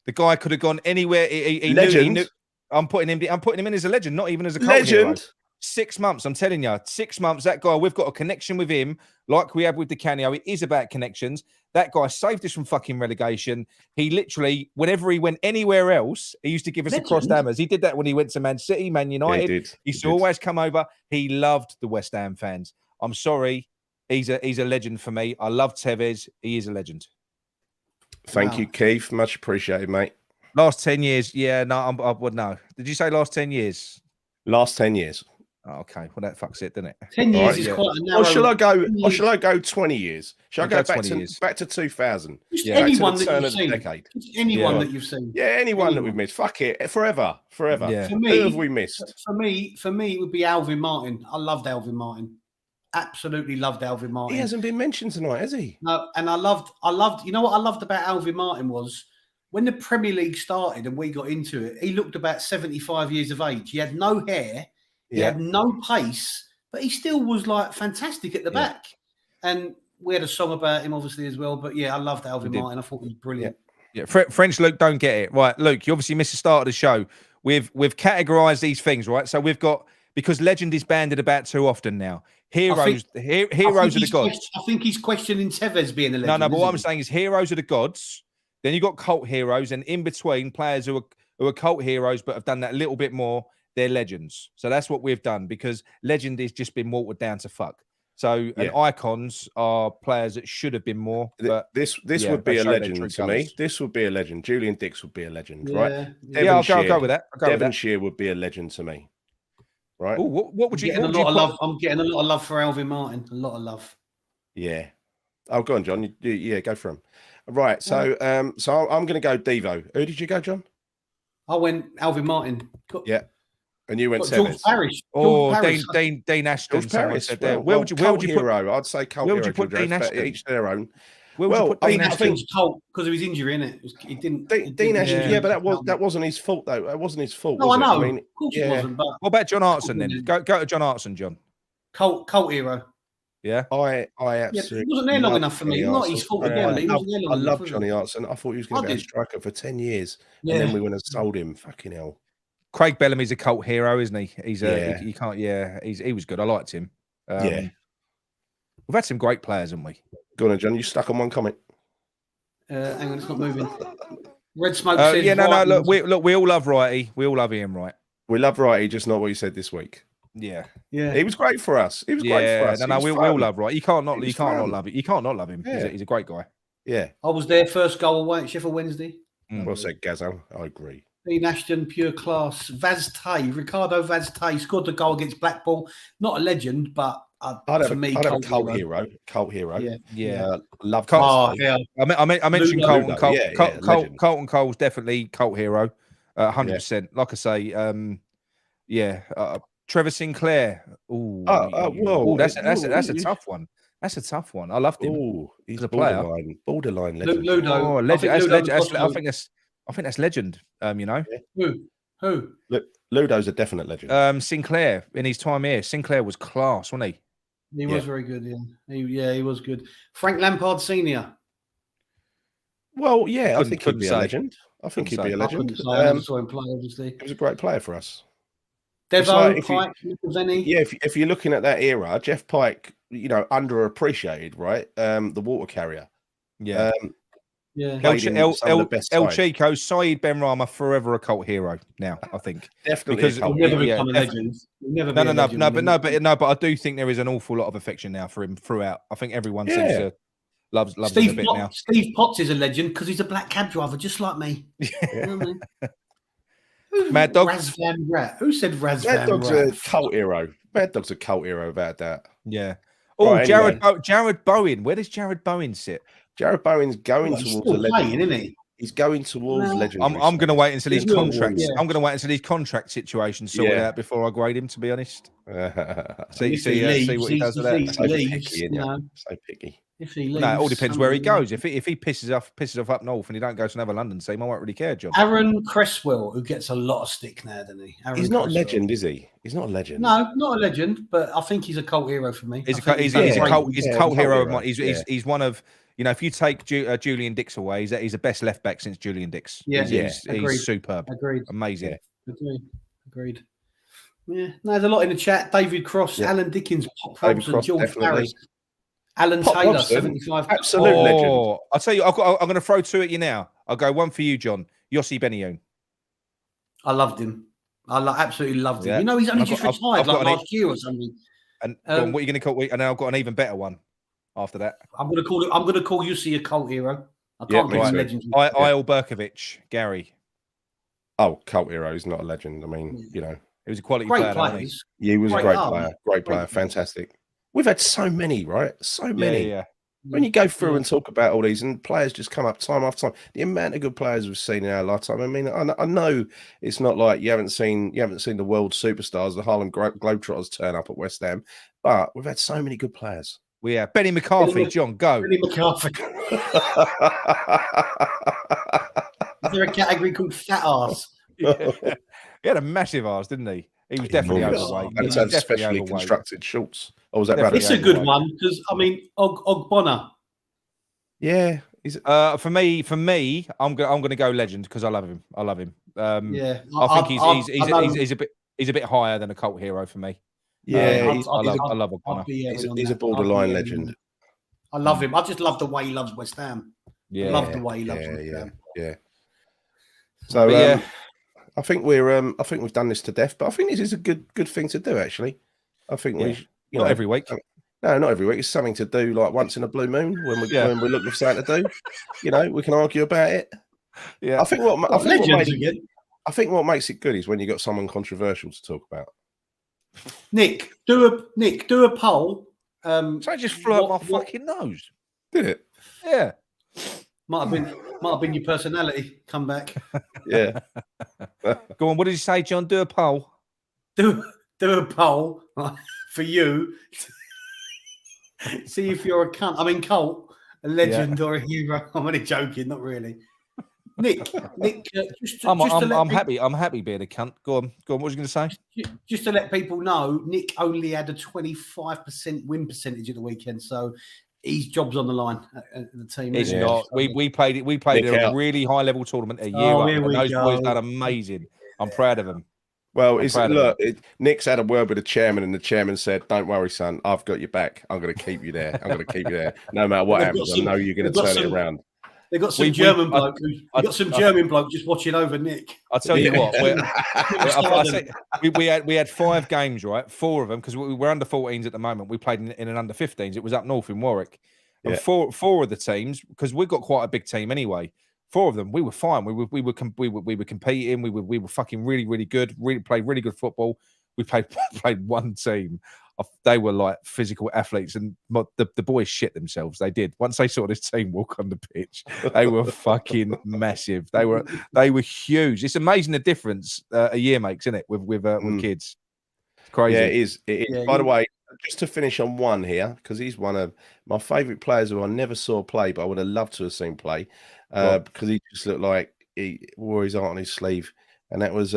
The guy could have gone anywhere. He knew. I'm putting him in as a legend, not even as a cult hero. 6 months. I'm telling you, 6 months. That guy, we've got a connection with him, like we have with Di Canio. It is about connections. That guy saved us from fucking relegation. He literally, whenever he went anywhere else, he used to give us the crossed hammers. He did that when he went to Man City, Man United. Yeah, he used to always come over. He loved the West Ham fans. I'm sorry. He's a legend for me. I love Tevez. He is a legend. Thank you, Keith. Much appreciated, mate. Last 10 years. Yeah, no, I would know. Did you say last 10 years? Last 10 years. Oh, okay, well that fucks it, doesn't it? 10 years is quite a narrow. Or shall I go 20 years? Shall I go back to 2000? Anyone that you've seen. Decade. Anyone that you've seen. Yeah, anyone that we've missed. Fuck it, forever. Yeah. For me, who have we missed? For me, it would be Alvin Martin. I loved Alvin Martin. Absolutely loved Alvin Martin. He hasn't been mentioned tonight, has he? No, and I loved. You know what I loved about Alvin Martin was when the Premier League started and we got into it. He looked about 75 years of age. He had no hair. He had no pace, but he still was like fantastic at the back. And we had a song about him, obviously, as well. But yeah, I loved Alvin Martin. I thought he was brilliant. Yeah. French Luke don't get it. Right, Luke, you obviously missed the start of the show. We've categorized these things, right? So we've got, because legend is banded about too often now. Heroes are the gods. I think he's questioning Tevez being a legend. No, but what I'm saying is heroes are the gods. Then you've got cult heroes, and in between, players who are cult heroes but have done that a little bit more. they're legends. So that's what we've done, because legend has just been watered down to fuck. So and icons are players that should have been more. But this would be a legend to me. This would be a legend. Julian Dix would be a legend, right? Yeah, I'll go with that. Devonshire would be a legend to me, right? Ooh, what would you? I'm getting a lot of love for Alvin Martin. A lot of love. Yeah. Oh, go on, John. Yeah, go for him. Right. So, I'm going to go Devo. Who did you go, John? I went Alvin Martin. Yeah. And you went George Seves. Parrish. Dean Ashton. George Parrish. Where would you put hero? I'd say cult where hero. Would you put Dean Ashton? Each their own. Where would you put Dean Ashton? I think it was cult because of his injury, innit? He didn't. Dean Ashton. Yeah, but that wasn't his fault though. That wasn't his fault. No, I know. I mean, of course it wasn't. But what about John Hartson then? Go to John Hartson, John. Cult hero. Yeah, I absolutely. He wasn't there long enough for me. Not his fault again. I love Johnny Hartson. I thought he was going to be a striker for 10 years, and then we went and sold him. Fucking hell. Craig Bellamy's a cult hero, isn't he? He can't. Yeah, he was good. I liked him. We've had some great players, haven't we? Go on, John. You stuck on one comment. Hang on, it's not moving. Red Smoke says. Look, we all love Wrighty. We all love Ian Wright. We love Wrighty, just not what you said this week. Yeah. He was great for us. He was great for us. We all love Wright. You can't not love it. You can't not love him. He's a great guy. Yeah. I was there first goal away at Sheffield Wednesday. Well said, Gazzo. I agree. Dean Ashton, pure class. Ricardo Vaz Tay scored the goal against Blackpool. Not a legend, but for me, I'd have a cult hero. Cult hero. Yeah. Love Cole. I mentioned Colton Cole. Colton Cole's definitely cult hero. 100%. Like I say, Trevor Sinclair. That's a tough one. That's a tough one. I loved him. Oh, he's a borderline legend. Ludo. I think that's legend. You know. Who? Look, Ludo's a definite legend. Sinclair in his time here. Sinclair was class, wasn't he? He was very good. Yeah, he was good. Frank Lampard Senior. Well, yeah, I think he'd be a legend. I think he'd be a legend. I saw him play, obviously. He was a great player for us. Devo, Pike, Nicholseni. Yeah, if you're looking at that era, Jeff Pike, underappreciated, right? The water carrier. Yeah. El Chico, Saeed Benrahma, forever a cult hero now, I think. Definitely. Because he'll never become a legend. But I do think there is an awful lot of affection now for him throughout. I think everyone seems to loves him a bit now. Steve Potts is a legend because he's a black cab driver, just like me. You know what I mean? Mad Dog. Raz Van Rat. Who said Raz Van Rat? Mad Dog's a cult hero. Mad Dog's a cult hero about that. Yeah. Oh, right, Jared Bowen. Where does Jared Bowen sit? Jared Bowen's going towards a legend, isn't he? He's going towards legend. I'm going to wait until his contract. I'm going to wait until his contract situation sorted out before I grade him. To be honest, see what he does with that. So picky. If he leaves, no, it all depends where he goes. If he pisses off up north and he don't go to another London team, I won't really care, John. Aaron Cresswell, who gets a lot of stick now, doesn't he? He's not a legend, is he? He's not a legend. No, not a legend, but I think he's a cult hero for me. He's a cult hero of mine. He's one of. If you take Julian Dix away, he's the best left back since Julian Dix. Yeah, he's superb. Agreed. Amazing. Agreed. Yeah, no, there's a lot in the chat. David Cross, Alan Dickens, Pop Robson, George Harris, Alan Pop Taylor, Robson, 75. Absolute legend. I'll tell you, I'm going to throw two at you now. I'll go one for you, John. Yossi Benayoun. I loved him. Absolutely loved him. He's only just retired last year or something. And what are you going to call? And then I've got an even better one. After that, I'm going to call Yossi a cult hero. I can't give him legend. Eyal Berkovic, Gary. Oh, cult hero. He's not a legend. I mean, he was a quality player. He was a great player. Great player. Fantastic. We've had so many, right? So many. Yeah. When you go through and talk about all these, and players just come up time after time, the amount of good players we've seen in our lifetime. I mean, I know it's not like you haven't seen the world superstars, the Harlem Globetrotters turn up at West Ham, but we've had so many good players. Benny McCarthy, John, go. Benny McCarthy. Is there a category called fat arse? He had a massive arse, didn't he? He was definitely overweight. And had specially constructed shorts. Or was that It's a good one because Ogbonna. Yeah. For me, I'm going to go legend because I love him. I think he's a bit higher than a cult hero for me. Yeah, I love Ogbonna. He's a borderline legend. I love him. I just love the way he loves West Ham. I love the way he loves West Ham. Yeah. So I think we've done this to death, but I think this is a good thing to do. Actually, I think not every week. No, not every week. It's something to do like once in a blue moon when we're looking for something to do. We can argue about it. Yeah, I think what makes it good is when you got someone controversial to talk about. Nick, do a poll. So I just flew up my fucking nose. Did it? Yeah. Might have been your personality. Come back. Yeah. Go on. What did you say, John? Do a poll. Do a poll for you. See if you're a cunt. I mean, Colt, a legend or a hero. I'm only joking, not really. Nick, I'm happy being a cunt. Go on. What was you going to say? Just to let people know, Nick only had a 25% win percentage at the weekend, so his job's on the line at the team. It's not. We played a really high level tournament a year up, and those boys done amazing. I'm proud of them. Well, Nick's had a word with the chairman, and the chairman said, "Don't worry, son. I've got your back. I'm going to keep you there. I'm going to keep you there, no matter what happens. I know you're going to turn it around." They got some German bloke. German bloke just watching over Nick. I'll tell you what. We had 5 games, right? 4 of them because we're under 14s at the moment. We played in an under 15s. It was up north in Warwick. And four of the teams, because we've got quite a big team anyway. 4 of them, we were fine. We were competing. We were fucking really, really good. Played really good football. We played one team. They were like physical athletes, and the boys shit themselves. They did. Once they saw this team walk on the pitch, they were fucking massive. They were huge. It's amazing the difference a year makes, isn't it? With kids, it's crazy. Yeah, it is. Yeah, by the way, just to finish on one here, because he's one of my favourite players who I never saw play, but I would have loved to have seen play, because he just looked like he wore his heart on his sleeve, and that was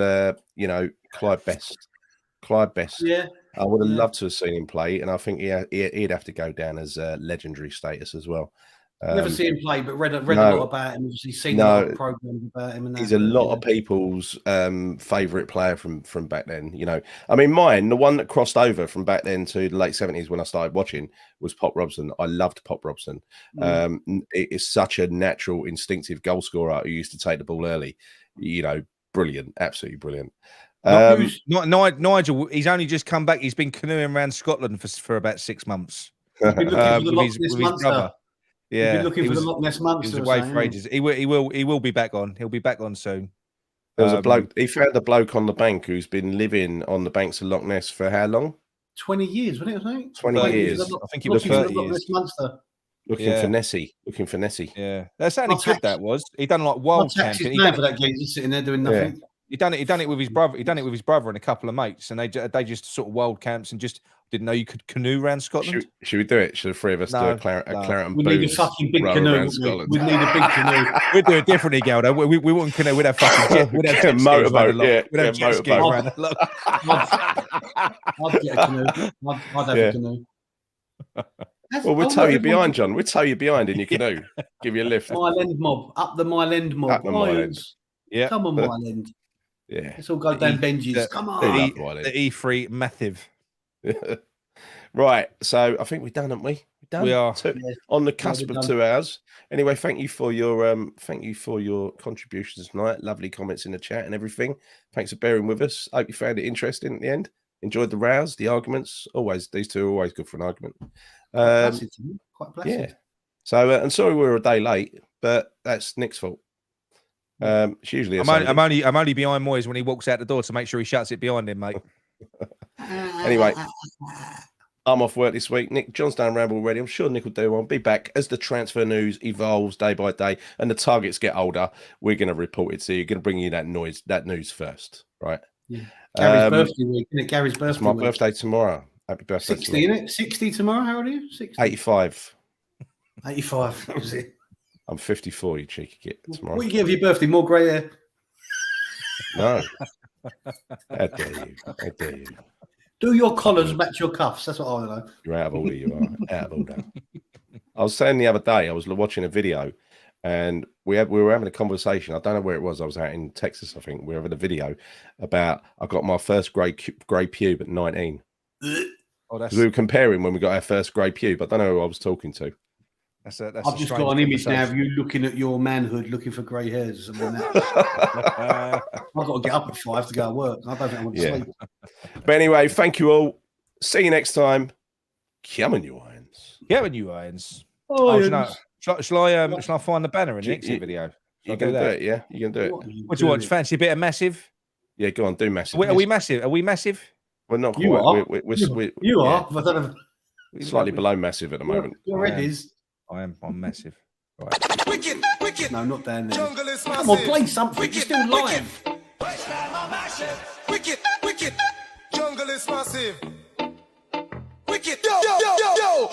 Clyde Best. Yeah. I would have loved to have seen him play, and I think he'd have to go down as legendary status as well. Never seen him play, but read a lot about him. Obviously, seen a lot of programs about him. And he's a lot of people's favourite player from back then. I mean, mine, the one that crossed over from back then to the late 70s when I started watching was Pop Robson. I loved Pop Robson. It is such a natural, instinctive goal scorer who used to take the ball early. Brilliant, absolutely brilliant. Nigel, he's only just come back. He's been canoeing around Scotland for about 6 months with his brother. Yeah, he's been looking for the Loch Ness Monster. He was away for ages. He will be back on. He'll be back on soon. There was a bloke. He found a bloke on the bank who's been living on the banks of Loch Ness for how long? 20 years, wasn't it? I think 20 years. I think it was 30 years. Looking for Nessie. Yeah, that's how good that was. He done like wild camping. He for that game. He's sitting there doing nothing. Yeah. He done it with his brother. He done it with his brother and a couple of mates, and they just sort of wild camps and just didn't know you could canoe around Scotland. Should we do it? Should the 3 of us do a Claret and we need a fucking big canoe. We need a big canoe. We'd do it differently, Galdo. We wouldn't canoe. We'd have fucking jet. We'd have motorboat. We'd have jet skis around the lot. I'd get a canoe. I'd have a canoe. Well, we'll tow you behind, John. We'll tow you behind in your canoe. Give you a lift. Mile End mob. Up the Mile End mob. Up the Mile End. Yeah. Come on, Mile End. Yeah. Let's all go down Benji's. Come on. The E3 Massive. Right. So I think we're done, aren't we? We are. On the cusp of 2 hours. Anyway, thank you for your contributions tonight. Lovely comments in the chat and everything. Thanks for bearing with us. Hope you found it interesting at the end. Enjoyed the rows, the arguments. Always, these two are always good for an argument. Quite placid. Yeah. So, and sorry we were a day late, but that's Nick's fault. It's usually I'm only behind Moyes when he walks out the door to make sure he shuts it behind him, mate. Anyway, I'm off work this week. John's done Ramble already. I'm sure Nick will do one. Be back as the transfer news evolves day by day and the targets get older. We're going to report it, so you're going to bring you that news first, right? Yeah. Gary's birthday week, isn't it? Gary's birthday. It's my birthday tomorrow. Happy birthday! 60, isn't it? 60 tomorrow. How old are you? 60. 85. 85. That was it. I'm 54, you cheeky git. Tomorrow. What you give your birthday? More grey hair? No. How dare you? Do your collars match your cuffs? That's what I want to know. You're out of order, you are. Out of order. I was saying the other day, I was watching a video and we were having a conversation. I don't know where it was. I was out in Texas, I think. We were having a video about I got my first grey pube at 19. We were comparing when we got our first grey pube. I don't know who I was talking to. That's I've a just strange got an image now of conversation. you looking at your manhood, looking for grey hairs. I've got to get up at 5 to go to work. I don't think I want to sleep. But anyway, thank you all. See you next time. Come on, you irons. Come on, you irons. Oh, you know, shall I find the banner in the exit video? You're going to do it, yeah? You're going to do it. What do you want? Fancy a bit of Massive? Yeah, go on, do Massive. Are we Massive? Are we Massive? We're not quite. You are. You are. Slightly below Massive at the moment. Your head is. I'm Massive. Right. Wicked. No, not down there. Jungle is massive. Come on, play something. You're still live. Wicked. Jungle is massive. Wicked. Yo.